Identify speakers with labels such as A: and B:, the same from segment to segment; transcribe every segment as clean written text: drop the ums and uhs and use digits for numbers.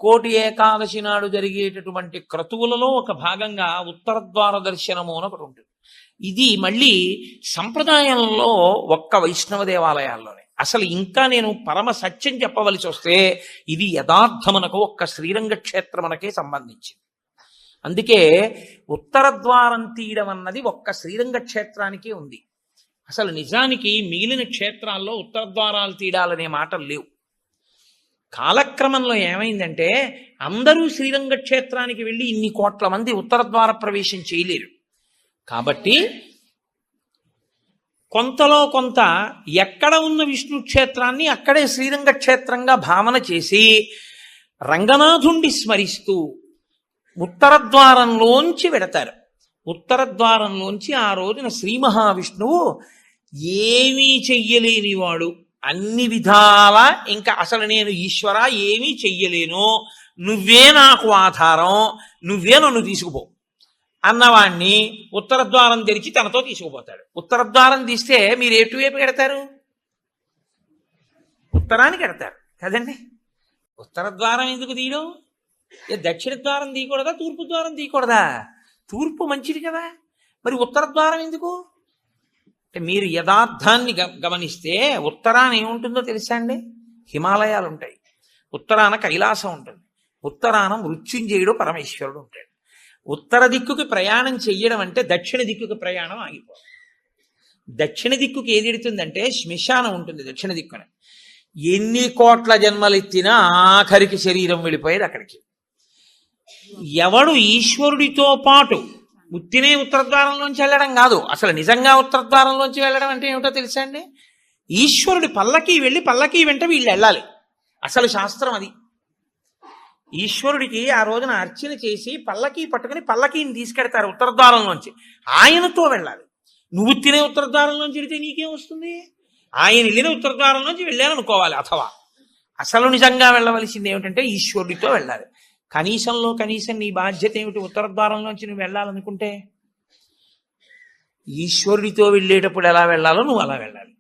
A: ముక్కోటి ఏకాదశి నాడు జరిగేటటువంటి క్రతువులలో ఒక భాగంగా ఉత్తర ద్వార దర్శనము అని ఒకటి ఉంటుంది. ఇది మళ్ళీ సంప్రదాయంలో ఒక్క వైష్ణవ దేవాలయాల్లోనే. అసలు ఇంకా నేను పరమ సత్యం చెప్పవలసి వస్తే ఇది యథార్థమునకు ఒక్క శ్రీరంగ క్షేత్రమునకే సంబంధించింది. అందుకే ఉత్తర ద్వారం తీయడం అన్నది ఒక్క శ్రీరంగ క్షేత్రానికే ఉంది. అసలు నిజానికి మిగిలిన క్షేత్రాల్లో ఉత్తర ద్వారాలు తీయడాలనే మాటలు లేవు. కాలక్రమంలో ఏమైందంటే అందరూ శ్రీరంగ క్షేత్రానికి వెళ్ళి ఇన్ని కోట్ల మంది ఉత్తర ద్వార ప్రవేశం చేయలేరు. కాబట్టి కొంతలో కొంత ఎక్కడ ఉన్న విష్ణు క్షేత్రాన్ని అక్కడే శ్రీరంగ క్షేత్రంగా భావన చేసి రంగనాథుణ్ణి స్మరిస్తూ ఉత్తర ద్వారంలోంచి వెడతారు. ఉత్తర ద్వారంలోంచి ఆ రోజున శ్రీ మహావిష్ణువు ఏమీ చెయ్యలేనివాడు, అన్ని విధాల ఇంకా అసలు నేను ఈశ్వర ఏమీ చెయ్యలేను, నువ్వే నాకు ఆధారం, నువ్వే నన్ను తీసుకుపో అన్నవాణ్ణి ఉత్తర ద్వారం తెరిచి తనతో తీసుకుపోతాడు. ఉత్తర ద్వారం తీస్తే మీరు ఎటువైపు ఎడతారు? ఉత్తరానికి ఎడతారు కదండి. ఉత్తర ద్వారం ఎందుకు తీయడం? దక్షిణ ద్వారం తీయకూడదా, తూర్పు ద్వారం తీయకూడదా? తూర్పు మంచిది కదా, మరి ఉత్తర ద్వారం ఎందుకు? మీరు యథార్థాన్ని గమనిస్తే ఉత్తరాన ఏముంటుందో తెలుసా అండి? హిమాలయాలు ఉంటాయి, ఉత్తరాన కైలాసం ఉంటుంది, ఉత్తరాన మృత్యుంజయుడు పరమేశ్వరుడు ఉంటాడు. ఉత్తర దిక్కుకి ప్రయాణం చెయ్యడం అంటే దక్షిణ దిక్కుకి ప్రయాణం ఆగిపోవాలి. దక్షిణ దిక్కుకి ఏది ఎడుతుందంటే శ్మశానం ఉంటుంది దక్షిణ దిక్కున. ఎన్ని కోట్ల జన్మలెత్తినా ఆఖరికి శరీరం వెళ్ళిపోయేది అక్కడికి. ఎవడు ఈశ్వరుడితో పాటు ఉత్తినే ఉత్తర ద్వారంలోంచి వెళ్ళడం కాదు, అసలు నిజంగా ఉత్తర ద్వారంలోంచి వెళ్ళడం అంటే ఏమిటో తెలుసా అండి? ఈశ్వరుడి పల్లకి వెళ్ళి పల్లకి వెంట వీళ్ళు వెళ్ళాలి. అసలు శాస్త్రం అది. ఈశ్వరుడికి ఆ రోజున అర్చన చేసి పల్లకి పట్టుకుని పల్లకీని తీసుకెడతారు ఉత్తర ద్వారంలోంచి. ఆయనతో వెళ్ళాలి. నువ్వు తినే ఉత్తర ద్వారంలోంచి వెళితే నీకేం వస్తుంది? ఆయన వెళ్ళిన ఉత్తర ద్వారంలోంచి వెళ్ళాలనుకోవాలి. అథవా అసలు నిజంగా వెళ్ళవలసింది ఏమిటంటే ఈశ్వరుడితో వెళ్ళాలి. కనీసంలో కనీసం నీ బాధ్యత ఏమిటి? ఉత్తర ద్వారంలోంచి నువ్వు వెళ్ళాలనుకుంటే ఈశ్వరుడితో వెళ్ళేటప్పుడు ఎలా వెళ్ళాలో నువ్వు అలా వెళ్ళాలి.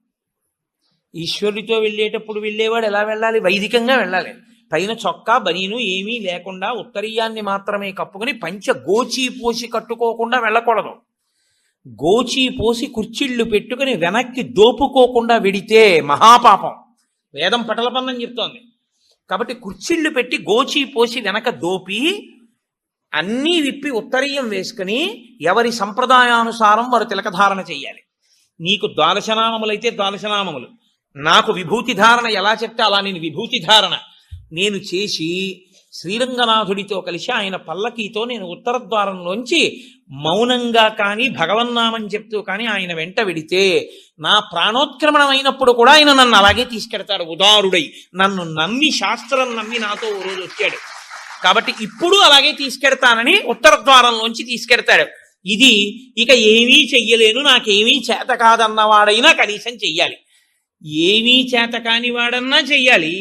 A: ఈశ్వరుడితో వెళ్ళేటప్పుడు వెళ్ళేవాడు ఎలా వెళ్ళాలి? వైదికంగా వెళ్ళాలి. పైన చొక్కా బనీను ఏమీ లేకుండా ఉత్తరీయాన్ని మాత్రమే కప్పుకుని పంచ గోచీ పోసి కట్టుకోకుండా వెళ్ళకూడదు. గోచీ పోసి కుర్చీళ్లు పెట్టుకుని వెనక్కి దోపుకోకుండా వెడితే మహాపాపం. వేదం పటలపన్నం చెప్తోంది. కాబట్టి కుర్చీళ్లు పెట్టి గోచీ పోసి వెనక దోపి అన్నీ విప్పి ఉత్తరీయం వేసుకుని ఎవరి సంప్రదాయానుసారం వారు తిలకధారణ చెయ్యాలి. నీకు ద్వాదశనామములైతే ద్వాదశనామములు, నాకు విభూతి ధారణ ఎలా చెప్తే అలా నేను విభూతి ధారణ నేను చేసి శ్రీరంగనాథుడితో కలిసి ఆయన పల్లకీతో నేను ఉత్తర ద్వారంలోంచి మౌనంగా కానీ భగవన్నామం చెప్తూ కానీ ఆయన వెంట వెడితే నా ప్రాణోత్క్రమణం అయినప్పుడు కూడా ఆయన నన్ను అలాగే తీసుకెడతాడు. ఉదారుడై నన్ను నమ్మి, శాస్త్రం నమ్మి నాతో ఓ రోజు వచ్చాడు కాబట్టి ఇప్పుడు అలాగే తీసుకెడతానని ఉత్తర ద్వారంలోంచి తీసుకెడతాడు. ఇది ఇక ఏమీ చెయ్యలేను, నాకేమీ చేత కాదన్నవాడైనా కనీసం చెయ్యాలి. ఏమీ చేత కాని వాడన్నా చెయ్యాలి.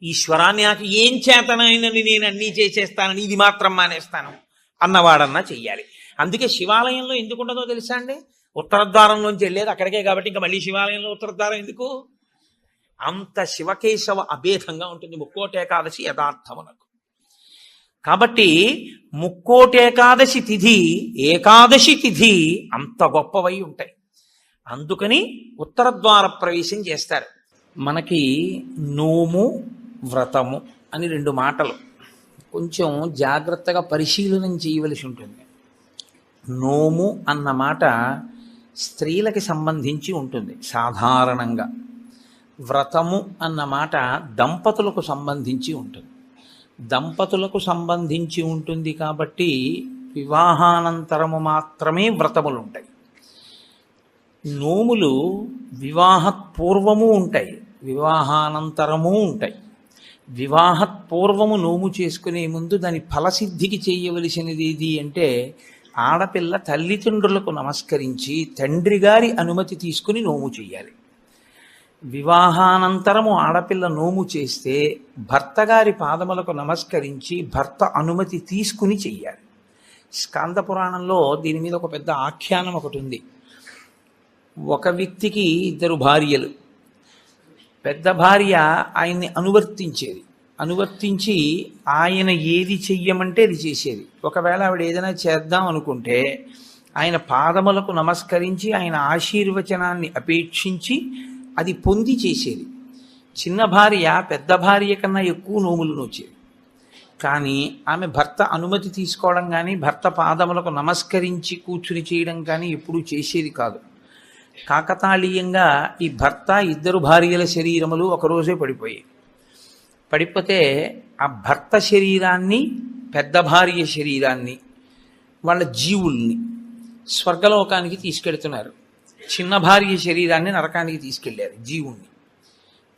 A: ఈశ్వరాన్ని నాకు ఏం చేతనైనని నేను అన్నీ చేసేస్తానని ఇది మాత్రం మానేస్తాను అన్నవాడన్నా చెయ్యాలి. అందుకే శివాలయంలో ఎందుకు ఉండదో తెలుసా అండి? ఉత్తర ద్వారంలోంచి వెళ్ళేది అక్కడికే కాబట్టి ఇంకా మళ్ళీ శివాలయంలో ఉత్తర ద్వారం ఎందుకు? అంత శివకేశవ అభేదంగా ఉంటుంది ముక్కోటి ఏకాదశి యథార్థమునకు. కాబట్టి ముక్కోటి ఏకాదశి తిథి, ఏకాదశి తిథి అంత గొప్పవై ఉంటాయి. అందుకని ఉత్తర ద్వార ప్రవేశం చేస్తారు. మనకి నోము, వ్రతము అని రెండు మాటలు కొంచెం జాగ్రత్తగా పరిశీలనం చేయవలసి ఉంటుంది. నోము అన్న మాట స్త్రీలకి సంబంధించి ఉంటుంది సాధారణంగా. వ్రతము అన్న మాట దంపతులకు సంబంధించి ఉంటుంది. దంపతులకు సంబంధించి ఉంటుంది కాబట్టి వివాహానంతరము మాత్రమే వ్రతములు ఉంటాయి. నోములు వివాహపూర్వము ఉంటాయి, వివాహానంతరము ఉంటాయి. వివాహపూర్వము నోము చేసుకునే ముందు దాని ఫలసిద్ధికి చేయవలసినది ఏది అంటే ఆడపిల్ల తల్లిదండ్రులకు నమస్కరించి తండ్రి గారి అనుమతి తీసుకుని నోము చేయాలి. వివాహానంతరము ఆడపిల్ల నోము చేస్తే భర్త గారి పాదములకు నమస్కరించి భర్త అనుమతి తీసుకుని చెయ్యాలి. స్కాంద పురాణంలో దీని మీద ఒక పెద్ద ఆఖ్యానం ఒకటి ఉంది. ఒక వ్యక్తికి ఇద్దరు భార్యలు. పెద్ద భార్య ఆయన్ని అనువర్తించేది, అనువర్తించి ఆయన ఏది చెయ్యమంటే అది చేసేది. ఒకవేళ ఆవిడ ఏదైనా చేద్దాం అనుకుంటే ఆయన పాదములకు నమస్కరించి ఆయన ఆశీర్వచనాన్ని అపేక్షించి అది పొంది చేసేది. చిన్న భార్య పెద్ద భార్య కన్నా ఎక్కువ నోములు నోచేది. కానీ ఆమె భర్త అనుమతి తీసుకోవడం కానీ భర్త పాదములకు నమస్కరించి కూర్చుని చేయడం కానీ ఎప్పుడూ చేసేది కాదు. కాకతాళీయంగా ఈ భర్త ఇద్దరు భార్యల శరీరములు ఒకరోజే పడిపోతే ఆ భర్త శరీరాన్ని పెద్ద భార్య శరీరాన్ని వాళ్ళ జీవుల్ని స్వర్గలోకానికి తీసుకెడుతున్నారు. చిన్న భార్య శరీరాన్ని నరకానికి తీసుకెళ్లారు. జీవుణ్ణి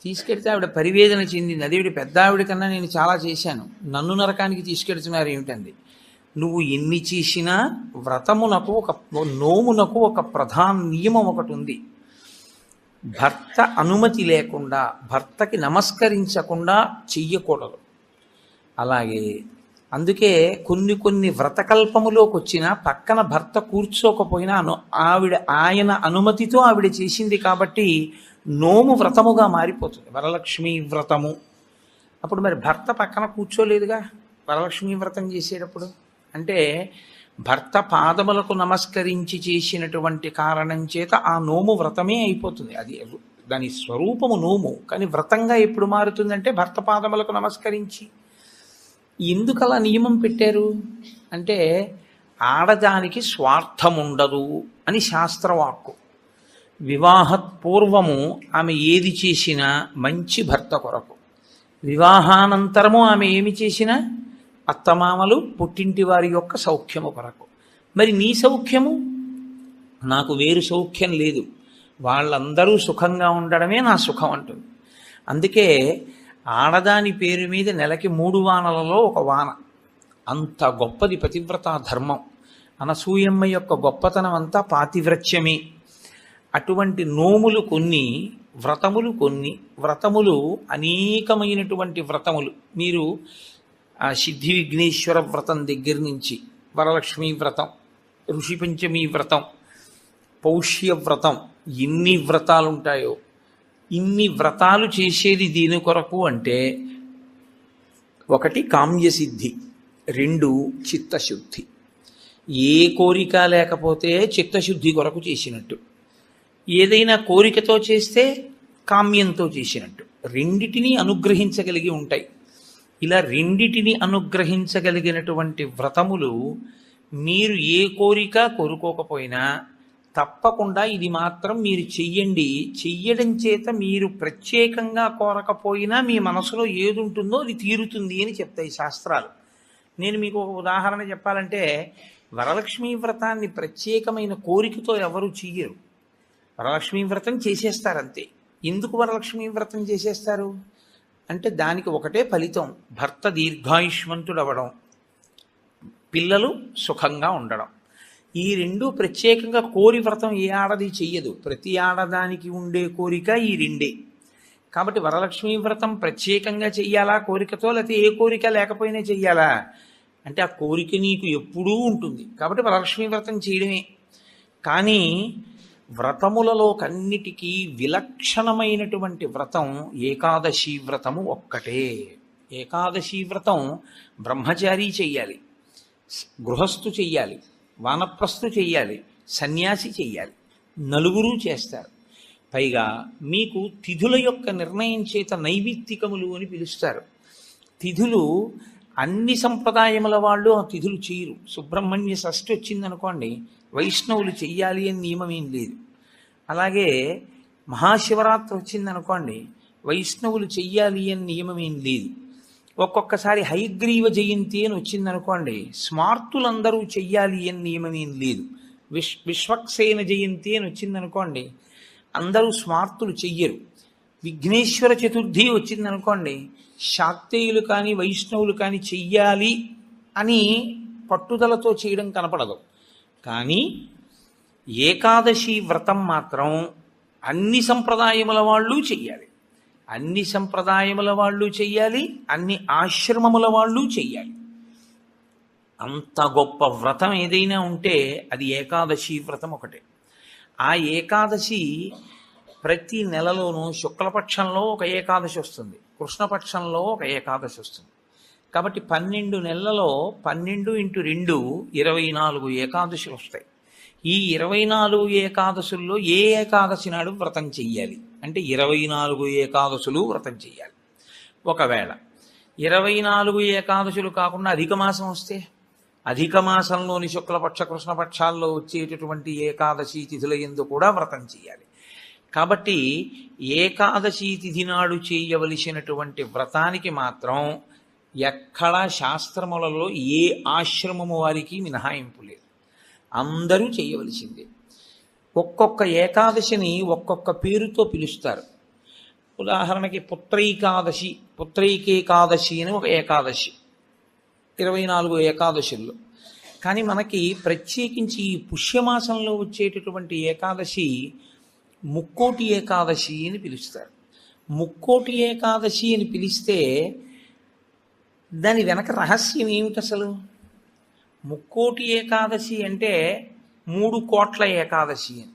A: తీసుకెడితే ఆవిడ పరివేదన చెందింది. అదేవిడ పెద్ద ఆవిడ కన్నా నేను చాలా చేశాను, నన్ను నరకానికి తీసుకెడుతున్నారు ఏమిటండి. నువ్వు ఎన్ని చేసినా వ్రతమునకు నోమునకు ఒక ప్రధాన నియమం ఒకటి ఉంది. భర్త అనుమతి లేకుండా భర్తకి నమస్కరించకుండా చెయ్యకూడదు. అలాగే అందుకే కొన్ని వ్రతకల్పములోకి వచ్చినా పక్కన భర్త కూర్చోకపోయినా ఆయన అనుమతితో ఆవిడ చేసింది కాబట్టి నోము వ్రతముగా మారిపోతుంది. వరలక్ష్మి వ్రతము అప్పుడు మరి భర్త పక్కన కూర్చోలేదుగా వరలక్ష్మి వ్రతం చేసేటప్పుడు. అంటే భర్త పాదములకు నమస్కరించి చేసినటువంటి కారణం చేత ఆ నోము వ్రతమే అయిపోతుంది. అది దాని స్వరూపము నోము, కానీ వ్రతంగా ఎప్పుడు మారుతుందంటే భర్త పాదములకు నమస్కరించి. ఎందుకు అలా నియమం పెట్టారు అంటే ఆడదానికి స్వార్థం ఉండదు అని శాస్త్రవాక్కు. వివాహపూర్వము ఆమె ఏది చేసినా మంచి భర్త కొరకు, వివాహానంతరము ఆమె ఏమి చేసినా అత్తమామలు పుట్టింటి వారి యొక్క సౌఖ్యము కొరకు. మరి నీ సౌఖ్యము? నాకు వేరు సౌఖ్యం లేదు, వాళ్ళందరూ సుఖంగా ఉండడమే నా సుఖం అంటుంది. అందుకే ఆడదాని పేరు మీద నెలకి 3 వానలలో ఒక వాన. అంత గొప్పది పతివ్రతా ధర్మం. అనసూయమ్మ యొక్క గొప్పతనం అంతా పాతివ్రత్యమే. అటువంటి నోములు కొన్ని, వ్రతములు కొన్ని. వ్రతములు అనేకమైనటువంటి వ్రతములు. మీరు ఆ సిద్ధి విఘ్నేశ్వర వ్రతం దగ్గర నుంచి వరలక్ష్మీ వ్రతం, ఋషి పంచమీ వ్రతం, పౌష్య వ్రతం, ఎన్ని వ్రతాలు ఉంటాయో. ఇన్ని వ్రతాలు చేసేది దీని కొరకు అంటే 1 కామ్యసిద్ధి, 2 చిత్తశుద్ధి. ఏ కోరిక లేకపోతే చిత్తశుద్ధి కొరకు చేసినట్టు, ఏదైనా కోరికతో చేస్తే కామ్యంతో చేసినట్టు. రెండిటినీ అనుగ్రహించగలిగి ఉంటాయి. ఇలా రెండిటిని అనుగ్రహించగలిగినటువంటి వ్రతములు మీరు ఏ కోరిక కోరుకోకపోయినా తప్పకుండా ఇది మాత్రం మీరు చెయ్యండి. చెయ్యడం చేత మీరు ప్రత్యేకంగా కోరకపోయినా మీ మనసులో ఏది ఉంటుందో అది తీరుతుంది అని చెప్తాయి శాస్త్రాలు. నేను మీకు ఒక ఉదాహరణ చెప్పాలంటే, వరలక్ష్మీ వ్రతాన్ని ప్రత్యేకమైన కోరికతో ఎవరు చెయ్యరు. వరలక్ష్మీ వ్రతం చేసేస్తారంతే. ఎందుకు వరలక్ష్మీ వ్రతం చేసేస్తారు అంటే దానికి ఒకటే ఫలితం: భర్త దీర్ఘాయుష్మంతుడవడం, పిల్లలు సుఖంగా ఉండడం. ఈ 2 ప్రత్యేకంగా కోరి వ్రతం ఏ ఆడది చెయ్యదు. ప్రతి ఆడదానికి ఉండే కోరిక ఈ 2. కాబట్టి వరలక్ష్మీ వ్రతం ప్రత్యేకంగా చెయ్యాలా కోరికతో, లేకపోతే ఏ కోరిక లేకపోయినా చెయ్యాలా అంటే ఆ కోరిక నీకు ఎప్పుడూ ఉంటుంది కాబట్టి వరలక్ష్మీ వ్రతం చేయడమే. కానీ వ్రతములలో కన్నిటికీ విలక్షణమైనటువంటి వ్రతం ఏకాదశి వ్రతము ఒక్కటే. ఏకాదశి వ్రతం బ్రహ్మచారి చెయ్యాలి, గృహస్థు చెయ్యాలి, వానప్రస్థు చెయ్యాలి, సన్యాసి చెయ్యాలి. 4 చేస్తారు. పైగా మీకు తిథుల యొక్క నిర్ణయం చేత నైమిత్తికములు అని పిలుస్తారు. తిథులు అన్ని సంప్రదాయముల వాళ్ళు ఆ తిథులు చేయరు. సుబ్రహ్మణ్య షష్ఠి వచ్చిందనుకోండి, వైష్ణవులు చెయ్యాలి అని నియమం ఏం లేదు. అలాగే మహాశివరాత్రి వచ్చిందనుకోండి, వైష్ణవులు చెయ్యాలి అని నియమం ఏం లేదు. ఒక్కొక్కసారి హయగ్రీవ జయంతి అని వచ్చిందనుకోండి, స్మార్తులందరూ చెయ్యాలి అని నియమం ఏం లేదు. విశ్వక్సేన జయంతి అని వచ్చిందనుకోండి, అందరూ స్మార్తులు చెయ్యరు. విఘ్నేశ్వర చతుర్థి వచ్చిందనుకోండి, శాక్తేయులు కానీ వైష్ణవులు కానీ చెయ్యాలి అని పట్టుదలతో చేయడం కనపడదు. కానీ ఏకాదశి వ్రతం మాత్రం అన్ని సంప్రదాయముల వాళ్ళు చెయ్యాలి, అన్ని సంప్రదాయముల వాళ్ళు చెయ్యాలి, అన్ని ఆశ్రమముల వాళ్ళు చెయ్యాలి. అంత గొప్ప వ్రతం ఏదైనా ఉంటే అది ఏకాదశి వ్రతం ఒకటే. ఆ ఏకాదశి ప్రతి నెలలోనూ శుక్లపక్షంలో ఒక ఏకాదశి వస్తుంది. కృష్ణపక్షంలో ఒక ఏకాదశి వస్తుంది. కాబట్టి 12 నెలలలో 12 × 2 24 ఏకాదశులు వస్తాయి. ఈ 24 ఏకాదశుల్లో ఏ ఏకాదశి నాడు వ్రతం చెయ్యాలి అంటే 24 ఏకాదశులు వ్రతం చెయ్యాలి. ఒకవేళ 24 ఏకాదశులు కాకుండా అధిక మాసం వస్తే అధిక మాసంలోని శుక్లపక్ష కృష్ణపక్షాల్లో వచ్చేటటువంటి ఏకాదశి తిథుల యందు కూడా వ్రతం చేయాలి. కాబట్టి ఏకాదశి తిథి నాడు చేయవలసినటువంటి వ్రతానికి మాత్రం ఎక్కడా శాస్త్రములలో ఏ ఆశ్రమము వారికి మినహాయింపు లేదు, అందరూ చేయవలసిందే. ఒక్కొక్క ఏకాదశిని ఒక్కొక్క పేరుతో పిలుస్తారు. ఉదాహరణకి పుత్రైకేకాదశి అని ఒక ఏకాదశి 24 ఏకాదశుల్లో. కానీ మనకి ప్రత్యేకించి ఈ పుష్యమాసంలో వచ్చేటటువంటి ఏకాదశి ముక్కోటి ఏకాదశి అని పిలుస్తారు. ముక్కోటి ఏకాదశి అని పిలిస్తే దాని వెనక రహస్యం ఏమిటి అసలు? ముక్కోటి ఏకాదశి అంటే 3 కోట్ల ఏకాదశి అని.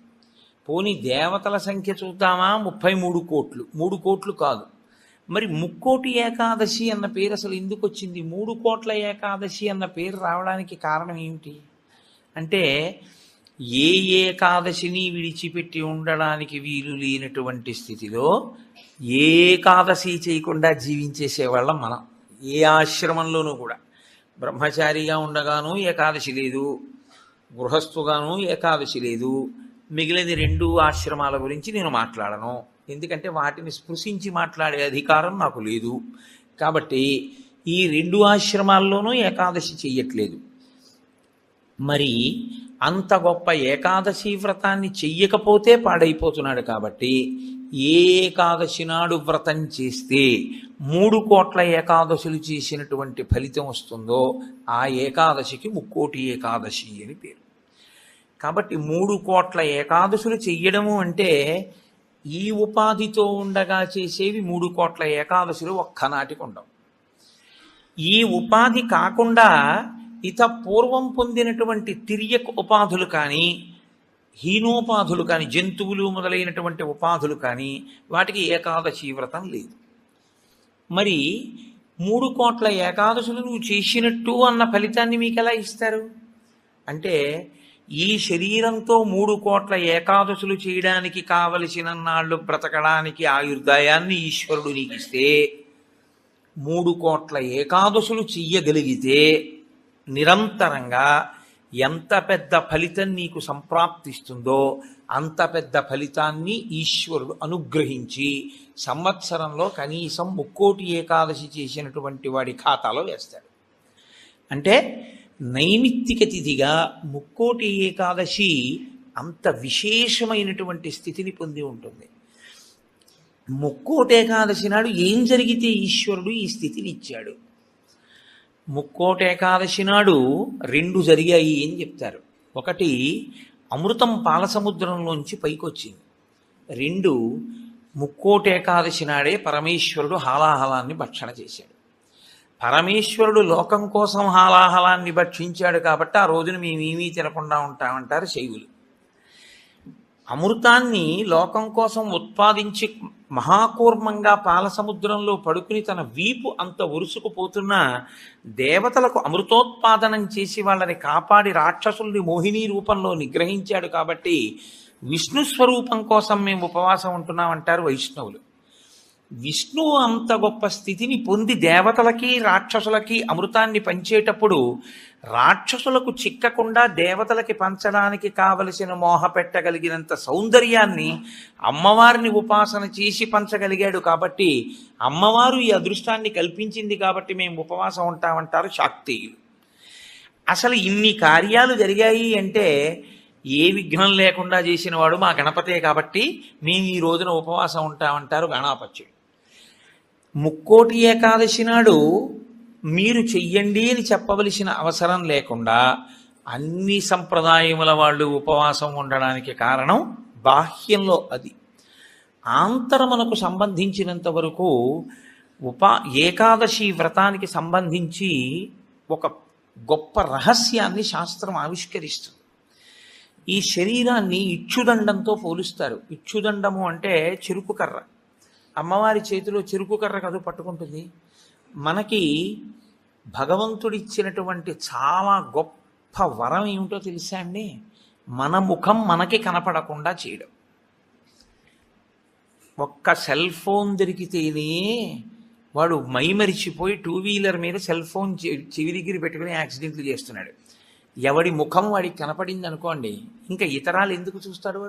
A: పోనీ దేవతల సంఖ్య చూద్దామా, 33 కోట్లు. 3 కోట్లు కాదు. మరి ముక్కోటి ఏకాదశి అన్న పేరు అసలు ఎందుకు వచ్చింది? 3 కోట్ల ఏకాదశి అన్న పేరు రావడానికి కారణం ఏమిటి అంటే, ఏ ఏకాదశిని విడిచిపెట్టి ఉండడానికి వీలు లేనటువంటి స్థితిలో ఏ ఏకాదశి చేయకుండా జీవించేసేవాళ్ళం మనం. ఏ ఆశ్రమంలోనూ కూడా బ్రహ్మచారిగా ఉండగానూ ఏకాదశి లేదు, గృహస్థుగాను ఏకాదశి లేదు. మిగిలిన 2 ఆశ్రమాల గురించి నేను మాట్లాడను, ఎందుకంటే వాటిని స్పృశించి మాట్లాడే అధికారం నాకు లేదు. కాబట్టి ఈ 2 ఆశ్రమాల్లోనూ ఏకాదశి చెయ్యట్లేదు. మరి అంత గొప్ప ఏకాదశి వ్రతాన్ని చెయ్యకపోతే పాడైపోతున్నాడు. కాబట్టి ఏ ఏకాదశి నాడు వ్రతం చేస్తే 3 కోట్ల ఏకాదశులు చేసినటువంటి ఫలితం వస్తుందో ఆ ఏకాదశికి ముక్కోటి ఏకాదశి అని పేరు. కాబట్టి 3 కోట్ల ఏకాదశులు చెయ్యడము అంటే ఈ ఉపాధితో ఉండగా చేసేవి 3 కోట్ల ఏకాదశులు ఒక్కనాటికి ఉండవు. ఈ ఉపాధి కాకుండా ఇత పూర్వం పొందినటువంటి తిర్యక్ ఉపాధులు కానీ, హీనోపాధులు కానీ, జంతువులు మొదలైనటువంటి ఉపాధులు కానీ వాటికి ఏకాదశి వ్రతం లేదు. మరి 3 కోట్ల ఏకాదశులు నువ్వు చేసినట్టు అన్న ఫలితాన్ని మీకు ఎలా ఇస్తారు అంటే, ఈ శరీరంతో 3 కోట్ల ఏకాదశులు చేయడానికి కావలసిన నాళ్ళు బ్రతకడానికి ఆయుర్దాయాన్ని ఈశ్వరుడు నీకు ఇస్తే 3 కోట్ల ఏకాదశులు చెయ్యగలిగితే నిరంతరంగా ఎంత పెద్ద ఫలితం నీకు సంప్రాప్తిస్తుందో అంత పెద్ద ఫలితాన్ని ఈశ్వరుడు అనుగ్రహించి సంవత్సరంలో కనీసం ముక్కోటి ఏకాదశి చేసినటువంటి వాడి ఖాతాలో వేస్తాడు. అంటే నైమిత్తిక తిథిగా ముక్కోటి ఏకాదశి అంత విశేషమైనటువంటి స్థితిని పొంది ఉంటుంది. ముక్కోటి ఏకాదశి నాడు ఏం జరిగితే ఈశ్వరుడు ఈ స్థితిని ఇచ్చాడు? ముక్కోటి ఏకాదశి నాడు 2 జరిగాయి అని చెప్తారు. ఒకటి, అమృతం పాలసముద్రంలోంచి పైకొచ్చింది. 2, ముక్కోటి ఏకాదశి నాడే పరమేశ్వరుడు హాలాహలాన్ని భక్షణ చేశాడు. పరమేశ్వరుడు లోకం కోసం హాలాహలాన్ని భక్షించాడు కాబట్టి ఆ రోజున మేమేమీ తినకుండా ఉంటామంటారు శైవులు. అమృతాన్ని లోకం కోసం ఉత్పాదించి మహాకూర్మంగా పాలసముద్రంలో పడుకుని తన వీపు అంత ఉరుసుకుపోతున్నా దేవతలకు అమృతోత్పాదనం చేసి వాళ్ళని కాపాడి రాక్షసుల్ని మోహిని రూపంలో నిగ్రహించాడు. కాబట్టి విష్ణు స్వరూపం కోసం మేము ఉపవాసం ఉంటున్నామంటారు వైష్ణవులు. విష్ణువు అంత గొప్ప స్థితిని పొంది దేవతలకి రాక్షసులకి అమృతాన్ని పంచేటప్పుడు రాక్షసులకు చిక్కకుండా దేవతలకి పంచడానికి కావలసిన మోహ పెట్టగలిగినంత సౌందర్యాన్ని అమ్మవారిని ఉపాసన చేసి పంచగలిగాడు. కాబట్టి అమ్మవారు ఈ అదృష్టాన్ని కల్పించింది కాబట్టి మేము ఉపవాసం ఉంటామంటారు శాక్తేయులు. అసలు ఇన్ని కార్యాలు జరిగాయి అంటే ఏ విఘ్నం లేకుండా చేసినవాడు మా గణపతే కాబట్టి మేము ఈ రోజున ఉపవాసం ఉంటామంటారు గణాపత్యుడు. ముక్కోటి ఏకాదశి నాడు మీరు చెయ్యండి అని చెప్పవలసిన అవసరం లేకుండా అన్ని సంప్రదాయముల వాళ్ళు ఉపవాసం ఉండడానికి కారణం బాహ్యంలో అది. ఆంతరమునకు సంబంధించినంత వరకు ఏకాదశి వ్రతానికి సంబంధించి ఒక గొప్ప రహస్యాన్ని శాస్త్రం ఆవిష్కరిస్తుంది. ఈ శరీరాన్ని ఇచ్చుదండంతో పోలుస్తారు. ఇచ్చుదండము అంటే చెరుకు కర్ర. అమ్మవారి చేతిలో చెరుకు కర్ర కదు పట్టుకుంటుంది. మనకి భగవంతుడిచ్చినటువంటి చాలా గొప్ప వరం ఏమిటో తెలుసా అండి? మన ముఖం మనకి కనపడకుండా చేయడం. ఒక్క సెల్ ఫోన్ దొరికితేనే వాడు మైమరిచిపోయి 2 వీలర్ మీద సెల్ ఫోన్ చెవి దగ్గర పెట్టుకుని యాక్సిడెంట్లు చేస్తున్నాడు. ఎవడి ముఖం వాడికి కనపడింది అనుకోండి, ఇంకా ఇతరాలు ఎందుకు చూస్తాడు?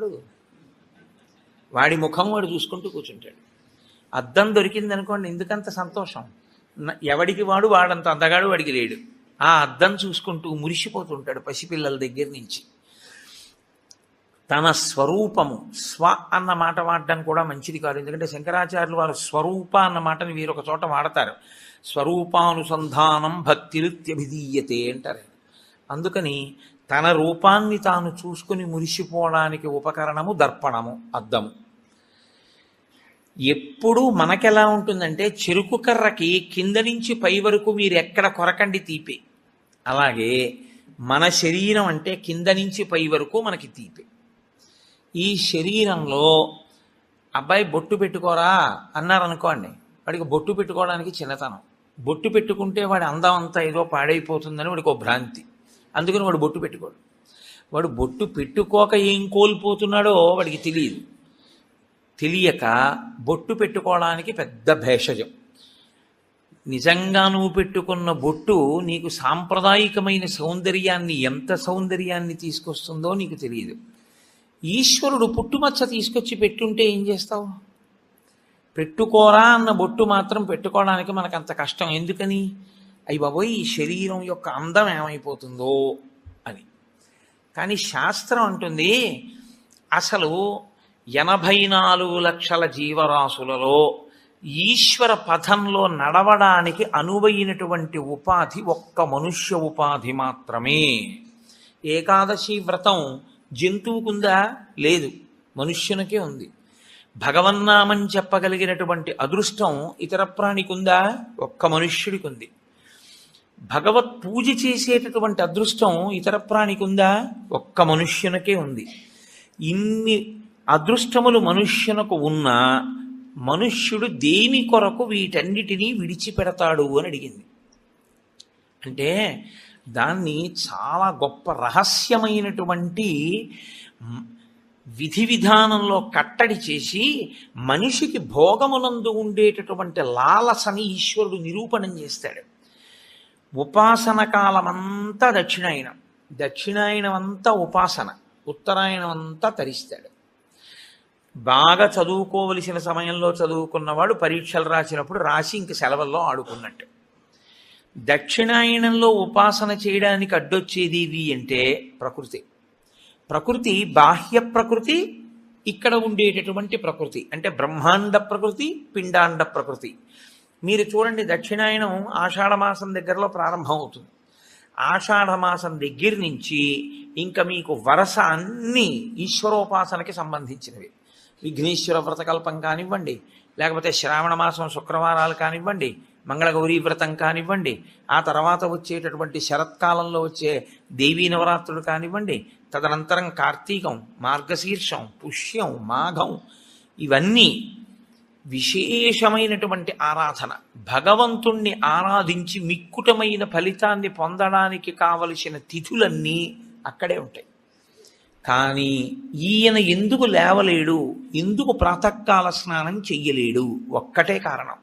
A: వాడి ముఖం వాడు చూసుకుంటూ కూర్చుంటాడు. అద్దం దొరికింది అనుకోండి, ఎందుకంత సంతోషం? ఎవడికి వాడంత అందగాడు వాడికి లేడు. ఆ అద్దం చూసుకుంటూ మురిసిపోతుంటాడు పసిపిల్లల దగ్గర నుంచి. తన స్వరూపము, స్వ అన్న మాట వాడడం కూడా మంచిది కాదు. ఎందుకంటే శంకరాచార్యులు వారు స్వరూప అన్న మాటని వీరొక చోట వాడతారు. స్వరూపానుసంధానం భక్తిరిత్యభిధీయతే అంటారు. అందుకని తన రూపాన్ని తాను చూసుకుని మురిసిపోవడానికి ఉపకరణము దర్పణము, అద్దము. ఎప్పుడూ మనకెలా ఉంటుందంటే, చెరుకు కర్రకి కింద నుంచి పై వరకు మీరు ఎక్కడ కొరకండి తీపే, అలాగే మన శరీరం అంటే కింద నుంచి పై వరకు మనకి తీపే. ఈ శరీరంలో అబ్బాయి బొట్టు పెట్టుకోరా అన్నారనుకోండి, వాడికి బొట్టు పెట్టుకోవడానికి చిన్నతనం. బొట్టు పెట్టుకుంటే వాడి అందం అంతా ఏదో పాడైపోతుందని వాడికి ఒక భ్రాంతి. అందుకని వాడు బొట్టు పెట్టుకోడు. వాడు బొట్టు పెట్టుకోక ఏం కోల్పోతున్నాడో వాడికి తెలియదు. తెలియక బొట్టు పెట్టుకోవడానికి పెద్ద భేషజం. నిజంగా నువ్వు పెట్టుకున్న బొట్టు నీకు సాంప్రదాయికమైన సౌందర్యాన్ని, ఎంత సౌందర్యాన్ని తీసుకొస్తుందో నీకు తెలియదు. ఈశ్వరుడు పుట్టుమచ్చ తీసుకొచ్చి పెట్టుంటే ఏం చేస్తావు? పెట్టుకోరా అన్న బొట్టు మాత్రం పెట్టుకోవడానికి మనకు అంత కష్టం ఎందుకని? అయ్యి బాబోయ్, ఈ శరీరం యొక్క అందం ఏమైపోతుందో అని. కానీ శాస్త్రం అంటుంది, అసలు 84 లక్షల జీవరాశులలో ఈశ్వర పథంలో నడవడానికి అనువైనటువంటి ఉపాధి ఒక్క మనుష్య ఉపాధి మాత్రమే. ఏకాదశి వ్రతం జంతువుకుందా? లేదు, మనుష్యునికే ఉంది. భగవన్నామం చెప్పగలిగినటువంటి అదృష్టం ఇతర ప్రాణికుందా? ఒక్క మనుష్యుడికి ఉంది. భగవత్ పూజ చేసేటటువంటి అదృష్టం ఇతర ప్రాణికి ఉందా? ఒక్క మనుష్యునికే ఉంది. ఇన్ని అదృష్టములు మనుష్యునకు ఉన్నా మనుష్యుడు దేని కొరకు వీటన్నిటినీ విడిచిపెడతాడు అని అడిగింది. అంటే దాన్ని చాలా గొప్ప రహస్యమైనటువంటి విధి విధానంలో కట్టడి చేసి మనిషికి భోగమునందు ఉండేటటువంటి లాలసని ఈశ్వరుడు నిరూపణం చేస్తాడు. ఉపాసన కాలమంతా దక్షిణాయనం, దక్షిణాయనం అంతా ఉపాసన, ఉత్తరాయణం అంతా తరిస్తాడు. బాగా చదువుకోవలసిన సమయంలో చదువుకున్నవాడు పరీక్షలు రాసినప్పుడు రాసి ఇంక సెలవుల్లో ఆడుకున్నట్టు. దక్షిణాయనంలో ఉపాసన చేయడానికి అడ్డొచ్చేది అంటే ప్రకృతి. ప్రకృతి బాహ్య ప్రకృతి, ఇక్కడ ఉండేటటువంటి ప్రకృతి అంటే బ్రహ్మాండ ప్రకృతి, పిండాండ ప్రకృతి. మీరు చూడండి, దక్షిణాయనం ఆషాఢమాసం దగ్గరలో ప్రారంభం అవుతుంది. ఆషాఢమాసం దగ్గర నుంచి ఇంకా మీకు వరస అన్నీ ఈశ్వరోపాసనకి సంబంధించినవి. విఘ్నేశ్వర వ్రతకల్పం కానివ్వండి, లేకపోతే శ్రావణ మాసం శుక్రవారాలు కానివ్వండి, మంగళగౌరీ వ్రతం కానివ్వండి, ఆ తర్వాత వచ్చేటటువంటి శరత్కాలంలో వచ్చే దేవీ నవరాత్రులు కానివ్వండి, తదనంతరం కార్తీకం, మార్గశీర్షం, పుష్యం, మాఘం, ఇవన్నీ విశేషమైనటువంటి ఆరాధన. భగవంతుణ్ణి ఆరాధించి మిక్కుటమైన ఫలితాన్ని పొందడానికి కావలసిన తిథులన్నీ అక్కడే ఉంటాయి. కానీ ఈయన ఎందుకు లేవలేడు, ఎందుకు ప్రాతకాల స్నానం చెయ్యలేడు? ఒక్కటే కారణం,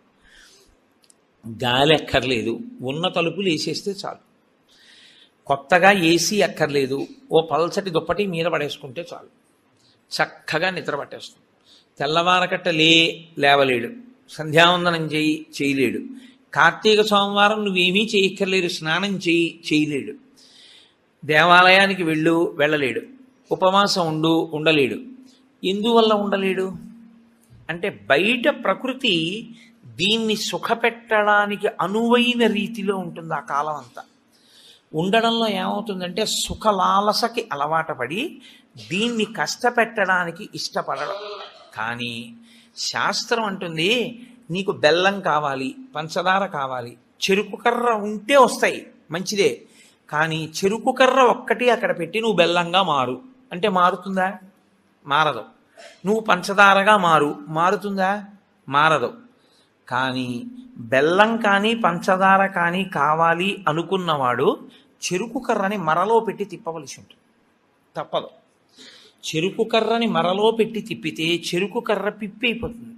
A: గాలి అక్కర్లేదు, ఉన్న తలుపులు వేసేస్తే చాలు. కొత్తగా ఏసీ అక్కర్లేదు, ఓ పల్చటి దుప్పటి మీద పడేసుకుంటే చాలు, చక్కగా నిద్ర పట్టేస్తుంది. తెల్లవారకట్ట లేవలేడు, సంధ్యావందనం చేయలేడు, కార్తీక సోమవారం నువ్వేమీ చేయక్కర్లేదు, స్నానం చేయలేడు, దేవాలయానికి వెళ్ళలేడు, ఉపవాసం ఉండలేడు. ఎందువల్ల ఉండలేడు అంటే బయట ప్రకృతి దీన్ని సుఖపెట్టడానికి అనువైన రీతిలో ఉంటుంది. ఆ కాలం అంతా ఉండడంలో ఏమవుతుందంటే సుఖలాలసకి అలవాటు పడి దీన్ని కష్టపెట్టడానికి ఇష్టపడడం. కానీ శాస్త్రం అంటుంది, నీకు బెల్లం కావాలి, పంచదార కావాలి, చెరుకు కర్ర ఉంటే వస్తాయి, మంచిదే. కానీ చెరుకు కర్ర ఒక్కటి అక్కడ పెట్టి నువ్వు బెల్లంగా మారు అంటే మారుతుందా? మారదు. నువ్వు పంచదారగా మారుతుందా? మారదు. కానీ బెల్లం కానీ పంచదార కానీ కావాలి అనుకున్నవాడు చెరుకు కర్రని మరలో పెట్టి తిప్పవలసి ఉంటుంది. తప్పదు. చెరుకు కర్రని మరలో పెట్టి తిప్పితే చెరుకు కర్ర పిప్పి అయిపోతుంది.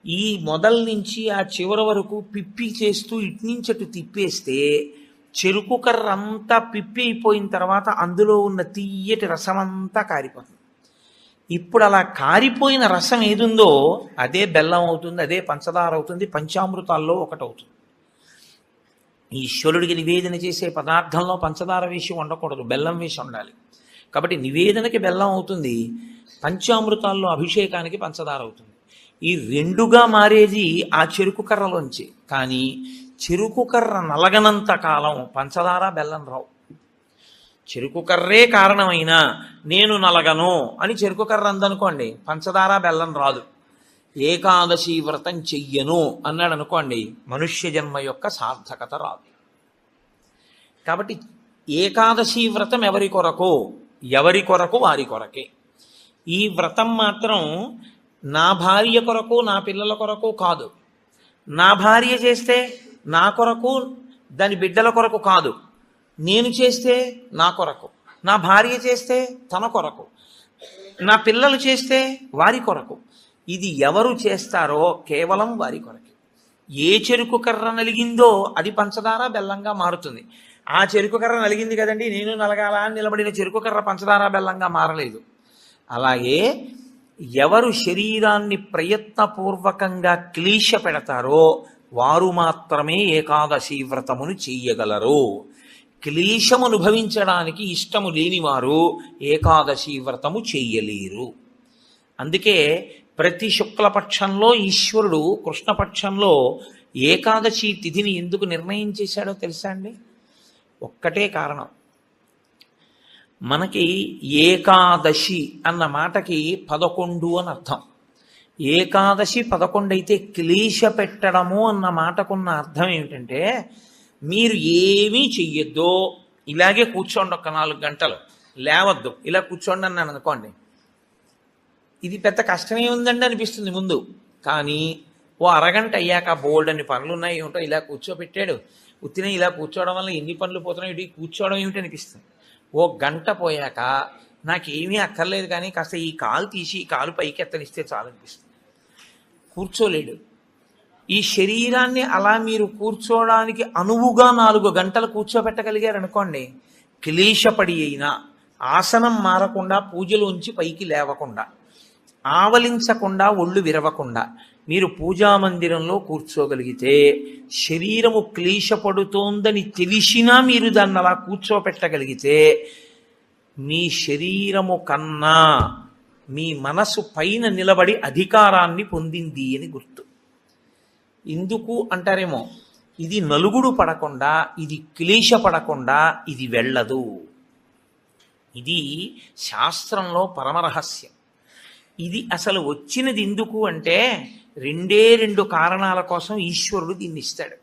A: ఈ మొదల నుంచి ఆ చివరి వరకు పిప్పి చేస్తూ ఇట్నుంచి అటు తిప్పేస్తే చెరుకు కర్ర అంతా పిప్పి అయిపోయిన తర్వాత అందులో ఉన్న తీయటి రసం అంతా కారిపోతుంది. ఇప్పుడు అలా కారిపోయిన రసం ఏదుందో అదే బెల్లం అవుతుంది, అదే పంచదార అవుతుంది, పంచామృతాల్లో ఒకటవుతుంది. ఈశ్వరుడికి నివేదన చేసే పదార్థంలో పంచదార వేసి ఉండకూడదు, బెల్లం వేసి ఉండాలి. కాబట్టి నివేదనకి బెల్లం అవుతుంది, పంచామృతాల్లో అభిషేకానికి పంచదార అవుతుంది. ఈ రెండుగా మారేది ఆ చెరుకు కర్రలోంచి. కానీ చెరుకు కర్ర నలగనంత కాలం పంచదార బెల్లం రావు. చెరుకు కర్రే కారణమైనా నేను నలగను అని చెరుకు కర్ర అందనుకోండి, పంచదార బెల్లం రాదు. ఏకాదశి వ్రతం చెయ్యను అన్నాడు అనుకోండి, మనుష్య జన్మ యొక్క సార్థకత రాదు. కాబట్టి ఏకాదశి వ్రతం ఎవరి కొరకు? ఎవరి కొరకు వారి కొరకే. ఈ వ్రతం మాత్రం నా భార్య కొరకు నా పిల్లల కొరకు కాదు. నా భార్య చేస్తే నా కొరకు దాని బిడ్డల కొరకు కాదు. నేను చేస్తే నా కొరకు, నా భార్య చేస్తే తన కొరకు, నా పిల్లలు చేస్తే వారి కొరకు. ఇది ఎవరు చేస్తారో కేవలం వారి కొరకే. ఏ చెరుకు కర్ర నలిగిందో అది పంచదార బెల్లంగా మారుతుంది. ఆ చెరుకు కర్ర నలిగింది కదండి నేను నలగాల అని నిలబడిన చెరుకు కర్ర పంచదార బెల్లంగా మారలేదు. అలాగే ఎవరు శరీరాన్ని ప్రయత్నపూర్వకంగా క్లీశ పెడతారో వారు మాత్రమే ఏకాదశి వ్రతమును చెయ్యగలరు. క్లీశము అనుభవించడానికి ఇష్టము లేనివారు ఏకాదశి వ్రతము చెయ్యలేరు. అందుకే ప్రతి శుక్లపక్షంలో ఈశ్వరుడు కృష్ణపక్షంలో ఏకాదశి తిథిని ఎందుకు నిర్ణయం చేశాడో తెలుసా అండి? ఒక్కటే కారణం. మనకి ఏకాదశి అన్న మాటకి 11 అని అర్థం. ఏకాదశి 11 అయితే క్లీశ పెట్టడము అన్న మాటకున్న అర్థం ఏమిటంటే మీరు ఏమీ చెయ్యొద్దు, ఇలాగే కూర్చోండి, ఒక 4 గంటలు లేవద్దు, ఇలా కూర్చోండి అన్నాను అనుకోండి. ఇది పెద్ద కష్టమే ఉందండి అనిపిస్తుంది ముందు. కానీ ఓ అరగంట అయ్యాక బోల్డ్ అని పనులు ఉన్నాయి ఏమిటో ఇలా కూర్చోబెట్టాడు, ఉత్తినే ఇలా కూర్చోవడం వల్ల ఎన్ని పనులు పోతున్నాయి, ఇటు కూర్చోవడం ఏమిటి అనిపిస్తుంది. ఓ గంట పోయాక నాకేమీ అక్కర్లేదు కానీ కాస్త ఈ కాలు తీసి ఈ కాలు పైకి ఎత్తనిస్తే చాలు అనిపిస్తుంది. కూర్చోలేడు. ఈ శరీరాన్ని అలా మీరు కూర్చోవడానికి అనువుగా 4 గంటలు కూర్చోబెట్టగలిగారు అనుకోండి, క్లేశపడి అయినా ఆసనం మారకుండా పూజలోంచి పైకి లేవకుండా ఆవలించకుండా ఒళ్ళు విరవకుండా మీరు పూజామందిరంలో కూర్చోగలిగితే శరీరము క్లేశపడుతోందని తెలిసినా మీరు దాన్ని అలా కూర్చోపెట్టగలిగితే మీ శరీరము కన్నా మీ మనసు పైన నిలబడి అధికారాన్ని పొందింది అని గుర్తు. ఎందుకు అంటారేమో, ఇది నలుగుడు పడకుండా, ఇది క్లేశపడకుండా ఇది వెళ్ళదు. ఇది శాస్త్రంలో పరమరహస్యం. ఇది అసలు వచ్చినది ఎందుకు అంటే 2 కారణాల కోసం ఈశ్వరుడు దీన్ని ఇస్తాడు.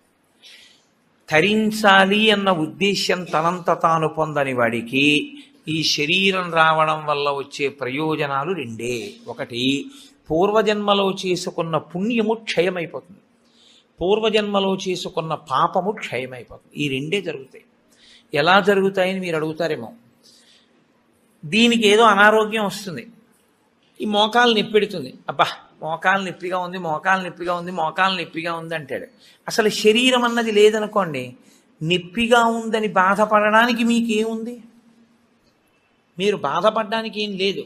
A: తరించాలి అన్న ఉద్దేశ్యం తనంత తాను పొందని వాడికి ఈ శరీరం రావడం వల్ల వచ్చే ప్రయోజనాలు 2. ఒకటి, పూర్వజన్మలో చేసుకున్న పుణ్యము క్షయమైపోతుంది, పూర్వజన్మలో చేసుకున్న పాపము క్షయమైపోతుంది. ఈ 2 జరుగుతాయి. ఎలా జరుగుతాయని మీరు అడుగుతారేమో. దీనికి ఏదో అనారోగ్యం వస్తుంది, ఈ మోకాలు నొప్పెడుతుంది, అబ్బా మోకాలు నొప్పిగా ఉంది, మోకాలు నొప్పిగా ఉంది, మోకాలు నొప్పిగా ఉంది అంటాడు. అసలు శరీరం అన్నది లేదనుకోండి, నొప్పిగా ఉందని బాధపడడానికి మీకేముంది? మీరు బాధపడడానికి ఏం లేదు.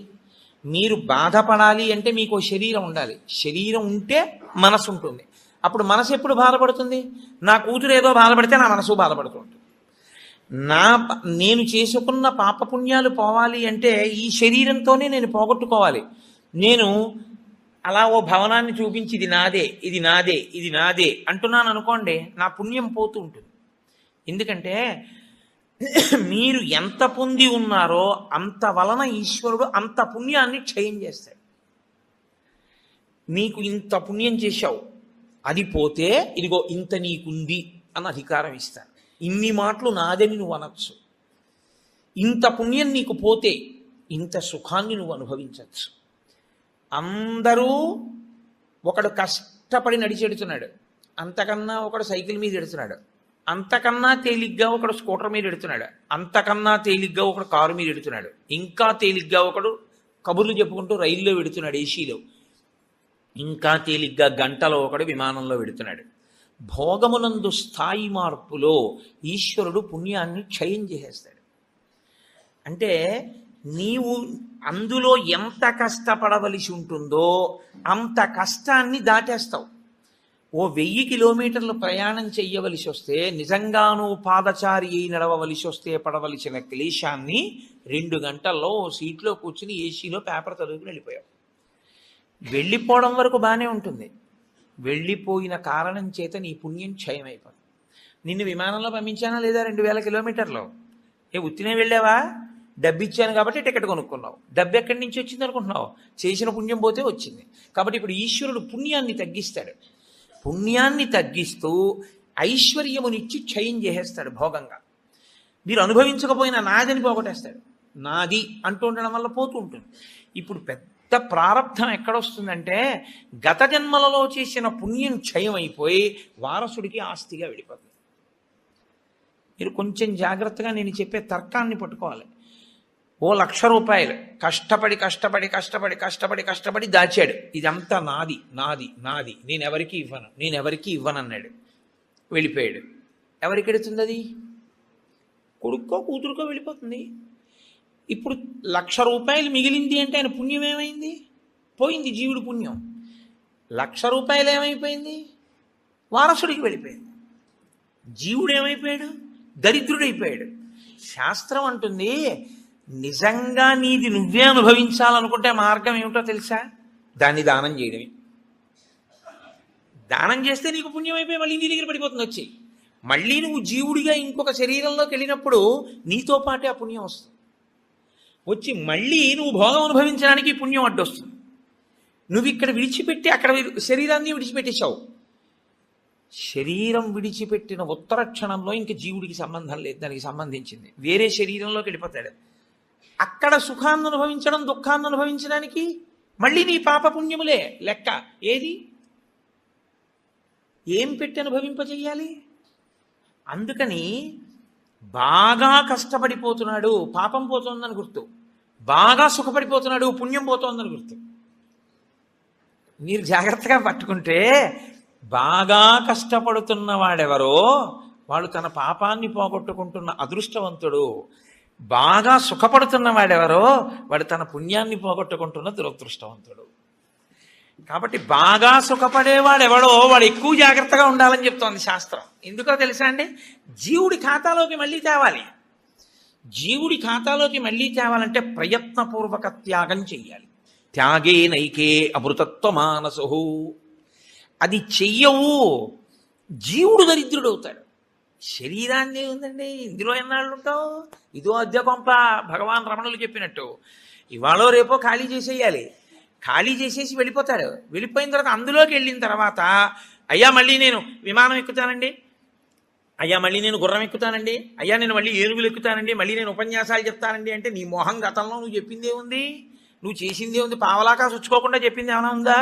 A: మీరు బాధపడాలి అంటే మీకు శరీరం ఉండాలి. శరీరం ఉంటే మనసు ఉంటుంది. అప్పుడు మనసు ఎప్పుడు బాధపడుతుంది? నా కూతురు ఏదో బాధపడితే నా మనసు బాధపడుతూ ఉంటుంది. నేను చేసుకున్న పాపపుణ్యాలు పోవాలి అంటే ఈ శరీరంతోనే నేను పోగొట్టుకోవాలి. నేను అలా ఓ భవనాన్ని చూపించి ఇది నాదే, ఇది నాదే, ఇది నాదే అంటున్నాను అనుకోండి, నా పుణ్యం పోతూ ఉంటుంది. ఎందుకంటే మీరు ఎంత పొంది ఉన్నారో అంత వలన ఈశ్వరుడు అంత పుణ్యాన్ని క్షయం చేస్తాడు. నీకు ఇంత పుణ్యం చేశావు, అది పోతే ఇదిగో ఇంత నీకుంది అని అధికారం ఇస్తాను, ఇన్ని మాటలు నాదని నువ్వు అనొచ్చు. ఇంత పుణ్యం నీకు పోతే ఇంత సుఖాన్ని నువ్వు అనుభవించవచ్చు. అందరూ ఒకడు కష్టపడి నడిచెడుతున్నాడు, అంతకన్నా ఒకడు సైకిల్ మీద ఎడుతున్నాడు, అంతకన్నా తేలిగ్గా ఒకడు స్కూటర్ మీద ఎడుతున్నాడు, అంతకన్నా తేలిగ్గా ఒకడు కారు మీద ఎడుతున్నాడు, ఇంకా తేలిగ్గా ఒకడు కబుర్లు చెప్పుకుంటూ రైల్లో వెడుతున్నాడు ఏసీలో, ఇంకా తేలిగ్గా గంటలో ఒకడు విమానంలో వెడుతున్నాడు. భోగమునందు స్థాయి మార్పులో ఈశ్వరుడు పుణ్యాన్ని క్షయం చేసేస్తాడు. అంటే నీవు అందులో ఎంత కష్టపడవలసి ఉంటుందో అంత కష్టాన్ని దాటేస్తావు. ఓ 1000 కిలోమీటర్లు ప్రయాణం చెయ్యవలసి వస్తే, నిజంగానూ పాదచారి అయి నడవవలసి వస్తే పడవలసిన క్లేశాన్ని 2 గంటల్లో ఓ సీట్లో కూర్చుని ఏసీలో పేపర్ చదువుకుని వెళ్ళిపోయావు. వెళ్ళిపోవడం వరకు బాగానే ఉంటుంది, వెళ్ళిపోయిన కారణం చేత నీ పుణ్యం క్షయమైపోతుంది. నిన్ను విమానంలో పంపించానా లేదా 2000 కిలోమీటర్లు? ఉత్తినే వెళ్ళావా? డబ్బు ఇచ్చాను కాబట్టి టికెట్ కొనుక్కున్నావు. డబ్బు ఎక్కడి నుంచి వచ్చింది అనుకుంటున్నావు? చేసిన పుణ్యం పోతే వచ్చింది. కాబట్టి ఇప్పుడు ఈశ్వరుడు పుణ్యాన్ని తగ్గిస్తాడు. పుణ్యాన్ని తగ్గిస్తూ ఐశ్వర్యమునిచ్చి క్షయం చేసేస్తాడు భోగంగా. మీరు అనుభవించకపోయినా నాదని పోగొట్టేస్తాడు. నాది అంటూ ఉండడం వల్ల పోతూ ఉంటుంది. ఇప్పుడు పెద్ద ప్రారంధం ఎక్కడొస్తుందంటే, గత జన్మలలో చేసిన పుణ్యం క్షయమైపోయి వారసుడికి ఆస్తిగా వెళ్ళిపోతుంది. మీరు కొంచెం జాగ్రత్తగా నేను చెప్పే తర్కాన్ని పట్టుకోవాలి. ఓ 1,00,000 రూపాయలు కష్టపడి కష్టపడి కష్టపడి కష్టపడి కష్టపడి దాచాడు. ఇదంతా నాది నాది నాది, నేను ఎవరికి ఇవ్వనన్నాడు. వెళ్ళిపోయాడు. ఎవరికి ఎడుతుంది అది? కొడుక్కో కూతురుకో వెళ్ళిపోతుంది. ఇప్పుడు 1,00,000 రూపాయలు మిగిలింది అంటే ఆయన పుణ్యం ఏమైంది? పోయింది. జీవుడు పుణ్యం 1,00,000 రూపాయలు ఏమైపోయింది? వారసుడికి వెళ్ళిపోయింది. జీవుడు ఏమైపోయాడు? దరిద్రుడైపోయాడు. శాస్త్రం అంటుంది, నిజంగా నీది నువ్వే అనుభవించాలనుకుంటే మార్గం ఏమిటో తెలుసా? దాన్ని దానం చేయడమే. దానం చేస్తే నీకు పుణ్యం అయిపోయి మళ్ళీ నీ దగ్గర పడిపోతుంది వచ్చి. మళ్ళీ నువ్వు జీవుడిగా ఇంకొక శరీరంలోకి వెళ్ళినప్పుడు నీతో పాటే ఆ పుణ్యం వస్తుంది. వచ్చి మళ్ళీ నువ్వు భోగం అనుభవించడానికి పుణ్యం అడ్డొస్తుంది. నువ్వు ఇక్కడ విడిచిపెట్టి అక్కడ శరీరాన్ని విడిచిపెట్టేశావు. శరీరం విడిచిపెట్టిన ఉత్తర క్షణంలో ఇంక జీవుడికి సంబంధం లేదు, దానికి సంబంధించింది వేరే శరీరంలోకి వెళ్ళిపోతాడు. అక్కడ సుఖాన్ని అనుభవించడం, దుఃఖాన్ని అనుభవించడానికి మళ్ళీ నీ పాపపుణ్యములే లెక్క. ఏది ఏం పెట్టి అనుభవింపజేయాలి? అందుకని బాగా కష్టపడిపోతున్నాడు, పాపం పోతోందని గుర్తు. బాగా సుఖపడిపోతున్నాడు, పుణ్యం పోతోందని గుర్తు. మీరు జాగ్రత్తగా పట్టుకుంటే, బాగా కష్టపడుతున్న వాడెవరో వాడు తన పాపాన్ని పోగొట్టుకుంటున్న అదృష్టవంతుడు. బాగా సుఖపడుతున్న వాడెవరో వాడు తన పుణ్యాన్ని పోగొట్టుకుంటున్న దురదృష్టవంతుడు. కాబట్టి బాగా సుఖపడేవాడెవడో వాడు ఎక్కువ జాగ్రత్తగా ఉండాలని చెప్తోంది శాస్త్రం. ఎందుకో తెలుసా అండి? జీవుడి ఖాతాలోకి మళ్ళీ తేవాలి. జీవుడి ఖాతాలోకి మళ్ళీ తేవాలంటే ప్రయత్నపూర్వక త్యాగం చెయ్యాలి. త్యాగే నైకే అమృతత్వ మానసు. అది చెయ్యవు, జీవుడు దరిద్రుడవుతాడు. శరీరాన్ని ఉందండి, ఇందులో ఎన్నాళ్ళు ఉంటావు? ఇదో అద్దె కొంప. భగవాన్ రమణులు చెప్పినట్టు ఇవాళో రేపో ఖాళీ చేసేయాలి. ఖాళీ చేసేసి వెళ్ళిపోతాడు. వెళ్ళిపోయిన తర్వాత అందులోకి వెళ్ళిన తర్వాత, అయ్యా మళ్ళీ నేను విమానం ఎక్కుతానండి, అయ్యా మళ్ళీ నేను గుర్రం ఎక్కుతానండి, అయ్యా నేను మళ్ళీ ఏనుగులు ఎక్కుతానండి, మళ్ళీ నేను ఉపన్యాసాలు చెప్తానండి అంటే నీ మొహం గతంలో నువ్వు చెప్పిందే ఉంది, నువ్వు చేసిందే ఉంది. పావలాకా చుచ్చుకోకుండా చెప్పింది ఏమైనా ఉందా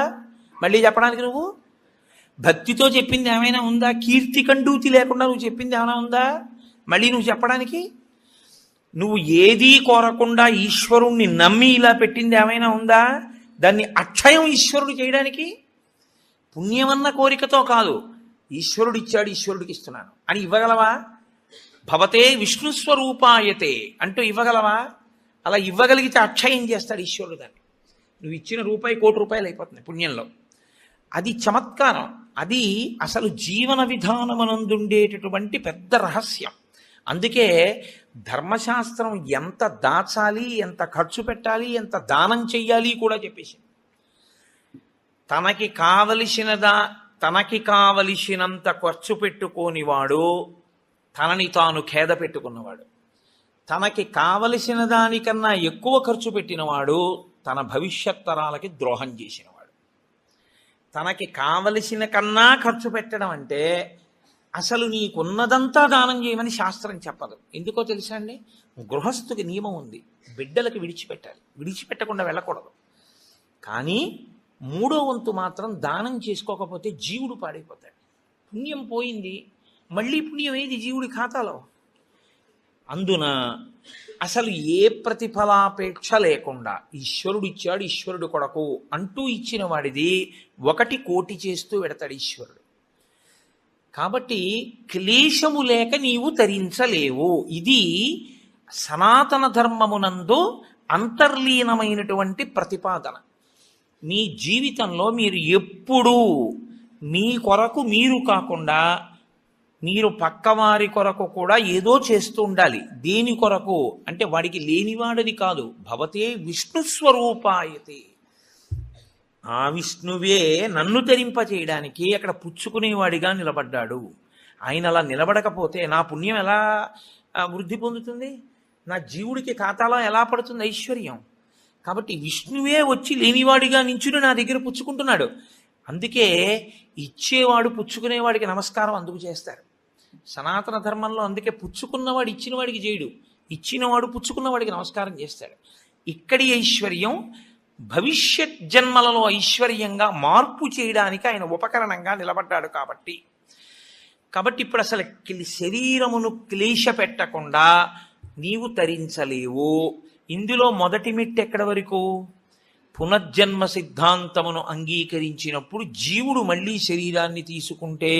A: మళ్ళీ చెప్పడానికి? నువ్వు భక్తితో చెప్పింది ఏమైనా ఉందా? కీర్తి కండూతి లేకుండా నువ్వు చెప్పింది ఏమైనా ఉందా మళ్ళీ నువ్వు చెప్పడానికి? నువ్వు ఏదీ కోరకుండా ఈశ్వరుణ్ణి నమ్మి ఇలా పెట్టింది ఏమైనా ఉందా? దాన్ని అక్షయం ఈశ్వరుడు చేయడానికి. పుణ్యమన్న కోరికతో కాదు, ఈశ్వరుడు ఇచ్చాడు ఈశ్వరుడికి ఇస్తున్నాను అని ఇవ్వగలవా? భవతే విష్ణుస్వరూపాయతే అంటూ ఇవ్వగలవా? అలా ఇవ్వగలిగితే అక్షయం చేస్తాడు ఈశ్వరుడు దాన్ని. నువ్వు ఇచ్చిన రూపాయి 1,00,00,000 రూపాయలు అయిపోతుంది పుణ్యంలో. అది చమత్కారం. అది అసలు జీవన విధానమనందుండేటటువంటి పెద్ద రహస్యం. అందుకే ధర్మశాస్త్రం ఎంత దాచాలి, ఎంత ఖర్చు పెట్టాలి, ఎంత దానం చెయ్యాలి కూడా చెప్పేసింది. తనకి కావలసినంత ఖర్చు పెట్టుకోనివాడు తనని తాను ఖేద పెట్టుకున్నవాడు. తనకి కావలసిన దానికన్నా ఎక్కువ ఖర్చు పెట్టినవాడు తన భవిష్యత్ తరాలకి ద్రోహం చేసినవాడు. తనకి కావలసిన కన్నా ఖర్చు పెట్టడం అంటే అసలు నీకున్నదంతా దానం చేయమని శాస్త్రం చెప్పదు. ఎందుకో తెలుసా అండి? గృహస్థుకి నియమం ఉంది, బిడ్డలకు విడిచిపెట్టాలి, విడిచిపెట్టకుండా వెళ్ళకూడదు. కానీ మూడో వంతు మాత్రం దానం చేసుకోకపోతే జీవుడు పాడైపోతాడు. పుణ్యం పోయింది, మళ్ళీ పుణ్యం ఏది జీవుడి ఖాతాలో? అందున అసలు ఏ ప్రతిఫలాపేక్ష లేకుండా ఈశ్వరుడు ఇచ్చాడు, ఈశ్వరుడు కొరకు అంటూ ఇచ్చిన వాడిది 1 కోటి చేస్తూ పెడతాడు ఈశ్వరుడు. కాబట్టి క్లేశము లేక నీవు తరించలేవు. ఇది సనాతన ధర్మమునందు అంతర్లీనమైనటువంటి ప్రతిపాదన. మీ జీవితంలో మీరు ఎప్పుడూ మీ కొరకు మీరు కాకుండా మీరు పక్కవారి కొరకు కూడా ఏదో చేస్తూ ఉండాలి. దేని కొరకు అంటే వాడికి లేనివాడని కాదు. భవతే విష్ణు స్వరూపాయతే, ఆ విష్ణువే నన్ను తరింపచేయడానికి అక్కడ పుచ్చుకునేవాడిగా నిలబడ్డాడు. ఆయన అలా నిలబడకపోతే నా పుణ్యం ఎలా వృద్ధి పొందుతుంది? నా జీవుడికి ఖాతాలో ఎలా పడుతుంది ఐశ్వర్యం? కాబట్టి విష్ణువే వచ్చి లేనివాడిగా నించుని నా దగ్గర పుచ్చుకుంటున్నాడు. అందుకే ఇచ్చేవాడు పుచ్చుకునేవాడికి నమస్కారం అందుకు చేస్తారు సనాతన ధర్మంలో. అందుకే పుచ్చుకున్నవాడు ఇచ్చిన వాడికి చేయడు, ఇచ్చినవాడు పుచ్చుకున్నవాడికి నమస్కారం చేస్తాడు. ఇక్కడి ఐశ్వర్యం భవిష్యత్ జన్మలలో ఐశ్వర్యంగా మార్పు చేయడానికి ఆయన ఉపకరణంగా నిలబడ్డాడు. కాబట్టి ఇప్పుడు అసలు శరీరమును క్లేశ పెట్టకుండా నీవు తరించలేవు. ఇందులో మొదటి మెట్టు ఎక్కడ వరకు? పునర్జన్మ సిద్ధాంతమును అంగీకరించినప్పుడు జీవుడు మళ్ళీ శరీరాన్ని తీసుకుంటే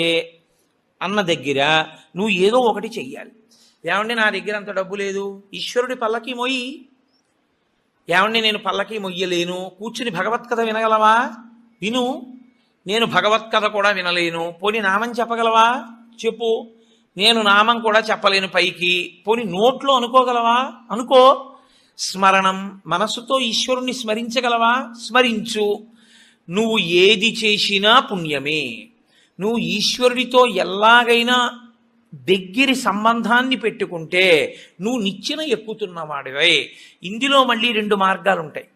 A: అన్న దగ్గర నువ్వు ఏదో ఒకటి చెయ్యాలి. ఏమంటే నా దగ్గర అంత డబ్బు లేదు, ఈశ్వరుడి పల్లకి మొయ్యి. ఏమంటే నేను పల్లకి మొయ్యలేను, కూర్చుని భగవత్కథ వినగలవా? విను. నేను భగవత్కథ కూడా వినలేను, పోని నామం చెప్పగలవా? చెప్పు. నేను నామం కూడా చెప్పలేను పైకి, పోని నోట్లో అనుకోగలవా? అనుకో. స్మరణం, మనస్సుతో ఈశ్వరుణ్ణి స్మరించగలవా? స్మరించు. నువ్వు ఏది చేసినా పుణ్యమే. నువ్వు ఈశ్వరుడితో ఎలాగైనా దగ్గరి సంబంధాన్ని పెట్టుకుంటే నువ్వు నిచ్చెన ఎక్కుతున్నవాడివే. ఇందులో మళ్ళీ 2 మార్గాలు ఉంటాయి.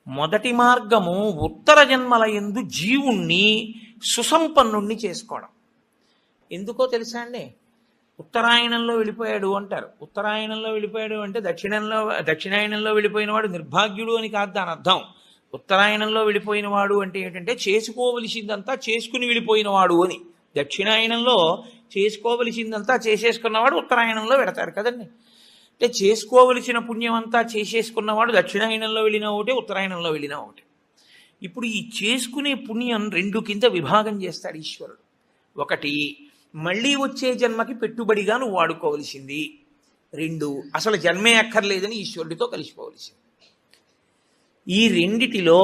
A: మొదటి మార్గము ఉత్తర జన్మల యందు జీవుణ్ణి సుసంపన్నుణ్ణి చేసుకోవడం. ఎందుకో తెలుసా అండి? ఉత్తరాయణంలో వెళ్ళిపోయాడు అంటారు. ఉత్తరాయణంలో వెళ్ళిపోయాడు అంటే దక్షిణాయనంలో వెళ్ళిపోయిన వాడు నిర్భాగ్యుడు అని కాదు దాని అర్థం. ఉత్తరాయణంలో వెళ్ళిపోయిన వాడు అంటే ఏంటంటే చేసుకోవలసిందంతా చేసుకుని వెళ్ళిపోయినవాడు అని. దక్షిణాయనంలో చేసుకోవలసిందంతా చేసేసుకున్నవాడు ఉత్తరాయణంలో పెడతారు కదండి. అంటే చేసుకోవలసిన పుణ్యం అంతా చేసేసుకున్నవాడు దక్షిణాయనంలో వెళ్ళినా ఒకటే, ఉత్తరాయణంలో వెళ్ళినా ఒకటే. ఇప్పుడు ఈ చేసుకునే పుణ్యం 2 కింద విభాగం చేస్తాడు ఈశ్వరుడు. ఒకటి మళ్ళీ వచ్చే జన్మకి పెట్టుబడిగా నువ్వు వాడుకోవలసింది. 2 అసలు జన్మే అక్కర్లేదని ఈశ్వరుడితో కలిసిపోవలసింది. ఈ రెండిటిలో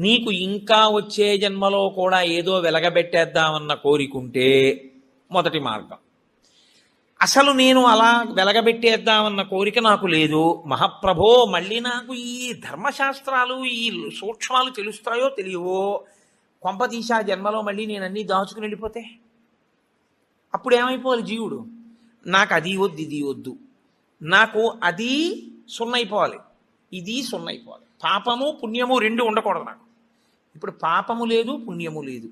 A: నీకు ఇంకా వచ్చే జన్మలో కూడా ఏదో వెలగబెట్టేద్దామన్న కోరికుంటే మొదటి మార్గం. అసలు నేను అలా వెలగబెట్టేద్దామన్న కోరిక నాకు లేదు, మహాప్రభో మళ్ళీ నాకు ఈ ధర్మశాస్త్రాలు ఈ సూక్ష్మాలు తెలుస్తాయో తెలియవో, కొంపతీసా జన్మలో మళ్ళీ నేను అన్నీ దాచుకుని వెళ్ళిపోతే అప్పుడు ఏమైపోవాలి జీవుడు? నాకు అది వద్దు, ఇది వద్దు, నాకు అది సున్నైపోవాలి, ఇది సున్నైపోవాలి. పాపము పుణ్యము 2 ఉండకూడదు నాకు. ఇప్పుడు పాపము లేదు, పుణ్యము లేదు.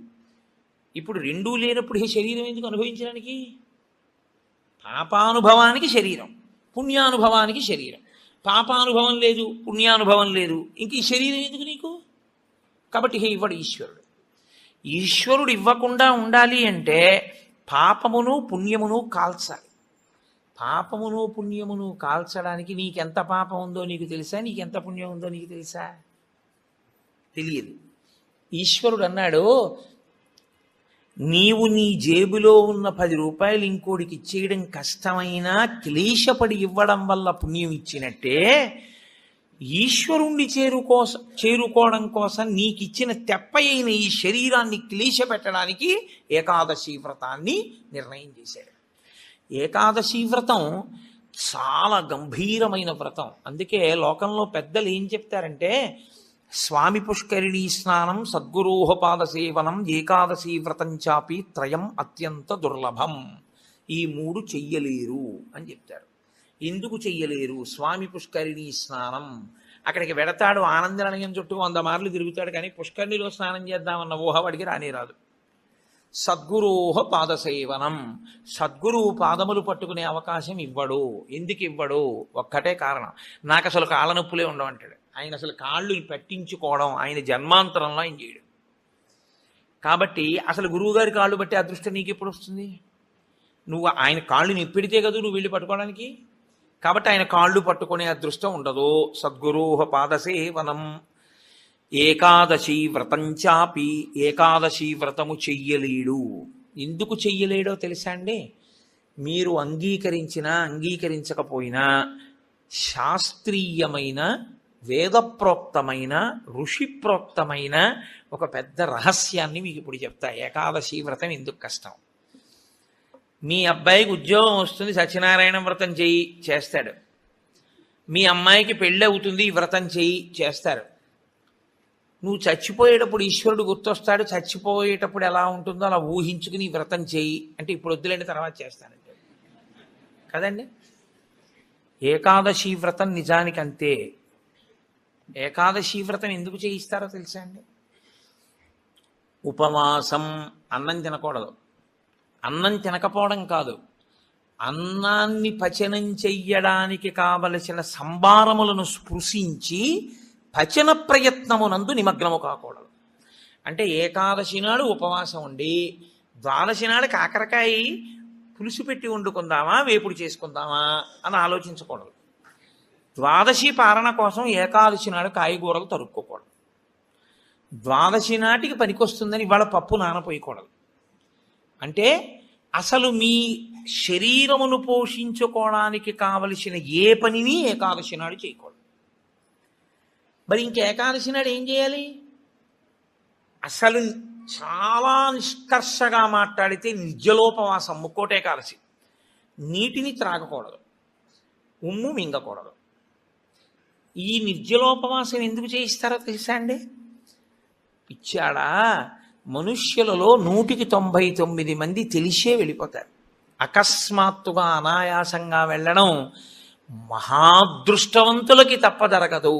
A: ఇప్పుడు 2 లేనప్పుడు ఈ శరీరం ఎందుకు అనుభవించడానికి? పాపానుభవానికి శరీరం, పుణ్యానుభవానికి శరీరం. పాపానుభవం లేదు, పుణ్యానుభవం లేదు, ఇంక ఈ శరీరం ఎందుకు నీకు? కాబట్టి ఇవ్వడు ఈశ్వరుడు. ఈశ్వరుడు ఇవ్వకుండా ఉండాలి అంటే పాపమును పుణ్యమును కాల్చాలి. పాపమును పుణ్యమును కాల్చడానికి నీకెంత పాపం ఉందో నీకు తెలుసా? నీకెంత పుణ్యం ఉందో నీకు తెలుసా? తెలియదు. ఈశ్వరుడు అన్నాడు, నీవు నీ జేబులో ఉన్న 10 రూపాయలు ఇంకోడికి ఇచ్చేయడం కష్టమైనా క్లేశపడి ఇవ్వడం వల్ల పుణ్యం ఇచ్చినట్టే, ఈశ్వరుణ్ణి చేరుకోవడం కోసం నీకిచ్చిన తెప్పయైన ఈ శరీరాన్ని క్లేశ పెట్టడానికి ఏకాదశి వ్రతాన్ని నిర్ణయం చేశాడు. ఏకాదశి వ్రతం చాలా గంభీరమైన వ్రతం. అందుకే లోకంలో పెద్దలు ఏం చెప్తారంటే, స్వామి పుష్కరిణీ స్నానం, సద్గురోహపాద సేవనం, ఏకాదశి వ్రతం చాపి త్రయం అత్యంత దుర్లభం. ఈ 3 చెయ్యలేరు అని చెప్తారు. ఎందుకు చెయ్యలేరు? స్వామి పుష్కరిణీ స్నానం, అక్కడికి వెడతాడు, ఆనందనిలయం చుట్టూ 100 మార్లు తిరుగుతాడు, కానీ పుష్కరిణిలో స్నానం చేద్దామన్న ఊహ వాడికి రానేరాదు. సద్గురోహ పాదసేవనం, సద్గురువు పాదములు పట్టుకునే అవకాశం ఇవ్వడు. ఎందుకు ఇవ్వడు? ఒక్కటే కారణం, నాకు అసలు కాళ్ళ నొప్పులే ఉండవంటాడు. ఆయన అసలు కాళ్ళు పట్టించుకోవడం ఆయన జన్మాంతరంలో ఆయన చేయడు. కాబట్టి అసలు గురువుగారి కాళ్ళు బట్టి అదృష్టం నీకు ఎప్పుడు వస్తుంది? నువ్వు ఆయన కాళ్ళు నిప్పెడితే కదా నువ్వు వెళ్ళి పట్టుకోవడానికి. కాబట్టి ఆయన కాళ్ళు పట్టుకునే అదృష్టం ఉండదు. సద్గురోహ పాదసేవనం. ఏకాదశి వ్రతంచాపి, ఏకాదశి వ్రతము చెయ్యలేడు. ఎందుకు చెయ్యలేడో తెలుసా అండి? మీరు అంగీకరించినా అంగీకరించకపోయినా శాస్త్రీయమైన వేదప్రోక్తమైన ఋషిప్రోక్తమైన ఒక పెద్ద రహస్యాన్ని మీకు ఇప్పుడు చెప్తా. ఏకాదశి వ్రతం ఎందుకు కష్టం? మీ అబ్బాయికి ఉద్యోగం వస్తుంది, సత్యనారాయణ వ్రతం చెయ్యి, చేస్తాడు. మీ అమ్మాయికి పెళ్ళి అవుతుంది, ఈ వ్రతం చెయ్యి, చేస్తారు. నువ్వు చచ్చిపోయేటప్పుడు ఈశ్వరుడు గుర్తొస్తాడు. చచ్చిపోయేటప్పుడు ఎలా ఉంటుందో అలా ఊహించుకుని వ్రతం చేయి అంటే ఇప్పుడు వద్దులేండి తర్వాత చేస్తానంటే కదండి. ఏకాదశి వ్రతం నిజానికి అంతే. ఏకాదశి వ్రతం ఎందుకు చేయిస్తారో తెలుసా అండి? ఉపవాసం. అన్నం తినకూడదు. అన్నం తినకపోవడం కాదు, అన్నాన్ని పచనం చెయ్యడానికి కావలసిన సంభారములను స్పృశించి పచన ప్రయత్నమునందు నిమగ్నము కాకూడదు. అంటే ఏకాదశి నాడు ఉపవాసం ఉండి ద్వాదశి నాడు కాకరకాయ పులుసు పెట్టి వండుకుందామా వేపుడు చేసుకుందామా అని ఆలోచించకూడదు. ద్వాదశి పారణ కోసం ఏకాదశి నాడు కాయగూరలు తరుక్కోకూడదు. ద్వాదశి నాటికి పనికొస్తుందని ఇవాళ పప్పు నానపోయకూడదు. అంటే అసలు మీ శరీరమును పోషించుకోవడానికి కావలసిన ఏ పనిని ఏకాదశి నాడు చేయకూడదు. మరి ఇంక ఏకాదశి నాడు ఏం చేయాలి? అసలు చాలా నిష్కర్షగా మాట్లాడితే నిర్జలోపవాసం, ముక్కోటి ఏకాదశి. నీటిని త్రాగకూడదు, ఉమ్ము మింగకూడదు. ఈ నిర్జలోపవాసం ఎందుకు చేయిస్తారో తెలుసా అండి? పిచ్చాడా, మనుష్యులలో 199 మంది తెలిసే వెళ్ళిపోతారు. అకస్మాత్తుగా అనాయాసంగా వెళ్ళడం మహాదృష్టవంతులకి తప్ప జరగదు.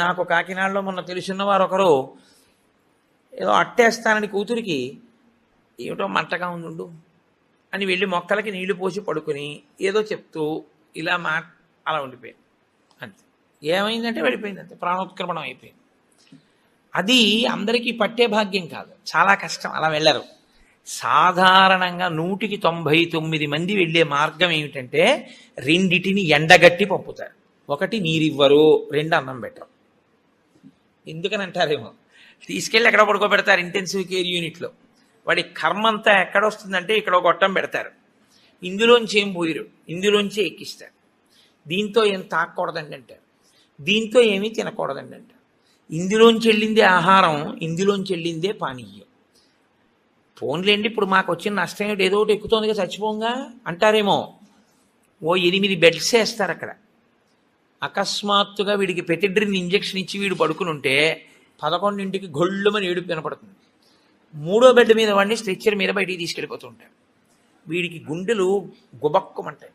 A: నాకు కాకినాడలో మొన్న తెలుసున్న వారు ఒకరు ఏదో అట్టేస్తానని కూతురికి ఏమిటో మంటగా ఉండు అని వెళ్ళి మొక్కలకి నీళ్లు పోసి పడుకుని ఏదో చెప్తూ ఇలా అలా ఉండిపోయింది. అంతే. ఏమైందంటే వెళ్ళిపోయింది, అంతే, ప్రాణోత్క్రమణం అయిపోయింది. అది అందరికీ పట్టే భాగ్యం కాదు, చాలా కష్టం, అలా వెళ్ళరు. సాధారణంగా 199 మంది వెళ్ళే మార్గం ఏమిటంటే రెండిటిని ఎండగట్టి పంపుతారు. ఒకటి నీరివ్వరు, 2 అన్నం పెట్టరు. ఎందుకని అంటారేమో, తీసుకెళ్ళి ఎక్కడ పడుకోబెడతారు ఇంటెన్సివ్ కేర్ యూనిట్లో. వాడి కర్మ అంతా ఎక్కడొస్తుందంటే ఇక్కడ ఒక గొట్టం పెడతారు, ఇందులోంచి ఏం పోయిరు, ఇందులోంచి ఎక్కిస్తారు. దీంతో ఏం తాకూడదండి అంటారు, దీంతో ఏమీ తినకూడదండి అంటారు. ఇందులోంచి వెళ్ళిందే ఆహారం, ఇందులోంచి వెళ్ళిందే పానీయం. ఫోన్లేండి ఇప్పుడు మాకు వచ్చిన నష్టం ఏమిటి, ఏదో ఒకటి ఎక్కుతోందిగా చచ్చిపోంగా అంటారేమో. ఓ 8 బెడ్స్ వేస్తారు అక్కడ. అకస్మాత్తుగా వీడికి పెటిడ్రిన్ ఇంజెక్షన్ ఇచ్చి వీడు పడుకుని ఉంటే 11ంటికి గొళ్ళుమని ఏడుపు వినపడుతుంది. 3వ బెడ్ మీద వాడిని స్ట్రెచ్చర్ మీద బయటికి తీసుకెళ్ళిపోతూ ఉంటారు. వీడికి గుండెలు గుబక్కుమంటాయి.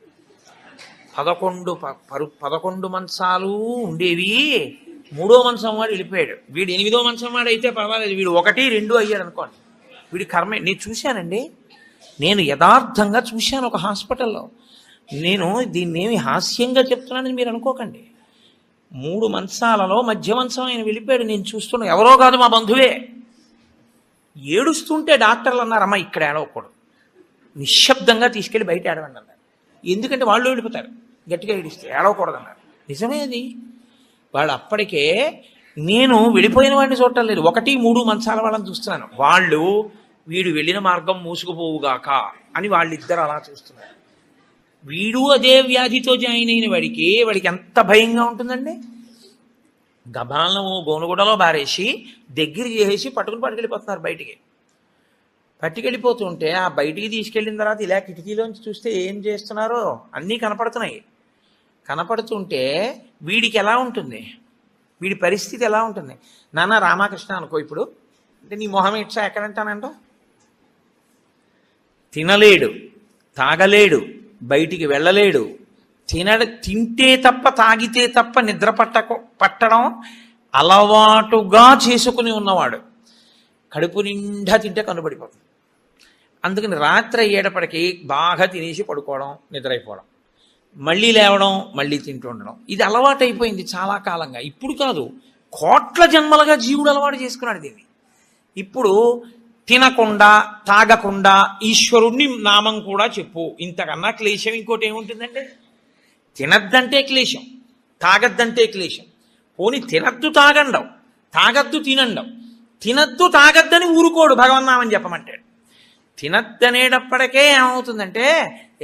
A: 11 మంచాలు ఉండేవి, 3వ మంచం వాడు వెళ్ళిపోయాడు. వీడు 8వ మంచం వాడు అయితే పర్వాలేదు, వీడు 1, 2 అయ్యాడు అనుకోండి. వీడి కర్మే. నేను చూశానండి, నేను యథార్థంగా చూశాను ఒక హాస్పిటల్లో. నేను దీన్నేమి హాస్యంగా చెప్తున్నానని మీరు అనుకోకండి. 3 మంచాలలో మధ్య మంచం ఆయన వెళ్ళిపోయాడు. నేను చూస్తున్నా, ఎవరో కాదు మా బంధువే. ఏడుస్తుంటే డాక్టర్లు అన్నారు, అమ్మ ఇక్కడ ఏడవకూడదు, నిశ్శబ్దంగా తీసుకెళ్ళి బయట ఏడవండి అన్నారు. ఎందుకంటే వాళ్ళు వెళ్ళిపోతారు గట్టిగా ఏడిస్తే, ఏడవకూడదు అన్నారు. నిజమే అది. వాళ్ళు అప్పటికే, నేను వెళ్ళిపోయిన వాడిని చూడటం లేదు, 1, 3 మంచాల వాళ్ళని చూస్తున్నాను. వాళ్ళు వీడు వెళ్ళిన మార్గం మూసుకుపోవుగాక అని వాళ్ళిద్దరు అలా చూస్తున్నారు. వీడు అదే వ్యాధితో జాయిన్ అయిన వాడికి ఎంత భయంగా ఉంటుందండి. గబాలను గోనుగుడలో బారేసి దగ్గర చేసి పట్టుకెళ్ళిపోతున్నారు బయటికి. పట్టుకెళ్ళిపోతుంటే ఆ బయటికి తీసుకెళ్ళిన తర్వాత ఇలా కిటికీలోంచి చూస్తే ఏం చేస్తున్నారో అన్నీ కనపడుతున్నాయి. కనపడుతుంటే వీడికి ఎలా ఉంటుంది, వీడి పరిస్థితి ఎలా ఉంటుంది? నాన్న రామకృష్ణ అనుకో ఇప్పుడు, అంటే నీ మొహం ఇట్సా ఎక్కడంటానంట. తినలేడు, తాగలేడు, బయటికి వెళ్ళలేడు, తింటే తప్ప తాగితే తప్ప నిద్ర పట్టడం అలవాటుగా చేసుకుని ఉన్నవాడు కడుపు నిండా తింటే కనుబడిపోతుంది. అందుకని రాత్రి అయ్యేటప్పటికీ బాగా తినేసి పడుకోవడం, నిద్రైపోవడం. మళ్ళీ లేవడం, మళ్ళీ తింటూ ఉండడం. ఇది అలవాటైపోయింది చాలా కాలంగా. ఇప్పుడు కాదు, కోట్ల జన్మలుగా జీవుడు అలవాటు చేసుకున్నాడు దీన్ని. ఇప్పుడు తినకుండా తాగకుండా ఈశ్వరుణ్ణి నామం కూడా చెప్పు, ఇంతకన్నా క్లేశం ఇంకోటి ఏముంటుందండి? తినద్దంటే క్లేశం, తాగద్దంటే క్లేశం. పోని తినద్దు తాగండం, తాగద్దు తినండం. తినద్దు తాగద్దని ఊరుకోడు భగవన్నామని చెప్పమంటాడు. తినద్దనేటప్పటికే ఏమవుతుందంటే,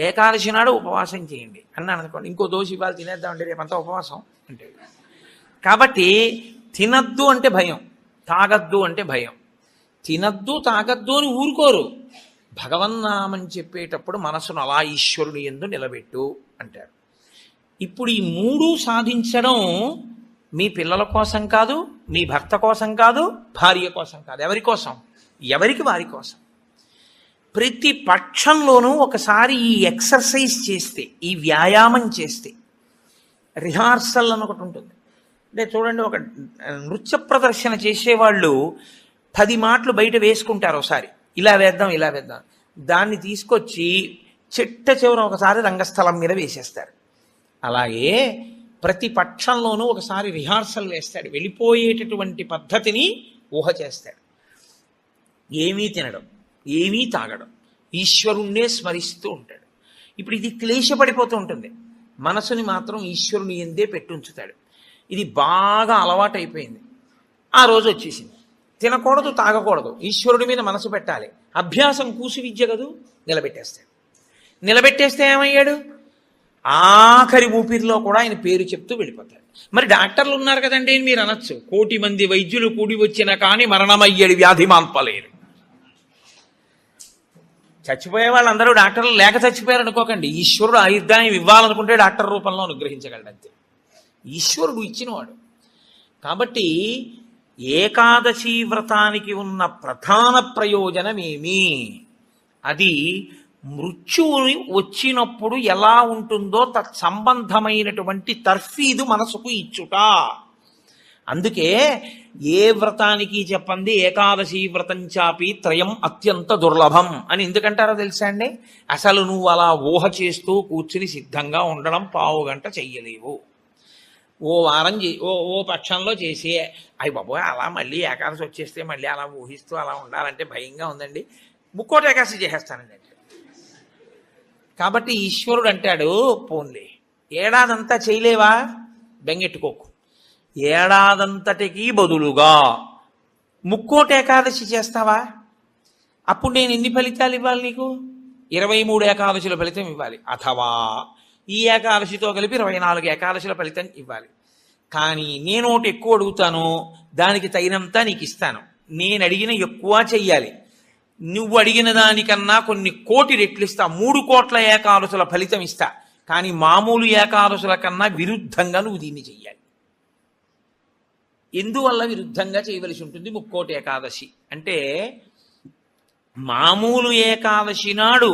A: ఏకాదశి నాడు ఉపవాసం చేయండి అన్నాను అనుకోండి, ఇంకో దోశ ఇవాళ తినేద్దామంటే రేపంతా ఉపవాసం అంటే. కాబట్టి తినద్దు అంటే భయం, తాగద్దు అంటే భయం. తినద్దు తాగద్దు అని ఊరుకోరు. భగవన్నామని చెప్పేటప్పుడు మనసును అలా ఈశ్వరుని యందు నిలబెట్టు అంటారు. ఇప్పుడు ఈ మూడు సాధించడం మీ పిల్లల కోసం కాదు, మీ భర్త కోసం కాదు, భార్య కోసం కాదు. ఎవరి కోసం? ఎవరికి వారి కోసం. ప్రతి పక్షంలోనూ ఒకసారి ఈ ఎక్సర్సైజ్ చేస్తే, ఈ వ్యాయామం చేస్తే, రిహార్సల్ అని ఒకటి ఉంటుంది. అంటే చూడండి, ఒక నృత్య ప్రదర్శన చేసేవాళ్ళు 10 మాటలు బయట వేసుకుంటారు. ఒకసారి ఇలా వేద్దాం, ఇలా వేద్దాం, దాన్ని తీసుకొచ్చి చిట్ట చివర ఒకసారి రంగస్థలం మీద వేసేస్తారు. అలాగే ప్రతి పక్షంలోనూ ఒకసారి రిహార్సల్ వేస్తాడు. వెళ్ళిపోయేటటువంటి పద్ధతిని ఊహ చేస్తాడు. ఏమీ తినడం, ఏమీ తాగడం, ఈశ్వరుణ్ణే స్మరిస్తూ ఉంటాడు. ఇప్పుడు ఇది క్లేశపడిపోతూ ఉంటుంది. మనసుని మాత్రం ఈశ్వరుని ఎందే పెట్టుంచుతాడు. ఇది బాగా అలవాటైపోయింది. ఆ రోజు వచ్చేసింది. తినకూడదు, తాగకూడదు, ఈశ్వరుడి మీద మనసు పెట్టాలి. అభ్యాసం కూసి విద్య కదూ, నిలబెట్టేస్తాడు. నిలబెట్టేస్తే ఏమయ్యాడు? ఆఖరి ఊపిరిలో కూడా ఆయన పేరు చెప్తూ వెళ్ళిపోతాడు. మరి డాక్టర్లు ఉన్నారు కదండి మీరు అనొచ్చు, 1,000,000 మంది వైద్యులు కూడి వచ్చిన కానీ మరణమయ్యేది వ్యాధి మాన్పలేరు. చచ్చిపోయే వాళ్ళందరూ డాక్టర్లు లేక చచ్చిపోయారు అనుకోకండి. ఈశ్వరుడు ఆయుర్దాయం ఇవ్వాలనుకుంటే డాక్టర్ రూపంలో అనుగ్రహించగలడు అంతే. ఈశ్వరుడు ఇచ్చినవాడు. కాబట్టి ఏకాదశి వ్రతానికి ఉన్న ప్రధాన ప్రయోజనమేమి? అది మృత్యువుని వచ్చినప్పుడు ఎలా ఉంటుందో తత్సంబంధమైనటువంటి తర్ఫీదు మనసుకు ఇచ్చుట. అందుకే ఏ వ్రతానికి చెప్పండి ఏకాదశి వ్రతం చాపి త్రయం అత్యంత దుర్లభం అని ఎందుకంటారో తెలుసా అండి? అసలు నువ్వు అలా ఊహ చేస్తూ కూర్చుని సిద్ధంగా ఉండడం 1/2 గంట చెయ్యలేవు. ఓ వారం ఓ పక్షంలో చేసి అయ్యి బాబోయ్ అలా మళ్ళీ ఏకాదశి వచ్చేస్తే మళ్ళీ అలా ఊహిస్తూ అలా ఉండాలంటే భయంగా ఉందండి, ముక్కోటి ఏకాదశి చేసేస్తానండి. కాబట్టి ఈశ్వరుడు అంటాడు, పోన్లే ఏడాదంతా చేయలేవా, బెంగెట్టుకోకు, ఏడాదంతటికి బదులుగా ముక్కోటి ఏకాదశి చేస్తావా, అప్పుడు నేను ఎన్ని ఫలితాలు ఇవ్వాలి నీకు? 23 ఏకాదశుల ఫలితం ఇవ్వాలి. అథవా ఈ ఏకాదశితో కలిపి 24 ఏకాదశుల ఫలితం ఇవ్వాలి. కానీ నేను ఒకటి ఎక్కువ అడుగుతాను, దానికి తగినంత నీకు ఇస్తాను. నేను అడిగిన ఎక్కువ చెయ్యాలి, నువ్వు అడిగిన దానికన్నా కొన్ని కోటి రెట్లు ఇస్తా. 3 కోట్ల ఏకాదశుల ఫలితం ఇస్తా. కానీ మామూలు ఏకాదశుల కన్నా విరుద్ధంగా నువ్వు దీన్ని చెయ్యాలి. ఎందువల్ల విరుద్ధంగా చేయవలసి ఉంటుంది ముక్కోటి ఏకాదశి అంటే, మామూలు ఏకాదశి నాడు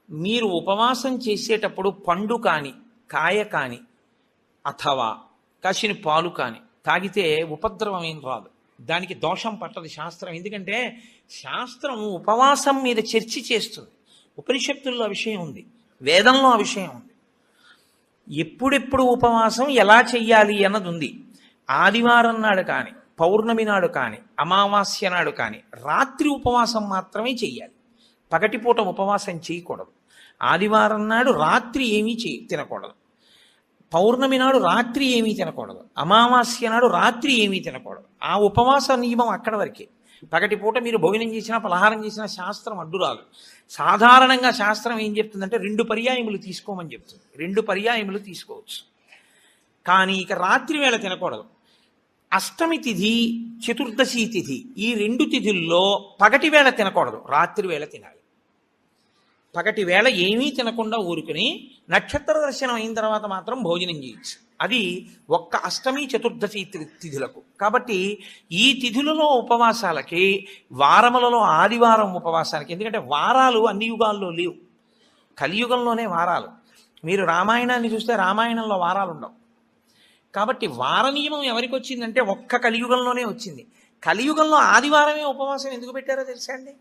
A: మీరు ఉపవాసం చేసేటప్పుడు పండు కాని, కాయ కాని, అథవా కాసిన పాలు కాని తాగితే ఉపద్రవం ఏం రాదు, దానికి దోషం పట్టదు శాస్త్రం. ఎందుకంటే శాస్త్రం ఉపవాసం మీద చర్చ చేస్తుంది. ఉపనిషత్తుల్లో ఆ విషయం ఉంది, వేదంలో ఆ విషయం ఉంది. ఎప్పుడెప్పుడు ఉపవాసం ఎలా చెయ్యాలి అన్నది ఉంది. ఆదివారం నాడు కానీ, పౌర్ణమి నాడు కానీ, అమావాస్య నాడు కానీ రాత్రి ఉపవాసం మాత్రమే చెయ్యాలి. పగటిపూట ఉపవాసం చేయకూడదు. ఆదివారం నాడు రాత్రి ఏమీ తినకూడదు. పౌర్ణమి నాడు రాత్రి ఏమీ తినకూడదు. అమావాస్య నాడు రాత్రి ఏమీ తినకూడదు. ఆ ఉపవాస నియమం అక్కడ వరకే. పగటిపూట మీరు భోజనం చేసినా పలహారం చేసినా శాస్త్రం అడ్డురాదు. సాధారణంగా శాస్త్రం ఏం చెప్తుందంటే 2 పర్యాయములు తీసుకోమని చెప్తుంది. 2 పర్యాయములు తీసుకోవచ్చు. కానీ ఇక రాత్రి వేళ తినకూడదు. అష్టమి తిథి, చతుర్దశి తిథి, ఈ 2 తిథుల్లో పగటి వేళ తినకూడదు, రాత్రి వేళ తినాలి. పగటి వేళ ఏమీ తినకుండా ఊరుకుని నక్షత్ర దర్శనం అయిన తర్వాత మాత్రం భోజనం చేయొచ్చు. అది ఒక్క అష్టమి చతుర్దశి తిథులకు. కాబట్టి ఈ తిథులలో ఉపవాసాలకి, వారములలో ఆదివారం ఉపవాసాలకి, ఎందుకంటే వారాలు అన్ని యుగాల్లో లేవు, కలియుగంలోనే వారాలు. మీరు రామాయణాన్ని చూస్తే రామాయణంలో వారాలు ఉండవు. కాబట్టి వార నియమం ఎవరికి వచ్చిందంటే ఒక్క కలియుగంలోనే వచ్చింది. కలియుగంలో ఆదివారమే ఉపవాసం ఎందుకు పెట్టారో తెలుసా అండి?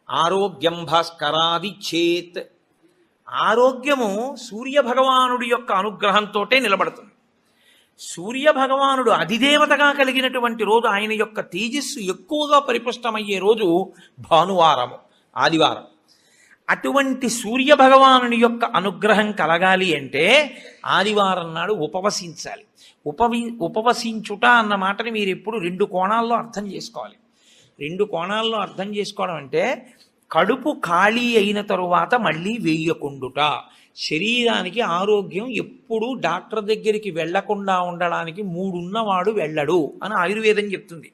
A: ఆరోగ్యం భాస్కరాది చేత్, ఆరోగ్యము సూర్యభగవానుడి యొక్క అనుగ్రహంతో నిలబడుతుంది. సూర్యభగవానుడు అధిదేవతగా కలిగినటువంటి రోజు, ఆయన యొక్క తేజస్సు ఎక్కువగా పరిపుష్టమయ్యే రోజు భానువారము, ఆదివారం. అటువంటి సూర్యభగవానుని యొక్క అనుగ్రహం కలగాలి అంటే ఆదివారం నాడు ఉపవసించాలి. ఉపవసించుట అన్న మాటని మీరు ఎప్పుడు 2 కోణాల్లో అర్థం చేసుకోవాలి. 2 కోణాల్లో అర్థం చేసుకోవడం అంటే కడుపు ఖాళీ అయిన తరువాత మళ్ళీ వేయకుండుట. శరీరానికి ఆరోగ్యం ఎప్పుడూ డాక్టర్ దగ్గరికి వెళ్లకుండా ఉండడానికి 3 ఉన్నవాడు వెళ్ళడు అని ఆయుర్వేదం చెప్తుంది.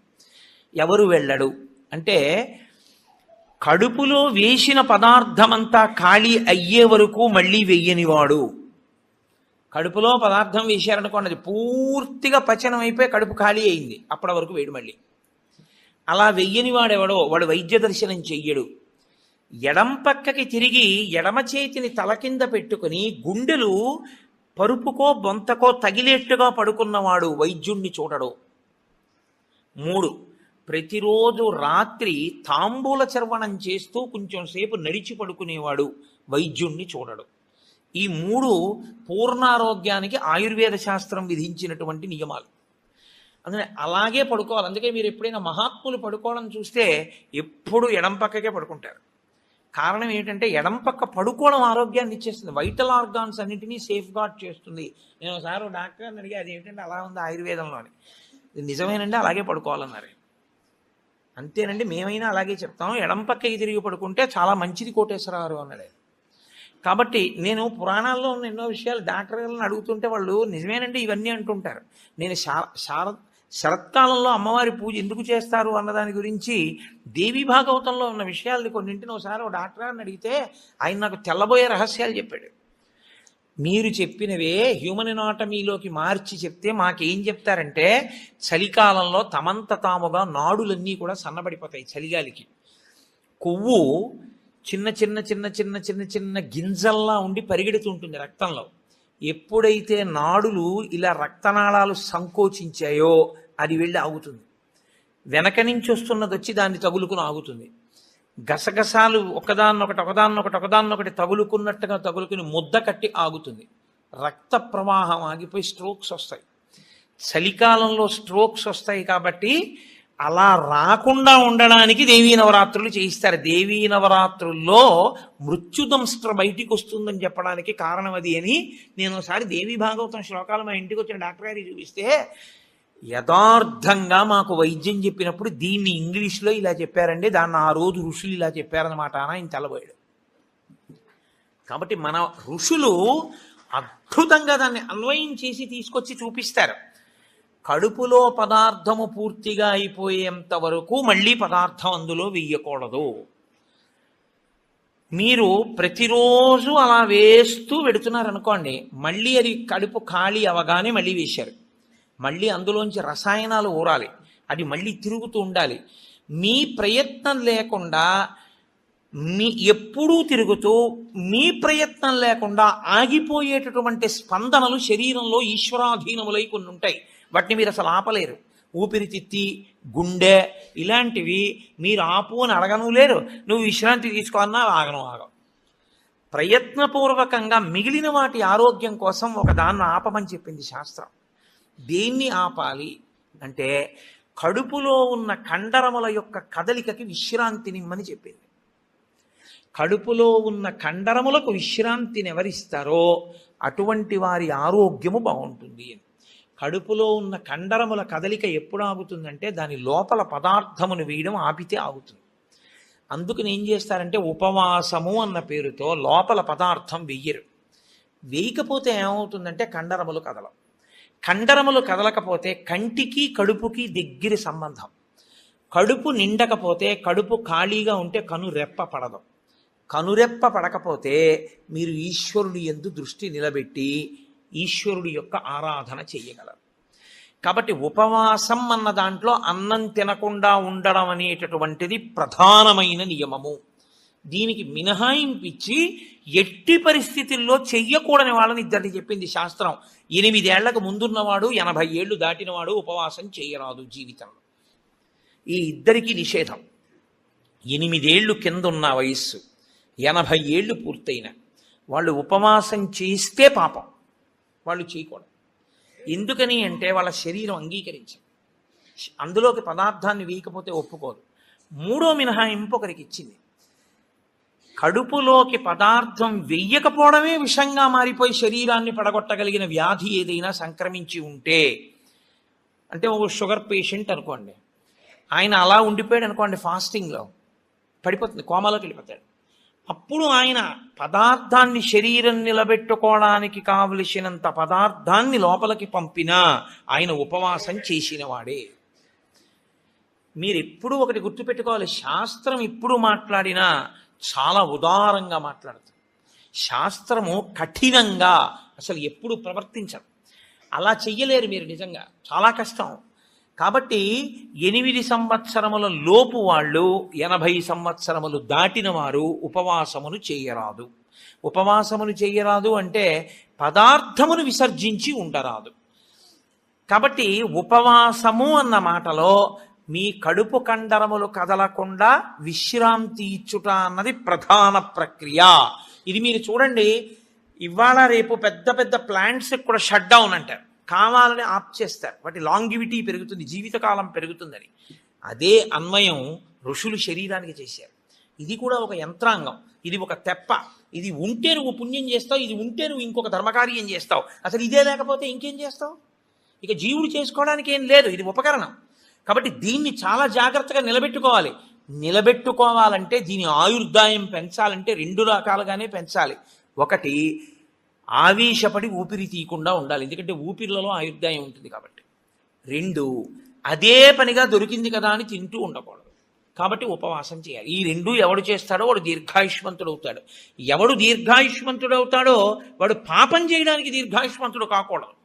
A: ఎవరు వెళ్ళడు అంటే కడుపులో వేసిన పదార్థమంతా ఖాళీ అయ్యే వరకు మళ్ళీ వెయ్యనివాడు. కడుపులో పదార్థం వేశారనుకోండి, అది పూర్తిగా పచనం అయిపోయి కడుపు ఖాళీ అయింది, అప్పటి వరకు వేడు మళ్ళీ. అలా వెయ్యనివాడెవడో వాడు వైద్య దర్శనం చెయ్యడు. ఎడం పక్కకి తిరిగి ఎడమ చేతిని తల కింద పెట్టుకుని గుండెలు పరుపుకో బొంతకో తగిలేట్టుగా పడుకున్నవాడు వైద్యుణ్ణి చూడడు. 3, ప్రతిరోజు రాత్రి తాంబూల చర్వణం చేస్తూ కొంచెం సేపు నడిచి పడుకునేవాడు వైద్యుణ్ణి చూడడు. ఈ 3 పూర్ణారోగ్యానికి ఆయుర్వేద శాస్త్రం విధించినటువంటి నియమాలు. అందుకని అలాగే పడుకోవాలి. అందుకే మీరు ఎప్పుడైనా మహాత్ములు పడుకోవడం చూస్తే ఎప్పుడు ఎడం పక్కకే పడుకుంటారు. కారణం ఏంటంటే ఎడం పక్క పడుకోవడం ఆరోగ్యాన్ని ఇచ్చేస్తుంది, వైటల్ ఆర్గాన్స్ అన్నింటినీ సేఫ్ గార్డ్ చేస్తుంది. నేను ఒకసారి డాక్టర్ అని అడిగి అది ఏంటంటే అలా ఉంది ఆయుర్వేదంలోని. ఇది నిజమేనండి, అలాగే పడుకోవాలన్నారు. అంతేనండి, మేమైనా అలాగే చెప్తాం, ఎడం పక్కకి తిరిగి పడుకుంటే చాలా మంచిది కోటేశ్వరరావు అన్నాడు. కాబట్టి నేను పురాణాల్లో ఉన్న ఎన్నో విషయాలు డాక్టర్ గారిని అడుగుతుంటే వాళ్ళు నిజమేనండి ఇవన్నీ అంటుంటారు. నేను శరత్కాలంలో అమ్మవారి పూజ ఎందుకు చేస్తారు అన్నదాని గురించి దేవీ భాగవతంలో ఉన్న విషయాల్ని కొన్నింటిని ఒకసారి డాక్టర్ గారిని అడిగితే ఆయన నాకు తెల్లబోయే రహస్యాలు చెప్పాడు. మీరు చెప్పినవే హ్యూమన్ ఎనాటమీలోకి మార్చి చెప్తే మాకేం చెప్తారంటే చలికాలంలో తమంత తాముగా నాడులన్నీ కూడా సన్నబడిపోతాయి. చలిగాలికి కొవ్వు చిన్న చిన్న చిన్న చిన్న చిన్న చిన్న గింజల్లా ఉండి పరిగెడుతుంటుంది రక్తంలో. ఎప్పుడైతే నాడులు ఇలా రక్తనాళాలు సంకోచించాయో అది వెళ్ళి ఆగుతుంది. వెనక నుంచి వస్తున్నది వచ్చి దాన్ని తగులుకుని ఆగుతుంది. గసగసాలు ఒకదాన్నొకటి తగులుకున్నట్టుగా తగులుకుని ముద్ద కట్టి ఆగుతుంది. రక్త ప్రవాహం ఆగిపోయి స్ట్రోక్స్ వస్తాయి. చలికాలంలో స్ట్రోక్స్ వస్తాయి కాబట్టి అలా రాకుండా ఉండడానికి దేవీ నవరాత్రులు చేయిస్తారు. దేవీ నవరాత్రుల్లో మృత్యుదంస్ట్ర బయటికి వస్తుందని చెప్పడానికి కారణం అది అని నేను ఒకసారి దేవీ భాగవతం శ్లోకాలు మా ఇంటికి వచ్చిన డాక్టర్ గారికి చూపిస్తే యథార్థంగా మాకు వైద్యం చెప్పినప్పుడు దీన్ని ఇంగ్లీష్లో ఇలా చెప్పారండి, దాన్ని ఆ రోజు ఋషులు ఇలా చెప్పారనమాట అని ఆయన తెల్లబోయాడు. కాబట్టి మన ఋషులు అద్భుతంగా దాన్ని అన్వయం చేసి తీసుకొచ్చి చూపిస్తారు. కడుపులో పదార్థము పూర్తిగా అయిపోయేంత వరకు మళ్ళీ పదార్థం అందులో వెయ్యకూడదు. మీరు ప్రతిరోజు అలా వేస్తూ పెడుతున్నారనుకోండి, మళ్ళీ అది కడుపు ఖాళీ అవగానే మళ్ళీ వేశారు. మళ్ళీ అందులోంచి రసాయనాలు ఊరాలి, అది మళ్ళీ తిరుగుతూ ఉండాలి. మీ ప్రయత్నం లేకుండా ఎప్పుడూ తిరుగుతూ మీ ప్రయత్నం లేకుండా ఆగిపోయేటటువంటి స్పందనలు శరీరంలో ఈశ్వరాధీనములై కొన్ని ఉంటాయి. వాటిని మీరు అసలు ఆపలేరు. ఊపిరితిత్తి, గుండె ఇలాంటివి మీరు ఆపు అని అడగను లేరు. నువ్వు విశ్రాంతి తీసుకోవాలన్నా ఆగను. ప్రయత్నపూర్వకంగా మిగిలిన వాటి ఆరోగ్యం కోసం ఒకదాన్ని ఆపమని చెప్పింది శాస్త్రం. దేన్ని ఆపాలి అంటే కడుపులో ఉన్న కండరముల యొక్క కదలికకి విశ్రాంతినిమ్మని చెప్పింది. కడుపులో ఉన్న కండరములకు విశ్రాంతిని ఎవరిస్తారో అటువంటి వారి ఆరోగ్యము బాగుంటుంది అని. కడుపులో ఉన్న కండరముల కదలిక ఎప్పుడు ఆగుతుందంటే దాని లోపల పదార్థమును వేయడం ఆపితే ఆగుతుంది. అందుకని ఏం చేస్తారంటే ఉపవాసము అన్న పేరుతో లోపల పదార్థం వెయ్యరు. వేయకపోతే ఏమవుతుందంటే కండరములు కదలవు. కండరములు కదలకపోతే కంటికి కడుపుకి దగ్గర సంబంధం. కడుపు నిండకపోతే, కడుపు ఖాళీగా ఉంటే కనురెప్ప పడదు. కనురెప్ప పడకపోతే మీరు ఈశ్వరుడి యందు దృష్టి నిలబెట్టి ఈశ్వరుడి యొక్క ఆరాధన చెయ్యగలరు. కాబట్టి ఉపవాసం అన్న దాంట్లో అన్నం తినకుండా ఉండడం అనేటటువంటిది ప్రధానమైన నియమము. దీనికి మినహాయింపిచ్చి ఎట్టి పరిస్థితుల్లో చెయ్యకూడని వాళ్ళని ఇద్దరిని చెప్పింది శాస్త్రం. 8 ఏళ్లకు ముందున్నవాడు 80 ఏళ్ళు దాటినవాడు ఉపవాసం చేయరాదు జీవితంలో. ఈ ఇద్దరికీ నిషేధం. 8 ఏళ్ళు కింద ఉన్న వయస్సు, 80 ఏళ్ళు పూర్తయిన వాళ్ళు ఉపవాసం చేస్తే పాపం, వాళ్ళు చేయకూడదు. ఎందుకని అంటే వాళ్ళ శరీరం అంగీకరించదు, అందులోకి పదార్థాన్ని వేయకపోతే ఒప్పుకోదు. మూడో మినహాయింపు ఒకరికి ఇచ్చింది. కడుపులోకి పదార్థం వెయ్యకపోవడమే విషంగా మారిపోయి శరీరాన్ని పడగొట్టగలిగిన వ్యాధి ఏదైనా సంక్రమించి ఉంటే, అంటే ఒక షుగర్ పేషెంట్ అనుకోండి, ఆయన అలా ఉండిపోయాడు అనుకోండి, ఫాస్టింగ్లో పడిపోతుంది, కోమాలోకి వెళ్ళిపోతాడు. అప్పుడు ఆయన పదార్థాన్ని శరీరం నిలబెట్టుకోవడానికి కావలసినంత పదార్థాన్ని లోపలికి పంపినా ఆయన ఉపవాసం చేసిన వాడే. మీరు ఎప్పుడూ ఒకటి గుర్తుపెట్టుకోవాలి, శాస్త్రం ఎప్పుడు మాట్లాడినా చాలా ఉదారంగా మాట్లాడుతుంది. శాస్త్రము కఠినంగా అసలు ఎప్పుడు ప్రవర్తించదు. అలా చెయ్యలేరు మీరు, నిజంగా చాలా కష్టం. కాబట్టి 8 సంవత్సరముల లోపు వాళ్ళు 80 సంవత్సరములు దాటిన వారు ఉపవాసమును చేయరాదు. ఉపవాసమును చేయరాదు అంటే పదార్థమును విసర్జించి ఉండరాదు. కాబట్టి ఉపవాసము అన్న మాటలో మీ కడుపు కండరములు కదలకుండా విశ్రాంతి ఇచ్చుట అన్నది ప్రధాన ప్రక్రియ. ఇది మీరు చూడండి, ఇవాళ రేపు పెద్ద పెద్ద ప్లాంట్స్ కూడా షట్ డౌన్ అంటారు, కావాలని ఆప్ చేస్తారు, వాటి లాంగివిటీ పెరుగుతుంది, జీవితకాలం పెరుగుతుందని. అదే అన్వయం ఋషులు శరీరానికి చేశారు. ఇది కూడా ఒక యంత్రాంగం, ఇది ఒక తెప్ప. ఇది ఉంటే నువ్వు పుణ్యం చేస్తావు, ఇది ఉంటే నువ్వు ఇంకొక ధర్మకార్యం చేస్తావు. అసలు ఇదే లేకపోతే ఇంకేం చేస్తావు? ఇక జీవుడు చేసుకోవడానికి ఏం లేదు, ఇది ఉపకరణం. కాబట్టి దీన్ని చాలా జాగ్రత్తగా నిలబెట్టుకోవాలి. నిలబెట్టుకోవాలంటే దీని ఆయుర్దాయం పెంచాలంటే 2 రకాలుగానే పెంచాలి. ఒకటి, ఆవేశపడి ఊపిరి తీయకుండా ఉండాలి, ఎందుకంటే ఊపిరిలలో ఆయుర్దాయం ఉంటుంది కాబట్టి. 2, అదే పనిగా దొరికింది కదా అని తింటూ ఉండకూడదు, కాబట్టి ఉపవాసం చేయాలి. ఈ 2 ఎవడు చేస్తాడో వాడు దీర్ఘాయుష్మంతుడు అవుతాడు. ఎవడు దీర్ఘాయుష్మంతుడు అవుతాడో వాడు పాపం చేయడానికి దీర్ఘాయుష్మంతుడు కాకూడదు.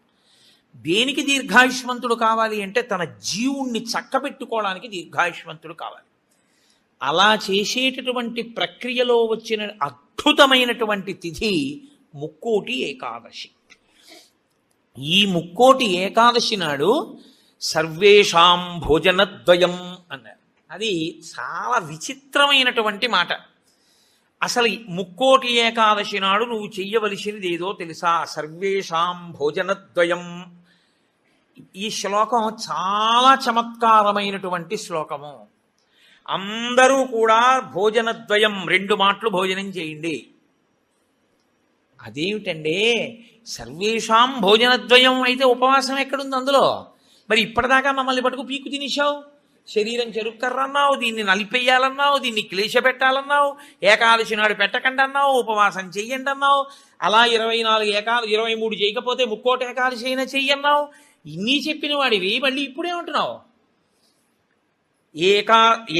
A: దేనికి దీర్ఘాయుష్మంతుడు కావాలి అంటే తన జీవుణ్ణి చక్కబెట్టుకోవడానికి దీర్ఘాయుష్మంతుడు కావాలి. అలా చేసేటటువంటి ప్రక్రియలో వచ్చిన అద్భుతమైనటువంటి తిథి ముక్కోటి ఏకాదశి. ఈ ముక్కోటి ఏకాదశి నాడు సర్వేషాం భోజనద్వయం అన్నారు. అది చాలా విచిత్రమైనటువంటి మాట. అసలు ముక్కోటి ఏకాదశి నాడు నువ్వు చెయ్యవలసినది ఏదో తెలుసా? సర్వేషాం భోజనద్వయం. ఈ శ్లోకం చాలా చమత్కారమైనటువంటి శ్లోకము. అందరూ కూడా భోజనద్వయం, 2 మాటలు భోజనం చేయండి. అదేమిటండి, సర్వేషాం భోజనద్వయం అయితే ఉపవాసం ఎక్కడుంది అందులో? మరి ఇప్పటిదాకా మమ్మల్ని పట్టుకు పీకు తినేశావు, శరీరం చెరుక్కర్రన్నావు, దీన్ని నలిపేయాలన్నావు, దీన్ని క్లేశ పెట్టాలన్నావు, ఏకాదశి నాడు పెట్టకండి అన్నావు, ఉపవాసం చెయ్యండి అన్నావు, అలా 23 చేయకపోతే ముక్కోటి ఏకాదశి అయినా చెయ్యన్నావు. ఇన్ని చెప్పిన వాడివి మళ్ళీ ఇప్పుడేమంటున్నావు?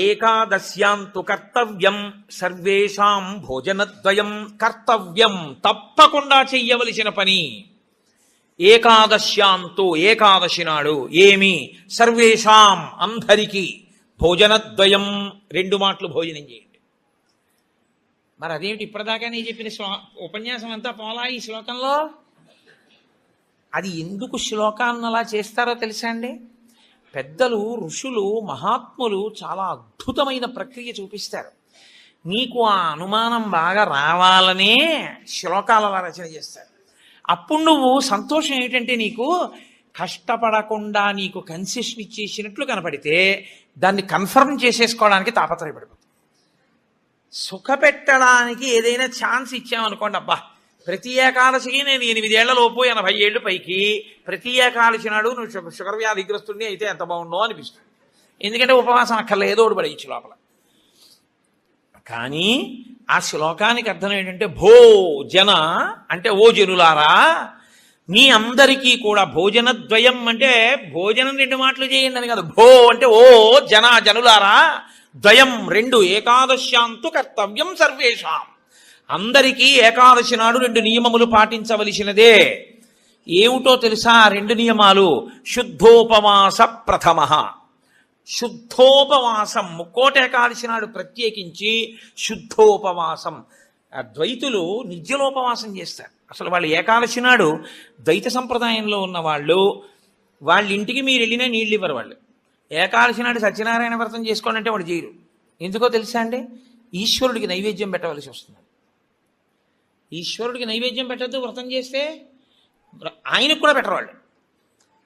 A: ఏకాదశ్యాంతు కర్తవ్యం సర్వేషాం భోజనద్వయం. కర్తవ్యం, తప్పకుండా చెయ్యవలసిన పని. ఏకాదశ్యాంతు, ఏకాదశి నాడు ఏమి? సర్వేషాం, అందరికీ. భోజనద్వయం, 2 మాటలు భోజనం చేయండి. మరి అదేమిటి ఇప్పటిదాకా నేను చెప్పిన ఉపన్యాసం అంతా పోలా ఈ శ్లోకంలో? అది ఎందుకు శ్లోకాన్ని అలా చేస్తారో తెలుసా అండి? పెద్దలు, ఋషులు, మహాత్ములు చాలా అద్భుతమైన ప్రక్రియ చూపిస్తారు. నీకు ఆ అనుమానం బాగా రావాలనే శ్లోకాలు అలా రచన చేస్తారు. అప్పుడు నువ్వు సంతోషం ఏమిటంటే నీకు కష్టపడకుండా నీకు కన్సెషన్ ఇచ్చేసినట్లు కనపడితే దాన్ని కన్ఫర్మ్ చేసేసుకోవడానికి తాపత్రయపడిపోతుంది. సుఖపెట్టడానికి ఏదైనా ఛాన్స్ ఇచ్చామనుకోండి, అబ్బా ప్రతి ఏకాదశికి నేను 8 ఏళ్లలోపు 80 ఏళ్ళు పైకి ప్రతి ఏకాదశి నాడు నువ్వు షుగర్ వ్యాధిగ్రస్తుడిని అయితే ఎంత బాగుండో అనిపిస్తుంది. ఎందుకంటే ఉపవాసం అక్కర్లేదు, ఏదో ఒకటి పడేయచ్చు లోపల. కానీ ఆ శ్లోకానికి అర్థం ఏంటంటే భోజన అంటే ఓ జనులారా, మీ అందరికీ కూడా భోజనద్వయం అంటే భోజనం 2 మాటలు చేయండి అని కాదు. భో అంటే ఓ జనులారా, ద్వయం 2, ఏకాదశ్యాంతు కర్తవ్యం సర్వేషాం. అందరికీ ఏకాదశి నాడు 2 నియమములు పాటించవలసినదే. ఏమిటో తెలుసా 2 నియమాలు? శుద్ధోపవాస ప్రథమ. శుద్ధోపవాసం, ముక్కోటి ఏకాదశి నాడు ప్రత్యేకించి శుద్ధోపవాసం. ద్వైతులు నిర్జలోపవాసం చేస్తారు. అసలు వాళ్ళు ఏకాదశి నాడు ద్వైత సంప్రదాయంలో ఉన్న వాళ్ళు, వాళ్ళ ఇంటికి మీరు వెళ్ళినా నీళ్ళు ఇవ్వరు. వాళ్ళు ఏకాదశి నాడు సత్యనారాయణ వ్రతం చేసుకోండి అంటే వాడు చేయరు. ఎందుకో తెలుసా అండి? ఈశ్వరుడికి నైవేద్యం పెట్టవలసి వస్తుంది. ఈశ్వరుడికి నైవేద్యం పెట్టద్దు వ్రతం చేస్తే, ఆయనకు కూడా పెట్టరు వాళ్ళు.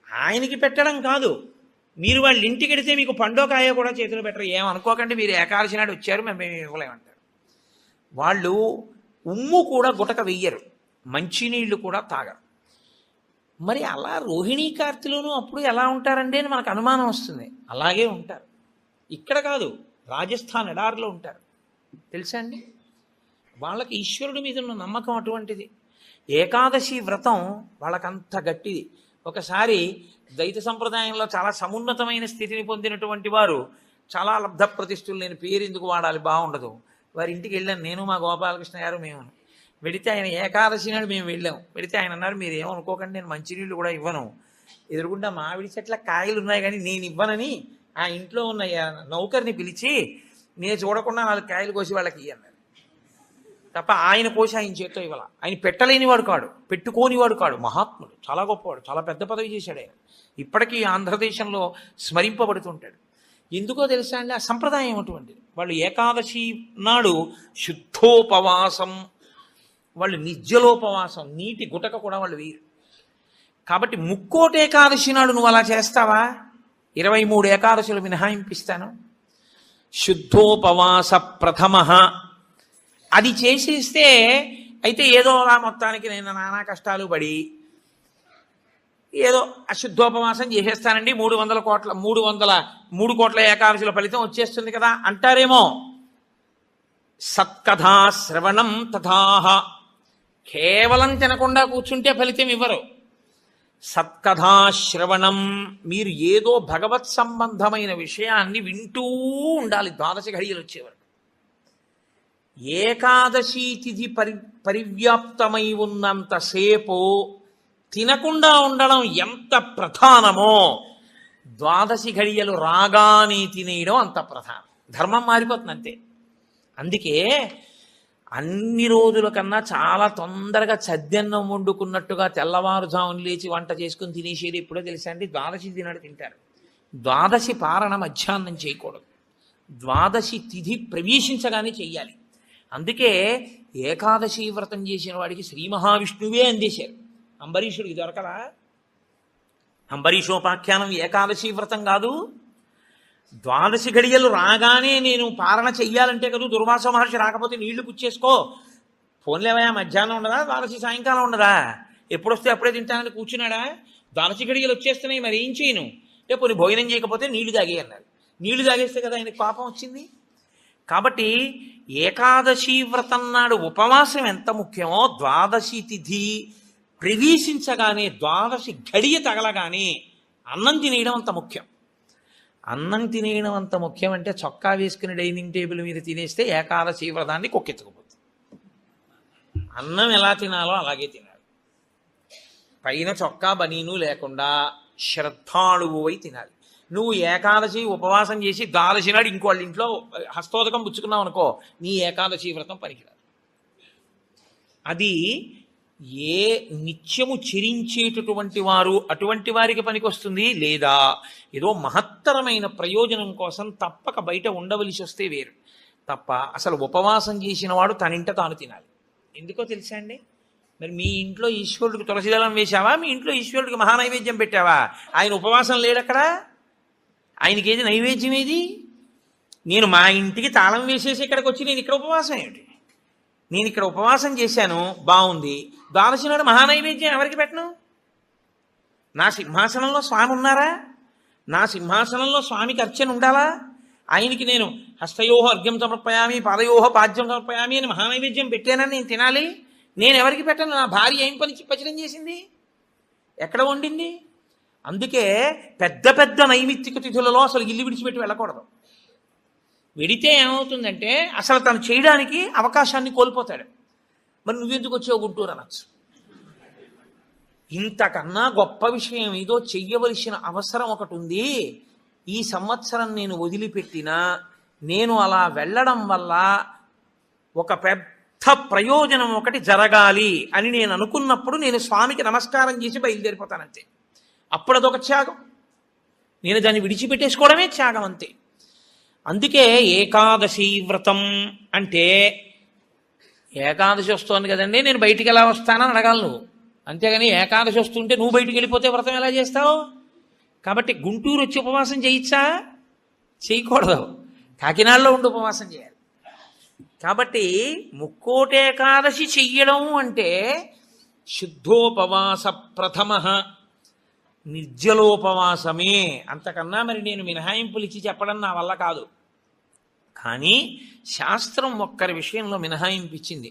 A: ఆయనకి పెట్టడం కాదు, మీరు వాళ్ళ ఇంటికి వెడితే మీకు పండో కాయ కూడా చేతులు పెట్టరు. ఏమనుకోకండి, మీరు ఏకాదశి నాడు వచ్చారు మేము ఇవ్వలేమంటారు. వాళ్ళు ఉమ్ము కూడా గుటక వెయ్యరు, మంచినీళ్ళు కూడా తాగరు. మరి అలా రోహిణీ కార్తెలోనూ అప్పుడు ఎలా ఉంటారండి అని మనకు అనుమానం వస్తుంది. అలాగే ఉంటారు. ఇక్కడ కాదు, రాజస్థాన్ ఎడారిలో ఉంటారు. తెలుసా అండి? వాళ్ళకి ఈశ్వరుడి మీద ఉన్న నమ్మకం అటువంటిది. ఏకాదశి వ్రతం వాళ్ళకంత గట్టిది. ఒకసారి ద్వైత సంప్రదాయంలో చాలా సమున్నతమైన స్థితిని పొందినటువంటి వారు, చాలా లబ్ధ ప్రతిష్ఠులు, నేను పేరు ఎందుకు వాడాలి, బాగుండదు, వారి ఇంటికి వెళ్ళాను నేను, మా గోపాలకృష్ణ గారు, మేము. వెడితే ఆయన ఏకాదశి నాడు మేము వెళ్ళాం. వెడితే ఆయన అన్నారు, మీరు ఏమనుకోకండి, నేను మంచినీళ్ళు కూడా ఇవ్వను, ఎదురుగుండా మామిడి చెట్ల కాయలు ఉన్నాయి కానీ నేను ఇవ్వనని ఆ ఇంట్లో ఉన్న నౌకర్ని పిలిచి, నేను చూడకుండా 4 కాయలు కోసి వాళ్ళకి ఇవ్వన్నారు తప్ప ఆయన కోసి ఆయన చేతితో ఇవ్వాల. ఆయన పెట్టలేనివాడు కాడు, పెట్టుకోనివాడు కాడు, మహాత్ముడు, చాలా గొప్పవాడు, చాలా పెద్ద పదవి చేశాడు ఆయన. ఇప్పటికీ ఆంధ్రదేశంలో స్మరింపబడుతుంటాడు. ఎందుకో తెలుసా అండి, ఆ సంప్రదాయం అటువంటిది. వాళ్ళు ఏకాదశి నాడు శుద్ధోపవాసం, వాళ్ళు నిత్యలోపవాసం, నీటి గుటక కూడా వాళ్ళు వేయరు. కాబట్టి ముక్కోటి ఏకాదశి నాడు నువ్వు అలా చేస్తావా? 23 ఏకాదశులు మినహాయింపిస్తాను. శుద్ధోపవాస ప్రథమ అది చేసేస్తే, అయితే ఏదో అలా మొత్తానికి నేను నానా కష్టాలు పడి ఏదో అశుద్ధోపవాసం చేసేస్తానండి, 3 కోట్ల ఏకాదశుల ఫలితం వచ్చేస్తుంది కదా అంటారేమో. సత్కథా శ్రవణం తథాహ, కేవలం తినకుండా కూర్చుంటే ఫలితం ఇవ్వరు. సత్కథా శ్రవణం, మీరు ఏదో భగవత్ సంబంధమైన విషయాన్ని వింటూ ఉండాలి 12 ఘడియలు వచ్చేవారు. ఏకాదశి తిథి పరివ్యాప్తమై ఉన్నంతసేపు తినకుండా ఉండడం ఎంత ప్రధానమో, 12 ఘడియలు రాగానే తినేయడం అంత ప్రధానం. ధర్మం మారిపోతుంది అంతే. అందుకే అన్ని రోజుల కన్నా చాలా తొందరగా చద్దన్నం వండుకున్నట్టుగా తెల్లవారుజామున లేచి వంట చేసుకుని తినేసేది ఎప్పుడో తెలుసా అండి? 12 తినాడు తింటారు. 12 పారణ మధ్యాహ్నం చేయకూడదు, 12 తిథి ప్రవేశించగానే చెయ్యాలి. అందుకే ఏకాదశి వ్రతం చేసిన వాడికి శ్రీ మహావిష్ణువే అందేశారు. అంబరీషుడికి దొరకరా? అంబరీషోపాఖ్యానం ఏకాదశి వ్రతం కాదు. 12 ఘడియలు రాగానే నేను పారణ చెయ్యాలంటే కదా, దుర్వాస మహర్షి రాకపోతే నీళ్లు పుచ్చేసుకో, ఫోన్లేవయా మధ్యాహ్నం ఉండదా, 12 సాయంకాలం ఉండదా, ఎప్పుడొస్తే అప్పుడే తింటానని కూర్చున్నాడా? 12 ఘడియలు వచ్చేస్తున్నాయి, మరి ఏం చేయను? అంటే పోనీ భోజనం చేయకపోతే నీళ్లు తాగే అన్నారు. నీళ్లు తాగేస్తే కదా ఆయనకు పాపం వచ్చింది. కాబట్టి ఏకాదశి వ్రతం నాడు ఉపవాసం ఎంత ముఖ్యమో, 12 తిథి ప్రవేశించగానే 12 ఘడియ తగలగానే అన్నం తినేయడం అంత ముఖ్యం. అన్నం తినేయడం అంత ముఖ్యం అంటే చొక్కా వేసుకుని డైనింగ్ టేబుల్ మీద తినేస్తే ఏకాదశి వ్రతాన్ని కొక్కెత్తుకుపోతుంది. అన్నం ఎలా తినాలో అలాగే తినాలి. పైన చొక్కా బనీను లేకుండా శ్రద్ధాళువు అయి తినాలి. నువ్వు ఏకాదశి ఉపవాసం చేసి 12 నాడు ఇంకోళ్ళ ఇంట్లో హస్తోదకం పుచ్చుకున్నావు అనుకో, నీ ఏకాదశి వ్రతం పనికిరాదు. అది ఏ నిత్యము చెరించేటటువంటి వారు అటువంటి వారికి పనికొస్తుంది, లేదా ఏదో మహత్తరమైన ప్రయోజనం కోసం తప్పక బయట ఉండవలసి వస్తే వేరు. తప్ప అసలు ఉపవాసం చేసిన వాడు తనింట తాను తినాలి. ఎందుకో తెలుసా అండి? మరి మీ ఇంట్లో ఈశ్వరుడికి తులసిదళం వేశావా? మీ ఇంట్లో ఈశ్వరుడికి మహానైవేద్యం పెట్టావా? ఆయన ఉపవాసం లేడక్కడ. ఆయనకి ఏది నైవేద్యం ఏది? నేను మా ఇంటికి తాళం వేసేసి ఇక్కడికి వచ్చి నేను ఇక్కడ ఉపవాసం ఏమిటి? నేను ఇక్కడ ఉపవాసం చేశాను, బాగుంది, 12 నాడు మహానైవేద్యం ఎవరికి పెట్టను? నా సింహాసనంలో స్వామి ఉన్నారా? నా సింహాసనంలో స్వామికి అర్చన ఉండాలా? ఆయనకి నేను హస్తయోహ అర్ఘ్యం సమర్పయామి, పాదయోహ పాద్యం సమర్పయామి అని మహానైవేద్యం పెట్టానని నేను తినాలి. నేను ఎవరికి పెట్టను? నా భార్య ఏం పచనం చేసింది, ఎక్కడ వండింది? అందుకే పెద్ద పెద్ద నైమిత్తిక తిథులలో అసలు ఇల్లు విడిచిపెట్టి వెళ్ళకూడదు. వెడితే ఏమవుతుందంటే అసలు తను చేయడానికి అవకాశాన్ని కోల్పోతాడు. మరి నువ్వెందుకు వచ్చావు గుంటూరు అనొచ్చు. ఇంతకన్నా గొప్ప విషయం ఏదో చెయ్యవలసిన అవసరం ఒకటి ఉంది. ఈ సంవత్సరం నేను వదిలిపెట్టినా నేను అలా వెళ్ళడం వల్ల ఒక పెద్ద ప్రయోజనం ఒకటి జరగాలి అని నేను అనుకున్నప్పుడు నేను స్వామికి నమస్కారం చేసి బయలుదేరిపోతానంతే. అప్పుడు అదొక త్యాగం. నేను దాన్ని విడిచిపెట్టేసుకోవడమే త్యాగం అంతే. అందుకే ఏకాదశి వ్రతం అంటే ఏకాదశి వస్తోంది కదండి నేను బయటికి ఎలా వస్తానని అడగాలి నువ్వు. అంతేగాని ఏకాదశి వస్తుంటే నువ్వు బయటికి వెళ్ళిపోతే వ్రతం ఎలా చేస్తావు? కాబట్టి గుంటూరు వచ్చి ఉపవాసం చేయొచ్చా? చేయకూడదు. కాకినాడలో ఉండి ఉపవాసం చేయాలి. కాబట్టి ముక్కోటి ఏకాదశి చెయ్యడం అంటే శుద్ధోపవాస ప్రథమ నిర్జలోపవాసమే. అంతకన్నా మరి నేను మినహాయింపులు ఇచ్చి చెప్పడం నా వల్ల కాదు. కానీ శాస్త్రం ఒక్కరి విషయంలో మినహాయింపు ఇచ్చింది.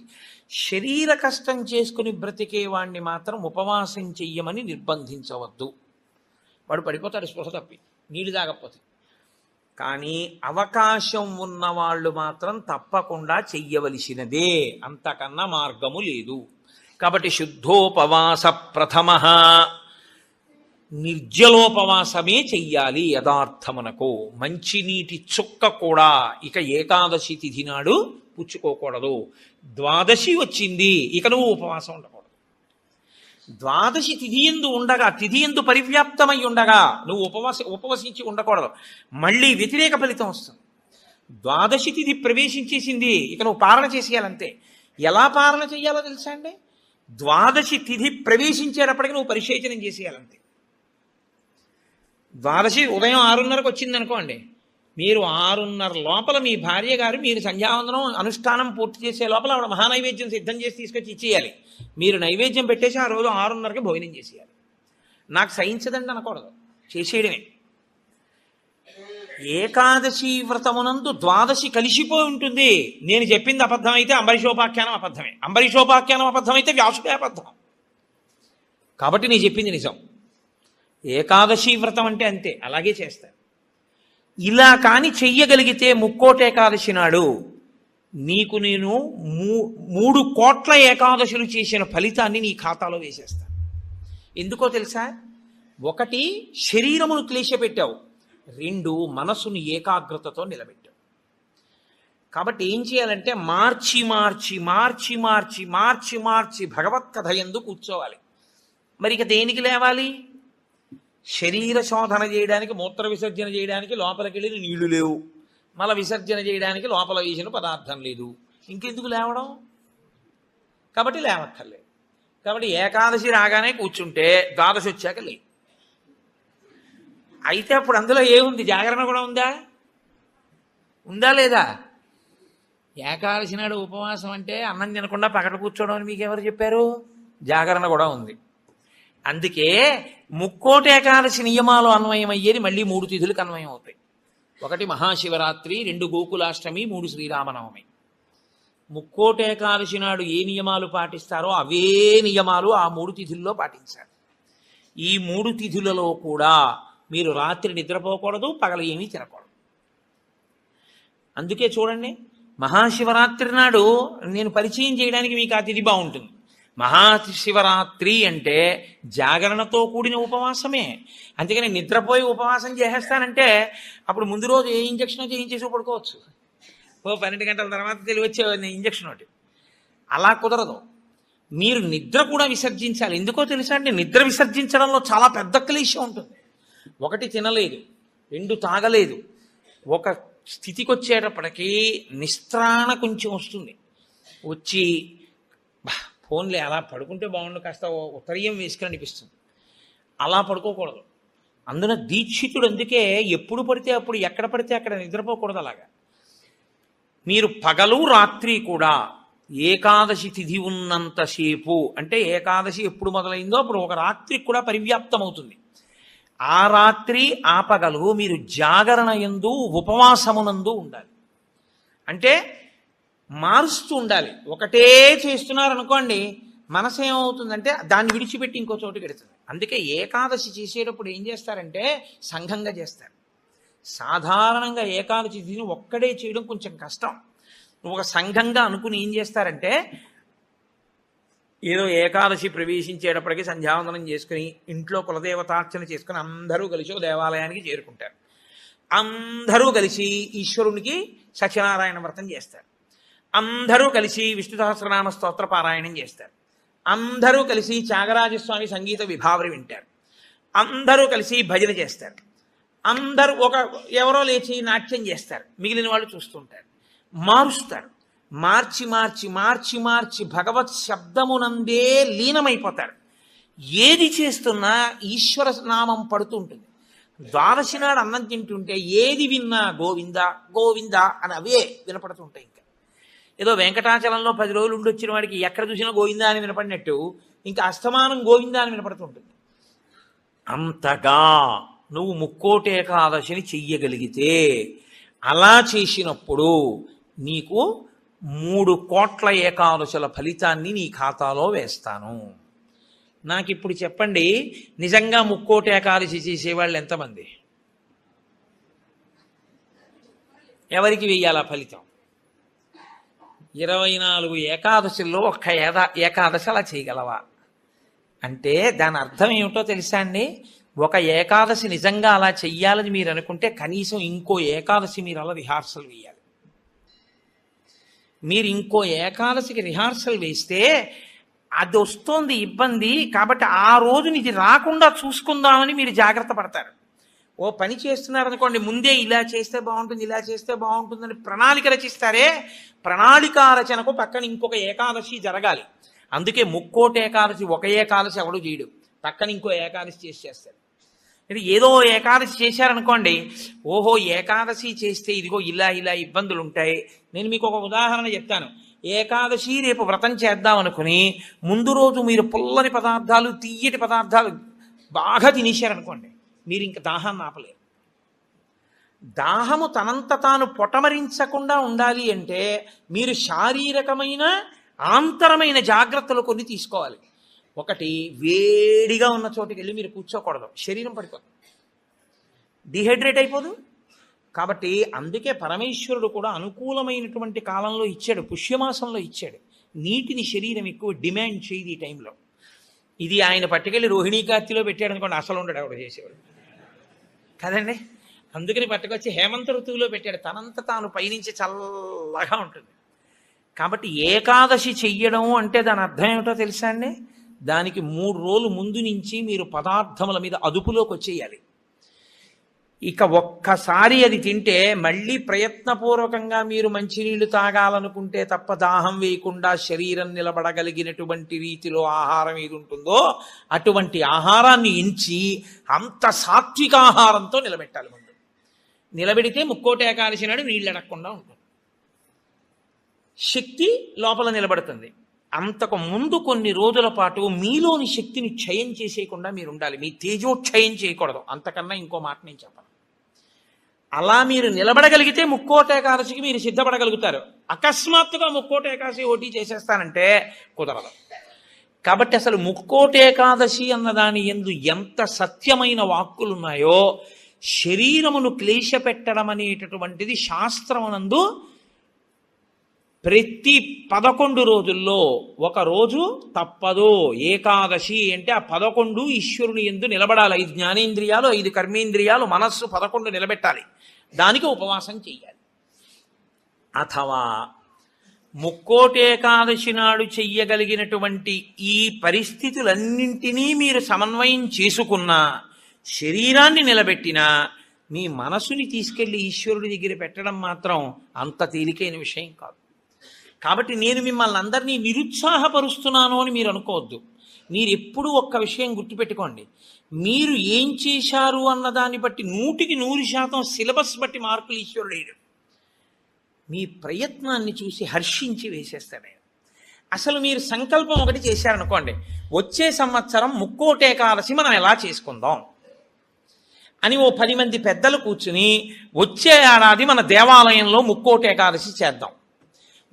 A: శరీర కష్టం చేసుకుని బ్రతికే వాణ్ణి మాత్రం ఉపవాసం చెయ్యమని నిర్బంధించవద్దు. వాడు పడిపోతాడు స్పృహ తప్పి నీళ్ళు తాగకపోతే. కానీ అవకాశం ఉన్నవాళ్ళు మాత్రం తప్పకుండా చెయ్యవలసినదే, అంతకన్నా మార్గము లేదు. కాబట్టి శుద్ధోపవాస ప్రథమ నిర్జలోపవాసమే చెయ్యాలి. యథార్థమునకు మంచినీటి చుక్క కూడా ఇక ఏకాదశి తిథి నాడు పుచ్చుకోకూడదు. ద్వాదశి వచ్చింది ఇక నువ్వు ఉపవాసం ఉండకూడదు. ద్వాదశి తిథి ఎందు ఉండగా, తిథి ఎందు పరివ్యాప్తమై ఉండగా నువ్వు ఉపవసించి ఉండకూడదు. మళ్ళీ వ్యతిరేక ఫలితం వస్తుంది. ద్వాదశి తిథి ప్రవేశించేసింది ఇక నువ్వు పాలన చేసేయాలంతే. ఎలా పాలన చేయాలో తెలుసా అండి? ద్వాదశి తిథి ప్రవేశించేటప్పటికి నువ్వు పరిశేచనం చేసేయాలంతే. ద్వాదశి ఉదయం 6:30కు వచ్చింది అనుకోండి, మీరు 6:30 లోపల మీ భార్య గారు మీరు సంధ్యావందనం అనుష్ఠానం పూర్తి చేసే లోపల ఆవిడ మహానైవేద్యం సిద్ధం చేసి తీసుకొచ్చి ఇచ్చేయాలి. మీరు నైవేద్యం పెట్టేసి ఆ రోజు 6:30కి భోజనం చేసేయాలి. నాకు సహించదండి అనకూడదు, చేసేయడమే. ఏకాదశి వ్రతమునందు ద్వాదశి కలిసిపోయి ఉంటుంది. నేను చెప్పింది అబద్ధమైతే అంబరీషోపాఖ్యానం అబద్ధమే, అంబరీషోపాఖ్యానం అబద్ధమైతే వ్యాసుడే అబద్ధం. కాబట్టి నేను చెప్పింది నిజం. ఏకాదశి వ్రతం అంటే అంతే, అలాగే చేస్తారు. ఇలా కాని చెయ్యగలిగితే ముక్కోటి ఏకాదశి నాడు నీకు నేను 3 కోట్ల ఏకాదశులు చేసిన ఫలితాన్ని నీ ఖాతాలో వేసేస్తాను. ఎందుకో తెలుసా? 1 శరీరమును క్లేశపెట్టావు, 2 మనసును ఏకాగ్రతతో నిలబెట్టావు. కాబట్టి ఏం చేయాలంటే మార్చి మార్చి మార్చి మార్చి మార్చి మార్చి భగవత్ కథ యందు కూర్చోవాలి. మరి ఇక దేనికి లేవాలి? శరీర శోధన చేయడానికి, మూత్ర విసర్జన చేయడానికి లోపలికి వెళ్ళిన నీళ్లు లేవు, మల విసర్జన చేయడానికి లోపల వేసిన పదార్థం లేదు, ఇంకెందుకు లేవడం? కాబట్టి లేవక్కర్లేదు. కాబట్టి ఏకాదశి రాగానే కూర్చుంటే ద్వాదశి వచ్చాక లే. అయితే అప్పుడు అందులో ఏముంది? జాగరణ కూడా ఉందా? ఉందా లేదా? ఏకాదశి నాడు ఉపవాసం అంటే అన్నం తినకుండా పక్కన కూర్చోవడం అని మీకు ఎవరు చెప్పారు? జాగరణ కూడా ఉంది. అందుకే ముక్కోటి ఏకాదశి నియమాలు అన్వయమయ్యేది మళ్ళీ 3 తిథులకు అన్వయం అవుతాయి. 1 మహాశివరాత్రి, 2 గోకులాష్టమి, 3 శ్రీరామనవమి. ముక్కోటి ఏకాదశి నాడు ఏ నియమాలు పాటిస్తారో అవే నియమాలు ఆ 3 తిథుల్లో పాటించాలి. ఈ 3 తిథులలో కూడా మీరు రాత్రి నిద్రపోకూడదు, పగలు ఏమీ తినకూడదు. అందుకే చూడండి, మహాశివరాత్రి నాడు నేను పరిచయం చేయడానికి మీకు ఆ తిథి బాగుంటుంది. మహాశివరాత్రి అంటే జాగరణతో కూడిన ఉపవాసమే. అందుకని నిద్రపోయి ఉపవాసం చేసేస్తానంటే అప్పుడు ముందు రోజు ఏ ఇంజక్షన్ చేయించేసి పడుకోవచ్చు. 12 గంటల తర్వాత తెలివచ్చే ఇంజక్షన్ ఒకటి. అలా కుదరదు. మీరు నిద్ర కూడా విసర్జించాలి. ఎందుకో తెలుసా అండి? నిద్ర విసర్జించడంలో చాలా పెద్ద క్లేశం ఉంటుంది. 1 తినలేదు, 2 తాగలేదు. ఒక స్థితికి వచ్చేటప్పటికీ నిస్త్రాణ కొంచెం వస్తుంది. వచ్చి ఫోన్లే అలా పడుకుంటే బాగుండు, కాస్త ఉత్తరీయం వేసుకుని అనిపిస్తుంది. అలా పడుకోకూడదు. అందున దీక్షితుడు అందుకే ఎప్పుడు పడితే అప్పుడు, ఎక్కడ పడితే అక్కడ నిద్రపోకూడదు. అలాగా మీరు పగలు రాత్రి కూడా ఏకాదశి తిథి ఉన్నంతసేపు, అంటే ఏకాదశి ఎప్పుడు మొదలైందో అప్పుడు ఒక రాత్రికి కూడా పరివ్యాప్తం అవుతుంది. ఆ రాత్రి ఆ పగలు మీరు జాగరణ యందు ఉపవాసమునందు ఉండాలి. అంటే మారుస్తూ ఉండాలి. ఒకటే చేస్తున్నారనుకోండి, మనసు ఏమవుతుందంటే దాన్ని విడిచిపెట్టి ఇంకో చోటుకి వెడుతుంది. అందుకే ఏకాదశి చేసేటప్పుడు ఏం చేస్తారంటే సంఘంగా చేస్తారు. సాధారణంగా ఏకాదశి తిథిని ఒక్కడే చేయడం కొంచెం కష్టం. ఒక సంఘంగా అనుకుని ఏం చేస్తారంటే, ఏదో ఏకాదశి ప్రవేశించేటప్పటికి సంధ్యావందనం చేసుకుని ఇంట్లో కులదేవతార్చన చేసుకుని అందరూ కలిసి దేవాలయానికి చేరుకుంటారు. అందరూ కలిసి ఈశ్వరునికి సత్యనారాయణ వ్రతం చేస్తారు. అందరూ కలిసి విష్ణు సహస్రనామ స్తోత్ర పారాయణం చేస్తారు. అందరూ కలిసి త్యాగరాజస్వామి సంగీత విభావరి వింటారు. అందరూ కలిసి భజన చేస్తారు. అందరూ ఎవరో లేచి నాట్యం చేస్తారు, మిగిలిన వాళ్ళు చూస్తుంటారు. మారుస్తారు. మార్చి మార్చి మార్చి మార్చి భగవత్ శబ్దమునందే లీనమైపోతారు. ఏది చేస్తున్నా ఈశ్వర నామం పడుతూ ఉంటుంది. ద్వాదశి నాడు అన్నం తింటుంటే ఏది విన్నా గోవింద గోవింద అని అవే వినపడుతుంటాయి. ఇంకా ఏదో వెంకటాచలంలో 10 రోజులు ఉండి వచ్చిన వాడికి ఎక్కడ చూసినా గోవింద అని వినపడినట్టు ఇంకా అస్తమానం గోవింద అని వినపడుతుంటుంది. అంతగా నువ్వు ముక్కోటి ఏకాదశిని చెయ్యగలిగితే, అలా చేసినప్పుడు నీకు 3 కోట్ల ఏకాదశుల ఫలితాన్ని నీ ఖాతాలో వేస్తాను. నాకు ఇప్పుడు చెప్పండి, నిజంగా ముక్కోటి ఏకాదశి చేసేవాళ్ళు ఎంతమంది? ఎవరికి వెయ్యాలా ఫలితం? 24 ఏకాదశుల్లో ఒక్క ఏకాదశి అలా చేయగలవా అంటే దాని అర్థం ఏమిటో తెలుసా అండి? ఒక ఏకాదశి నిజంగా అలా చెయ్యాలని మీరు అనుకుంటే కనీసం ఇంకో ఏకాదశి మీరు అలా రిహార్సల్ వేయాలి. మీరు ఇంకో ఏకాదశికి రిహార్సల్ వేస్తే అది వస్తోంది ఇబ్బంది కాబట్టి ఆ రోజుని ఇది రాకుండా చూసుకుందామని మీరు జాగ్రత్త పడతారు. ఓ పని చేస్తున్నారనుకోండి, ముందే ఇలా చేస్తే బాగుంటుంది ఇలా చేస్తే బాగుంటుందని ప్రణాళిక రచిస్తారే, ప్రణాళిక రచనకు పక్కన ఇంకొక ఏకాదశి జరగాలి. అందుకే ముక్కోటి ఏకాదశి ఒక ఏకాదశి ఎవడు చేయడు, పక్కన ఇంకో ఏకాదశి చేస్తాడు. ఇది ఏదో ఏకాదశి చేశారనుకోండి, ఓహో ఏకాదశి చేస్తే ఇదిగో ఇలా ఇలా ఇబ్బందులు ఉంటాయి. నేను మీకు ఒక ఉదాహరణ చెప్తాను. ఏకాదశి రేపు వ్రతం చేద్దాం అనుకుని ముందు రోజు మీరు పుల్లని పదార్థాలు తీయటి పదార్థాలు బాగా తినేశారనుకోండి, మీరు ఇంక దాహాన్ని ఆపలేరు. దాహము తనంత తాను పొటమరించకుండా ఉండాలి అంటే మీరు శారీరకమైన ఆంతరమైన జాగ్రత్తలు కొన్ని తీసుకోవాలి. ఒకటి, వేడిగా ఉన్న చోటుకి వెళ్ళి మీరు కూర్చోకూడదు, శరీరం పడిపోదు, డిహైడ్రేట్ అయిపోదు. కాబట్టి అందుకే పరమేశ్వరుడు కూడా అనుకూలమైనటువంటి కాలంలో ఇచ్చాడు, పుష్యమాసంలో ఇచ్చాడు. నీటిని శరీరం ఎక్కువ డిమాండ్ చేయదు ఈ టైంలో. ఇది ఆయన పట్టుకెళ్ళి రోహిణీ కార్తీలో పెట్టాడు అనుకోండి, అసలు ఉండడు ఆవిడ చేసేవాడు కదండి. అందుకని పట్టుకొచ్చి హేమంత ఋతువులో పెట్టాడు, తనంత తాను పైనుంచి చల్లగా ఉంటుంది. కాబట్టి ఏకాదశి చెయ్యడం అంటే దాని అర్థం ఏమిటో తెలుసా అండి? దానికి 3 రోజులు ముందు నుంచి మీరు పదార్థముల మీద అదుపులోకి వచ్చేయాలి. ఇక ఒక్కసారి అది తింటే మళ్ళీ ప్రయత్నపూర్వకంగా మీరు మంచినీళ్లు తాగాలనుకుంటే తప్ప దాహం వేయకుండా శరీరం నిలబడగలిగినటువంటి రీతిలో ఆహారం ఏది ఉంటుందో అటువంటి ఆహారాన్ని ఎంచి అంత సాత్విక ఆహారంతో నిలబెట్టాలి. ముందు నిలబెడితే ముక్కోటి ఏకాదశి నాడు నీళ్ళు అడగకుండా ఉంటుంది, శక్తి లోపల నిలబడుతుంది. అంతకు ముందు కొన్ని రోజుల పాటు మీలోని శక్తిని క్షయం చేసేయకుండా మీరు ఉండాలి, మీ తేజోక్షయం చేయకూడదు. అంతకన్నా ఇంకో మాట నేను చెప్పను. అలా మీరు నిలబడగలిగితే ముక్కోటి ఏకాదశికి మీరు సిద్ధపడగలుగుతారు. అకస్మాత్తుగా ముక్కోటి ఏకాదశి ఓటీ చేసేస్తానంటే కుదరదు. కాబట్టి అసలు ముక్కోటి ఏకాదశి అన్నదాని యందు ఎంత సత్యమైన వాక్కులున్నాయో, శరీరమును క్లేశపెట్టడం అనేటటువంటిది శాస్త్రమునందు ప్రతి 11 రోజుల్లో ఒక రోజు తప్పదు. ఏకాదశి అంటే ఆ 11 ఈశ్వరుని యందు నిలబడాలి. 5 జ్ఞానేంద్రియాలు, 5 కర్మేంద్రియాలు, మనస్సు 11 నిలబెట్టాలి. దానికి ఉపవాసం చెయ్యాలి. అథవా ముక్కోటి ఏకాదశి నాడు చెయ్యగలిగినటువంటి ఈ పరిస్థితులన్నింటినీ మీరు సమన్వయం చేసుకున్నా, శరీరాన్ని నిలబెట్టినా, మీ మనసుని తీసుకెళ్లి ఈశ్వరుడి దగ్గర పెట్టడం మాత్రం అంత తేలికైన విషయం కాదు. కాబట్టి నేను మిమ్మల్ని అందరినీ నిరుత్సాహపరుస్తున్నాను అని మీరు అనుకోవద్దు. మీరు ఎప్పుడూ ఒక్క విషయం గుర్తుపెట్టుకోండి, మీరు ఏం చేశారు అన్నదాన్ని బట్టి 100% సిలబస్ బట్టి మార్కులు ఈశ్వరుడు వేయడు. మీ ప్రయత్నాన్ని చూసి హర్షించి వేసేస్తాడు ఆయన. అసలు మీరు సంకల్పం ఒకటి చేశారనుకోండి, వచ్చే సంవత్సరం ముక్కోటి ఏకాదశి మనం ఎలా చేసుకుందాం అని ఓ 10 మంది పెద్దలు కూర్చుని వచ్చే ఏడాది మన దేవాలయంలో ముక్కోటి ఏకాదశి చేద్దాం,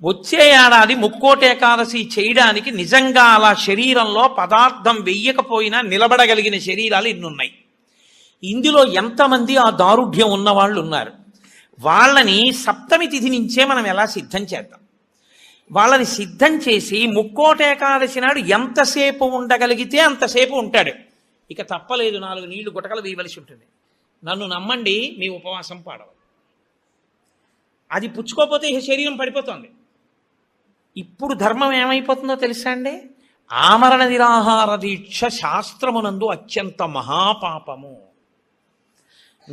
A: వచ్చే ఏడాది ముక్కోటి ఏకాదశి చేయడానికి నిజంగా అలా శరీరంలో పదార్థం వెయ్యకపోయినా నిలబడగలిగిన శరీరాలు ఇన్నున్నాయి. ఇందులో ఎంతమంది ఆ దారుఢ్యం ఉన్నవాళ్ళు ఉన్నారు? వాళ్ళని సప్తమి తిథి నుంచే మనం ఎలా సిద్ధం చేద్దాం. వాళ్ళని సిద్ధం చేసి ముక్కోటి ఏకాదశి నాడు ఎంతసేపు ఉండగలిగితే అంతసేపు ఉంటాడు. ఇక తప్పలేదు, 4 నీళ్లు గుటకలు వేయవలసి ఉంటుంది. నన్ను నమ్మండి, మీ ఉపవాసం పాడవు. అది పుచ్చుకోకపోతే ఇక శరీరం పడిపోతుంది. ఇప్పుడు ధర్మం ఏమైపోతుందో తెలుసా అండి? ఆమరణ నిరాహార దీక్ష శాస్త్రమునందు అత్యంత మహాపాపము.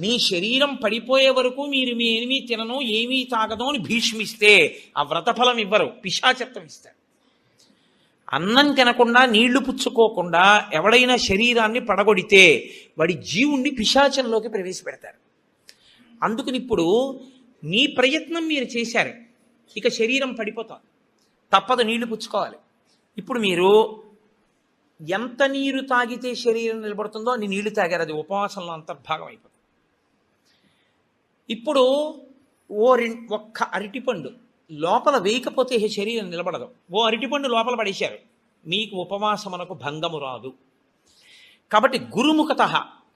A: మీ శరీరం పడిపోయే వరకు మీరు మీ ఏమీ తినను ఏమీ తాగదు అని భీష్మిస్తే ఆ వ్రతఫలం ఇవ్వరు, పిశాచత్వం ఇస్తారు. అన్నం తినకుండా నీళ్లు పుచ్చుకోకుండా ఎవడైనా శరీరాన్ని పడగొడితే వాడి జీవుణ్ణి పిశాచంలోకి ప్రవేశపెడతారు. అందుకని ఇప్పుడు మీ ప్రయత్నం మీరు చేశారు, ఇక శరీరం పడిపోతాం, తప్పదు, నీళ్లు పుచ్చుకోవాలి. ఇప్పుడు మీరు ఎంత నీరు తాగితే శరీరం నిలబడుతుందో అన్ని నీళ్లు తాగారు, అది ఉపవాసంలో అంతర్భాగం అయిపోతుంది. ఇప్పుడు ఒక్క అరటిపండు లోపల వేయకపోతే శరీరం నిలబడదు. ఓ అరటిపండు లోపల పడేశారు, మీకు ఉపవాసమునకు భంగము రాదు. కాబట్టి గురుముఖత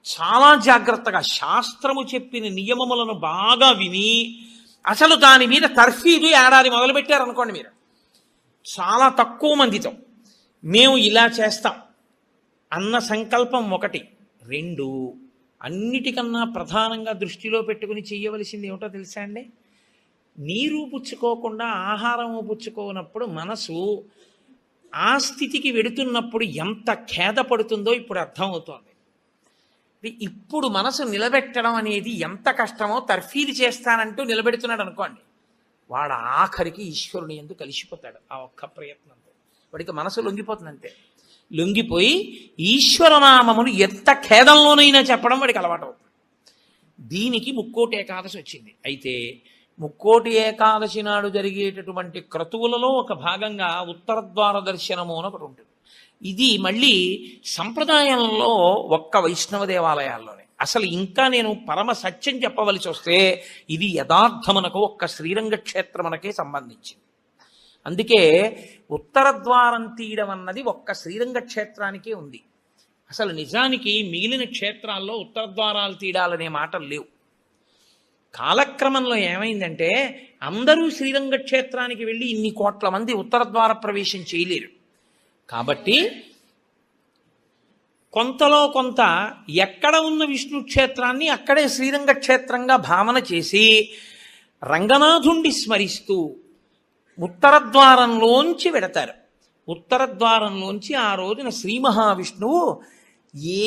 A: చాలా జాగ్రత్తగా శాస్త్రము చెప్పిన నియమములను బాగా విని అసలు దాని మీద తర్ఫీదు ఏడాది మొదలుపెట్టారనుకోండి, మీరు చాలా తక్కువ మందితో మేము ఇలా చేస్తాం అన్న సంకల్పం ఒకటి. రెండు, అన్నిటికన్నా ప్రధానంగా దృష్టిలో పెట్టుకుని చేయవలసింది ఏమిటో తెలుసా అండి? నీరు పుచ్చుకోకుండా ఆహారము పుచ్చుకోనప్పుడు మనసు ఆ స్థితికి వెడుతున్నప్పుడు ఎంత ఖేదపడుతుందో ఇప్పుడు అర్థమవుతోంది. ఇప్పుడు మనసు నిలబెట్టడం అనేది ఎంత కష్టమో తర్ఫీదు చేస్తానంటూ నిలబెడుతున్నాడు అనుకోండి, వాడు ఆఖరికి ఈశ్వరుని యందు కలిసిపోతాడు. ఆ ఒక్క ప్రయత్నంతో వాడికి మనసు లొంగిపోతుందంతే. లొంగిపోయి ఈశ్వరనామమును ఎంత ఖేదంలోనైనా చెప్పడం వాడికి అలవాటు అవుతుంది. దీనికి ముక్కోటి ఏకాదశి వచ్చింది. అయితే ముక్కోటి ఏకాదశి నాడు జరిగేటటువంటి క్రతువులలో ఒక భాగంగా ఉత్తరద్వార దర్శనము అని ఒకటి ఉంటుంది. ఇది మళ్ళీ సంప్రదాయంలో ఒక్క వైష్ణవ దేవాలయాల్లోనే. అసలు ఇంకా నేను పరమ సత్యం చెప్పవలసి వస్తే ఇది యథార్థమునకు ఒక్క శ్రీరంగ క్షేత్రమునకే సంబంధించింది. అందుకే ఉత్తరద్వారం తీయడం అన్నది ఒక్క శ్రీరంగ క్షేత్రానికే ఉంది. అసలు నిజానికి మిగిలిన క్షేత్రాల్లో ఉత్తరద్వారాలు తీయడాలనే మాటలు లేవు. కాలక్రమంలో ఏమైందంటే అందరూ శ్రీరంగ క్షేత్రానికి వెళ్ళి ఇన్ని కోట్ల మంది ఉత్తరద్వార ప్రవేశం చేయలేరు. కాబట్టి కొంతలో కొంత ఎక్కడ ఉన్న విష్ణు క్షేత్రాన్ని అక్కడే శ్రీరంగ క్షేత్రంగా భావన చేసి రంగనాథుణ్ణి స్మరిస్తూ ఉత్తరద్వారంలోంచి వెడతారు. ఉత్తరద్వారంలోంచి ఆ రోజున శ్రీ మహావిష్ణువు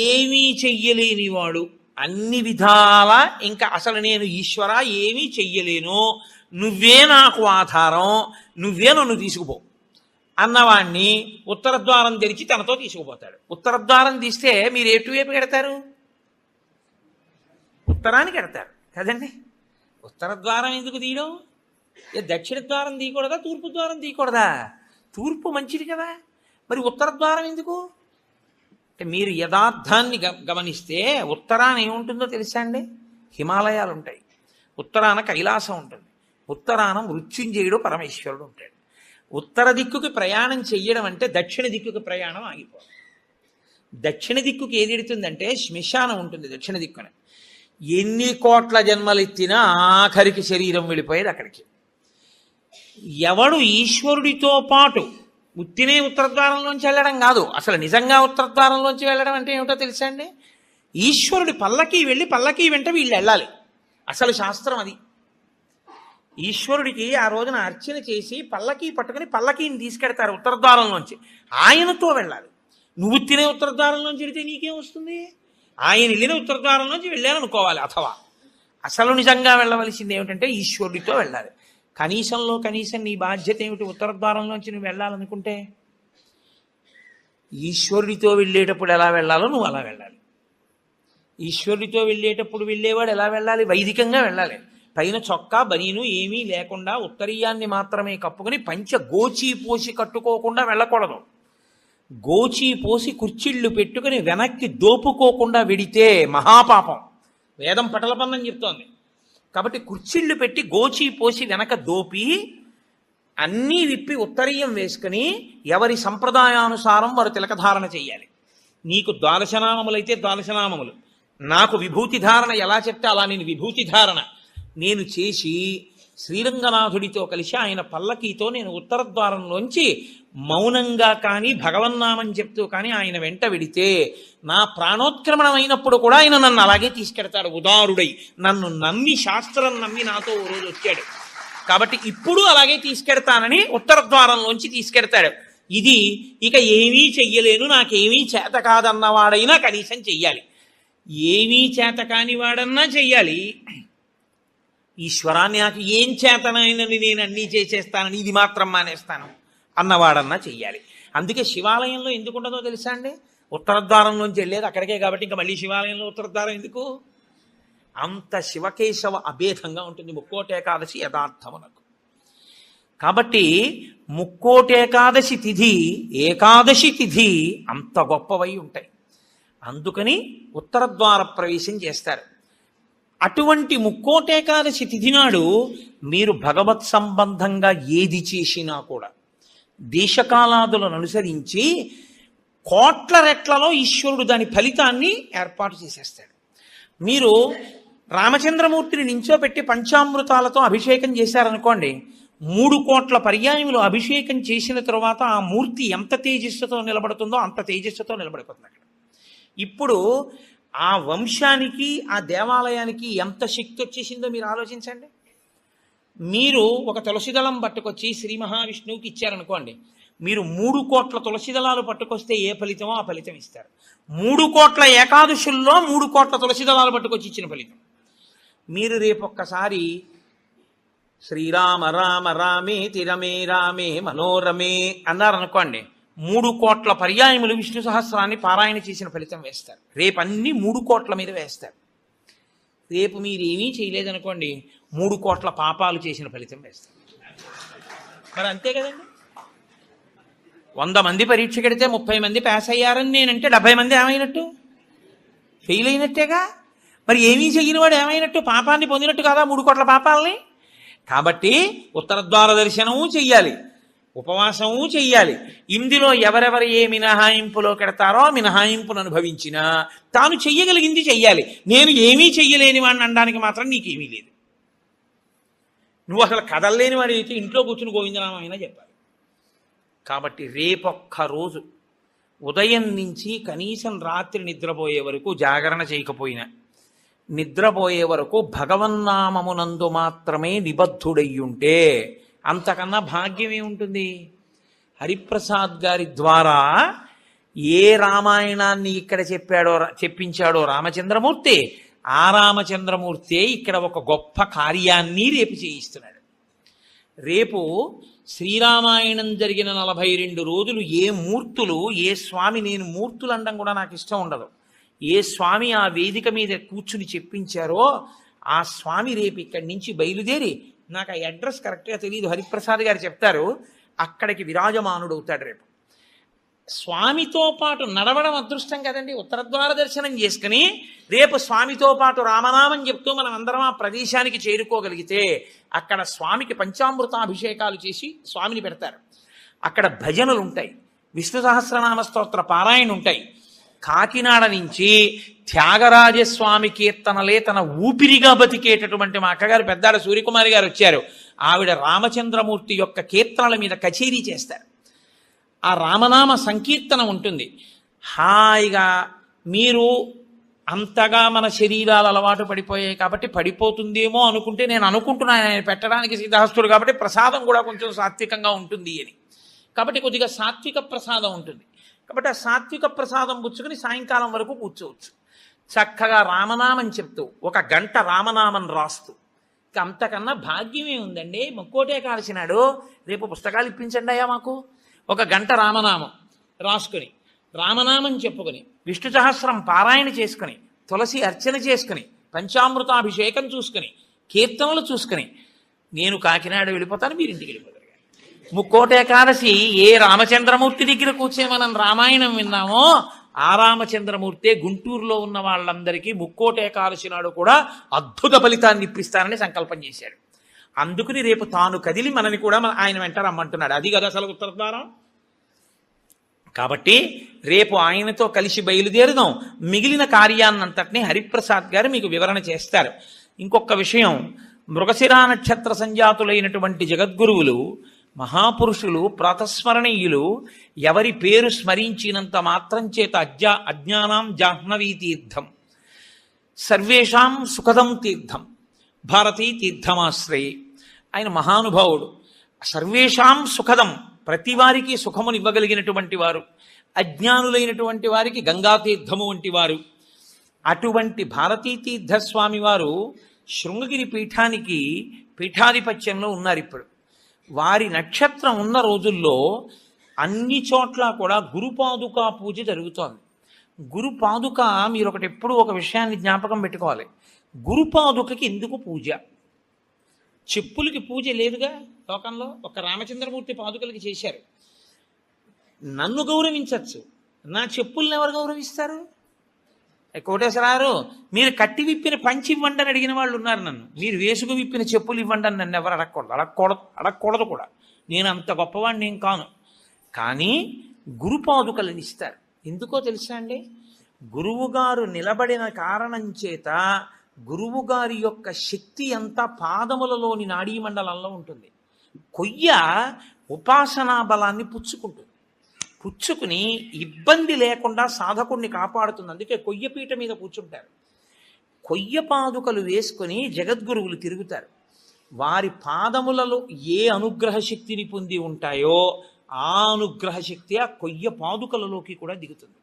A: ఏమీ చెయ్యలేనివాడు, అన్ని విధాల ఇంకా అసలు నేను ఈశ్వర ఏమీ చెయ్యలేను, నువ్వే నాకు ఆధారం, నువ్వే నన్ను తీసుకుపో అన్నవాణ్ణి ఉత్తరద్వారం తెరిచి తనతో తీసుకుపోతాడు. ఉత్తరద్వారం తీస్తే మీరు ఎటువైపు కడతారు? ఉత్తరానికి కడతారు కదండి. ఉత్తరద్వారం ఎందుకు తీయడం? దక్షిణ ద్వారం తీయకూడదా, తూర్పు ద్వారం తీయకూడదా? తూర్పు మంచిది కదా, మరి ఉత్తర ద్వారం ఎందుకు? అంటే మీరు యథార్థాన్ని గమనిస్తే ఉత్తరాన ఏముంటుందో తెలుసా అండి? హిమాలయాలు ఉంటాయి, ఉత్తరాన కైలాసం ఉంటుంది, ఉత్తరాన మృత్యుంజయుడు పరమేశ్వరుడు ఉంటాడు. ఉత్తర దిక్కుకి ప్రయాణం చెయ్యడం అంటే దక్షిణ దిక్కుకి ప్రయాణం ఆగిపోవాలి. దక్షిణ దిక్కుకి ఏది ఎడుతుందంటే శ్మశానం ఉంటుంది దక్షిణ దిక్కున. ఎన్ని కోట్ల జన్మలెత్తినా ఆఖరికి శరీరం వెళ్ళిపోయేది అక్కడికి. ఎవడు ఈశ్వరుడితో పాటు ఉత్తినే ఉత్తరద్వారంలోంచి వెళ్ళడం కాదు, అసలు నిజంగా ఉత్తరద్వారంలోంచి వెళ్ళడం అంటే ఏమిటో తెలుసా అండి? ఈశ్వరుడి పల్లకి వెళ్ళి పల్లకి వెంట వీళ్ళు వెళ్ళాలి. అసలు శాస్త్రం అది. ఈశ్వరుడికి ఆ రోజున అర్చన చేసి పల్లకి పట్టుకుని పల్లకీని తీసుకెడతారు ఉత్తరద్వారంలోంచి, ఆయనతో వెళ్ళాలి. నువ్వు తినే ఉత్తరద్వారంలోంచి వెళితే నీకేం వస్తుంది? ఆయన వెళ్ళిన ఉత్తరద్వారంలోంచి వెళ్ళాలనుకోవాలి. అథవా అసలు నిజంగా వెళ్ళవలసింది ఏమిటంటే ఈశ్వరుడితో వెళ్ళాలి. కనీసంలో కనీసం నీ బాధ్యత ఏమిటి? ఉత్తరద్వారంలోంచి నువ్వు వెళ్ళాలనుకుంటే ఈశ్వరుడితో వెళ్ళేటప్పుడు ఎలా వెళ్ళాలో నువ్వు అలా వెళ్ళాలి. ఈశ్వరుడితో వెళ్ళేటప్పుడు వెళ్ళేవాడు ఎలా వెళ్ళాలి? వైదికంగా వెళ్ళాలి. పైన చొక్కా బనీను ఏమీ లేకుండా ఉత్తరీయాన్ని మాత్రమే కప్పుకొని పంచ గోచీ పోసి కట్టుకోకుండా వెళ్ళకూడదు. గోచీ పోసి కుర్చీళ్ళు పెట్టుకుని వెనక్కి దోపుకోకుండా వెడితే మహాపాపం. వేదం పటలపన్నం చెప్తోంది. కాబట్టి కుర్చీళ్ళు పెట్టి గోచీ పోసి వెనక దోపి అన్నీ విప్పి ఉత్తరీయం వేసుకుని ఎవరి సంప్రదాయానుసారం వారు తిలకధారణ చెయ్యాలి. నీకు ద్వాదశనామములైతే ద్వాదశనామములు, నాకు విభూతి ధారణ ఎలా చెప్తే అలా నేను విభూతి ధారణ నేను చేసి శ్రీరంగనాథుడితో కలిసి ఆయన పల్లకీతో నేను ఉత్తరద్వారంలోంచి మౌనంగా కానీ భగవన్నామని చెప్తూ కానీ ఆయన వెంట వెడితే నా ప్రాణోత్క్రమణం అయినప్పుడు కూడా ఆయన నన్ను అలాగే తీసుకెడతాడు. ఉదారుడై నన్ను నమ్మి, శాస్త్రం నమ్మి నాతో ఓ రోజు వచ్చాడు కాబట్టి ఇప్పుడు అలాగే తీసుకెడతానని ఉత్తరద్వారంలోంచి తీసుకెడతాడు. ఇది ఇక ఏమీ చెయ్యలేను, నాకేమీ చేత కాదన్నవాడైనా కనీసం చెయ్యాలి. ఏమీ చేత కాని వాడన్నా చెయ్యాలి. ఈశ్వరాన్ని నాకు ఏం చేతనైనని నేను అన్నీ చేసేస్తానని ఇది మాత్రం మానేస్తాను అన్నవాడన్నా చెయ్యాలి. అందుకే శివాలయంలో ఎందుకు ఉండదో తెలుసా అండి? ఉత్తరద్వారంలోంచి వెళ్ళేది అక్కడికే కాబట్టి ఇంకా మళ్ళీ శివాలయంలో ఉత్తరద్వారం ఎందుకు? అంత శివకేశవ అభేదంగా ఉంటుంది ముక్కోటి ఏకాదశి యథార్థమునకు. కాబట్టి ముక్కోటి ఏకాదశి తిథి, ఏకాదశి తిథి అంత గొప్పవై ఉంటాయి. అందుకని ఉత్తరద్వార ప్రవేశం చేస్తారు. అటువంటి ముక్కోటి ఏకాదశి తిథి నాడు మీరు భగవత్ సంబంధంగా ఏది చేసినా కూడా దేశకాలాదులను అనుసరించి కోట్ల రెట్లలో ఈశ్వరుడు దాని ఫలితాన్ని ఏర్పాటు చేసేస్తాడు. మీరు రామచంద్రమూర్తిని నించోపెట్టి పంచామృతాలతో అభిషేకం చేశారనుకోండి, 3 కోట్ల పర్యాయములు అభిషేకం చేసిన తరువాత ఆ మూర్తి ఎంత తేజస్సుతో నిలబడుతుందో అంత తేజస్సుతో నిలబడిపోతుంది అక్కడ. ఇప్పుడు ఆ వంశానికి ఆ దేవాలయానికి ఎంత శక్తి వచ్చేసిందో మీరు ఆలోచించండి. మీరు ఒక తులసిదళం పట్టుకొచ్చి శ్రీ మహావిష్ణువుకి ఇచ్చారనుకోండి, మీరు 3 కోట్ల తులసిదళాలు పట్టుకొస్తే ఏ ఫలితమో ఆ ఫలితం ఇస్తారు. 3 కోట్ల ఏకాదశుల్లో 3 కోట్ల తులసిదళాలు పట్టుకొచ్చి ఇచ్చిన ఫలితం. మీరు రేపొక్కసారి శ్రీరామ రామ రామే తిరమే రామే మనోరమే అన్నారనుకోండి, 3 కోట్ల పర్యాయములు విష్ణు సహస్రాన్ని పారాయణ చేసిన ఫలితం వేస్తారు. రేపు అన్ని 3 కోట్ల మీద వేస్తారు. రేపు మీరేమీ చేయలేదనుకోండి, 3 కోట్ల పాపాలు చేసిన ఫలితం వేస్తారు. మరి అంతే కదండి. 100 మంది పరీక్ష కడితే 30 మంది పాస్ అయ్యారని నేనంటే 70 మంది ఏమైనట్టు? ఫెయిల్ అయినట్టేగా. మరి ఏమీ చెయ్యని వాడు ఏమైనట్టు? పాపాన్ని పొందినట్టు కాదా 3 కోట్ల పాపాలని? కాబట్టి ఉత్తరద్వార దర్శనము చెయ్యాలి, ఉపవాసము చెయ్యాలి. ఇందులో ఎవరెవరు ఏ మినహాయింపులో కెడతారో మినహాయింపును అనుభవించినా తాను చెయ్యగలిగింది చెయ్యాలి. నేను ఏమీ చెయ్యలేని వాడిని అనడానికి మాత్రం నీకేమీ లేదు. నువ్వు అసలు కదలలేని వాడి అయితే ఇంట్లో కూర్చుని గోవిందనామైనా చెప్పాలి. కాబట్టి రేపొక్క రోజు ఉదయం నుంచి కనీసం రాత్రి నిద్రపోయే వరకు జాగరణ చేయకపోయినా, నిద్రపోయే వరకు భగవన్నామమునందు మాత్రమే నిబద్ధుడయ్యుంటే అంతకన్నా భాగ్యమే ఉంటుంది. హరిప్రసాద్ గారి ద్వారా ఏ రామాయణాన్ని ఇక్కడ చెప్పించాడో రామచంద్రమూర్తి, ఆ రామచంద్రమూర్తే ఇక్కడ ఒక గొప్ప కార్యాన్ని రేపు చేయిస్తున్నాడు. రేపు శ్రీరామాయణం జరిగిన 42 రోజులు ఏ మూర్తులు, ఏ స్వామి, నేను మూర్తులు అనడం కూడా నాకు ఇష్టం ఉండదు, ఏ స్వామి ఆ వేదిక మీద కూర్చుని చెప్పించారో ఆ స్వామి రేపు ఇక్కడి నుంచి బయలుదేరి, నాకు ఆ అడ్రస్ కరెక్ట్గా తెలియదు, హరిప్రసాద్ గారు చెప్తారు, అక్కడికి విరాజమానుడు అవుతాడు. రేపు స్వామితో పాటు నడవడం అదృష్టం కదండి. ఉత్తరద్వార దర్శనం చేసుకుని రేపు స్వామితో పాటు రామనామం చెప్తూ మనం అందరం ఆ ప్రదేశానికి చేరుకోగలిగితే అక్కడ స్వామికి పంచామృతాభిషేకాలు చేసి స్వామిని పెడతారు. అక్కడ భజనలు ఉంటాయి, విష్ణు సహస్రనామ స్తోత్ర పారాయణ ఉంటాయి. కాకినాడ నుంచి త్యాగరాజస్వామి కీర్తనలే తన ఊపిరిగా బతికేటటువంటి మా అక్కగారు పెద్దాడ సూర్యకుమారి గారు వచ్చారు. ఆవిడ రామచంద్రమూర్తి యొక్క కీర్తనల మీద కచేరీ చేస్తారు. ఆ రామనామ సంకీర్తన ఉంటుంది. హాయిగా మీరు అంతగా మన శరీరాలు అలవాటు పడిపోయాయి కాబట్టి పడిపోతుందేమో అనుకుంటే, నేను అనుకుంటున్నాను ఆయన పెట్టడానికి సిద్ధహస్తుడు కాబట్టి ప్రసాదం కూడా కొంచెం సాత్వికంగా ఉంటుంది అని, కాబట్టి కొద్దిగా సాత్విక ప్రసాదం ఉంటుంది. కాబట్టి ఆ సాత్విక ప్రసాదం పుచ్చుకొని సాయంకాలం వరకు కూర్చోవచ్చు. చక్కగా రామనామం చెప్తూ 1 గంట రామనామం రాస్తూ, ఇక అంతకన్నా భాగ్యమే ఉందండి. ముక్కోటే కాల్చినాడు, రేపు పుస్తకాలు ఇప్పించండి అయ్యా మాకు. 1 గంట రామనామం రాసుకొని, రామనామం చెప్పుకొని, విష్ణు సహస్రం పారాయణ చేసుకుని, తులసి అర్చన చేసుకుని, పంచామృతాభిషేకం చూసుకుని, కీర్తనలు చూసుకుని నేను కాకినాడ వెళ్ళిపోతాను, మీరు ఇంటికి వెళ్ళిపోతారు. ముక్కోటి ఏకాదశి ఏ రామచంద్రమూర్తి దగ్గర కూర్చొని మనం రామాయణం విన్నామో ఆ రామచంద్రమూర్తే గుంటూరులో ఉన్న వాళ్ళందరికీ ముక్కోటి ఏకాదశి నాడు కూడా అద్భుత ఫలితాన్ని ఇప్పిస్తానని సంకల్పం చేశాడు. అందుకుని రేపు తాను కదిలి మనని కూడా ఆయన వెంట రమ్మంటున్నాడు. అది కదా అసలు ఉత్తరద్వారం. కాబట్టి రేపు ఆయనతో కలిసి బయలుదేరుదాం. మిగిలిన కార్యాన్నంతటినీ హరిప్రసాద్ గారు మీకు వివరణ చేస్తారు. ఇంకొక విషయం, మృగశిరా నక్షత్ర సంజాతులైనటువంటి జగద్గురువులు, మహాపురుషులు, ప్రాతస్మరణీయులు ఎవరి పేరు స్మరించినంత మాత్రం చేత అజ్ఞానాం జాహ్నవీ తీర్థం, సర్వేషాం సుఖదం తీర్థం, భారతీ తీర్థమాశ్రయే. ఆయన మహానుభావుడు. సర్వేషాం సుఖదం, ప్రతి వారికి సుఖమునివ్వగలిగినటువంటి వారు. అజ్ఞానులైనటువంటి వారికి గంగాతీర్థము వంటి వారు. అటువంటి భారతీ తీర్థస్వామి వారు శృంగగిరి పీఠానికి పీఠాధిపత్యంలో ఉన్నారు ఇప్పుడు. వారి నక్షత్రం ఉన్న రోజుల్లో అన్ని చోట్ల కూడా గురుపాదుకా పూజ జరుగుతోంది. గురుపాదుక మీరు ఒకటి ఎప్పుడు ఒక విషయాన్ని జ్ఞాపకం పెట్టుకోవాలి. గురుపాదుకకి ఎందుకు పూజ? చెప్పులకి పూజ లేదుగా లోకంలో. ఒక రామచంద్రమూర్తి పాదుకలకి చేశారు. నన్ను గౌరవించవచ్చు, నా చెప్పుల్ని ఎవరు గౌరవిస్తారు? కోటేశ్వరారు, మీరు కట్టి విప్పిన పంచి ఇవ్వండి అని అడిగిన వాళ్ళు ఉన్నారు నన్ను. మీరు వేసుకు విప్పిన చెప్పులు ఇవ్వండి అని నన్ను ఎవరు అడగకూడదు కూడా. నేను అంత గొప్పవాడిని ఏం కాను. కానీ గురుపాదుకలను ఇస్తారు. ఎందుకో తెలుసా అండి? గురువుగారు నిలబడిన కారణం చేత గురువుగారి యొక్క శక్తి అంతా పాదములలోని నాడీ మండలంలో ఉంటుంది. కొయ్య ఉపాసనా బలాన్ని పుచ్చుకుంటుంది. పుచ్చుకుని ఇబ్బంది లేకుండా సాధకుడిని కాపాడుతుంది. అందుకే కొయ్యపీట మీద కూర్చుంటారు. కొయ్య పాదుకలు వేసుకొని జగద్గురువులు తిరుగుతారు. వారి పాదములలో ఏ అనుగ్రహ శక్తిని పొంది ఉంటాయో ఆ అనుగ్రహ శక్తి ఆ కొయ్య పాదుకలలోకి కూడా దిగుతుంది.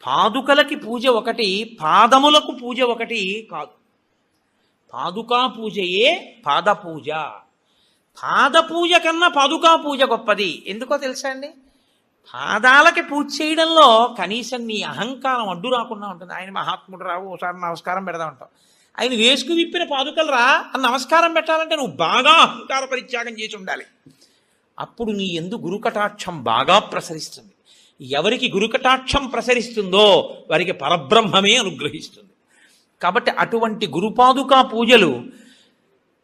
A: పాదుకలకి పూజ ఒకటి, పాదములకు పూజ ఒకటి కాదు. పాదుకా పూజయే పాద పూజ. పాద పూజ కన్నా పాదుకా పూజ గొప్పది. ఎందుకో తెలుసా అండి? పాదాలకి పూజ చేయడంలో కనీసం నీ అహంకారం అడ్డు రాకుండా ఉంటుంది. ఆయన మహాత్ముడు రావు, ఒకసారి నమస్కారం పెడదా ఉంటావు. ఆయన వేసుకు విప్పిన పాదుకలు రా అని నమస్కారం పెట్టాలంటే నువ్వు బాగా అహంకార పరిత్యాగం చేసి ఉండాలి. అప్పుడు నీ యందు గురుకటాక్షం బాగా ప్రసరిస్తుంది. ఎవరికి గురుకటాక్షం ప్రసరిస్తుందో వారికి పరబ్రహ్మమే అనుగ్రహిస్తుంది. కాబట్టి అటువంటి గురుపాదుకా పూజలు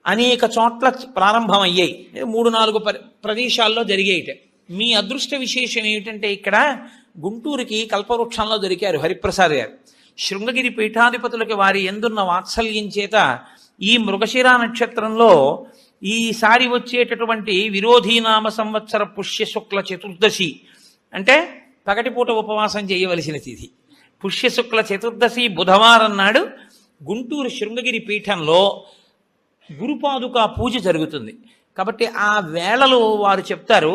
A: అనేక చోట్ల ప్రారంభమయ్యాయి. 3-4 ప్రదేశాల్లో జరిగాయిట. మీ అదృష్ట విశేషం ఏమిటంటే ఇక్కడ గుంటూరుకి కల్పవృక్షంలో దొరికారు హరిప్రసాద్ గారు. శృంగగిరి పీఠాధిపతులకి వారి ఎందున్న వాత్సల్యం చేత ఈ మృగశిర నక్షత్రంలో ఈసారి వచ్చేటటువంటి విరోధీనామ సంవత్సర పుష్య శుక్ల చతుర్దశి అంటే పగటిపూట ఉపవాసం చేయవలసిన తిథి. పుష్యశుక్ల చతుర్దశి బుధవారం నాడు గుంటూరు శృంగగిరి పీఠంలో గురుపాదుకా పూజ జరుగుతుంది. కాబట్టి ఆ వేళలో వారు చెప్తారు,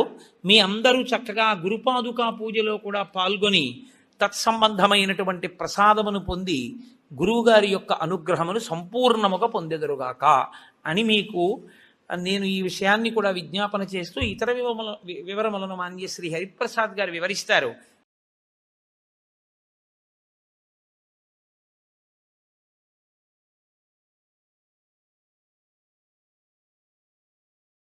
A: మీ అందరూ చక్కగా గురుపాదుకా పూజలో కూడా పాల్గొని తత్సంబంధమైనటువంటి ప్రసాదమును పొంది గురువుగారి యొక్క అనుగ్రహమును సంపూర్ణముగా పొందెదరుగాక అని మీకు నేను ఈ విషయాన్ని కూడా విజ్ఞాపన చేస్తూ ఇతర వివరములను మాన్య శ్రీ హరిప్రసాద్ గారు వివరిస్తారు.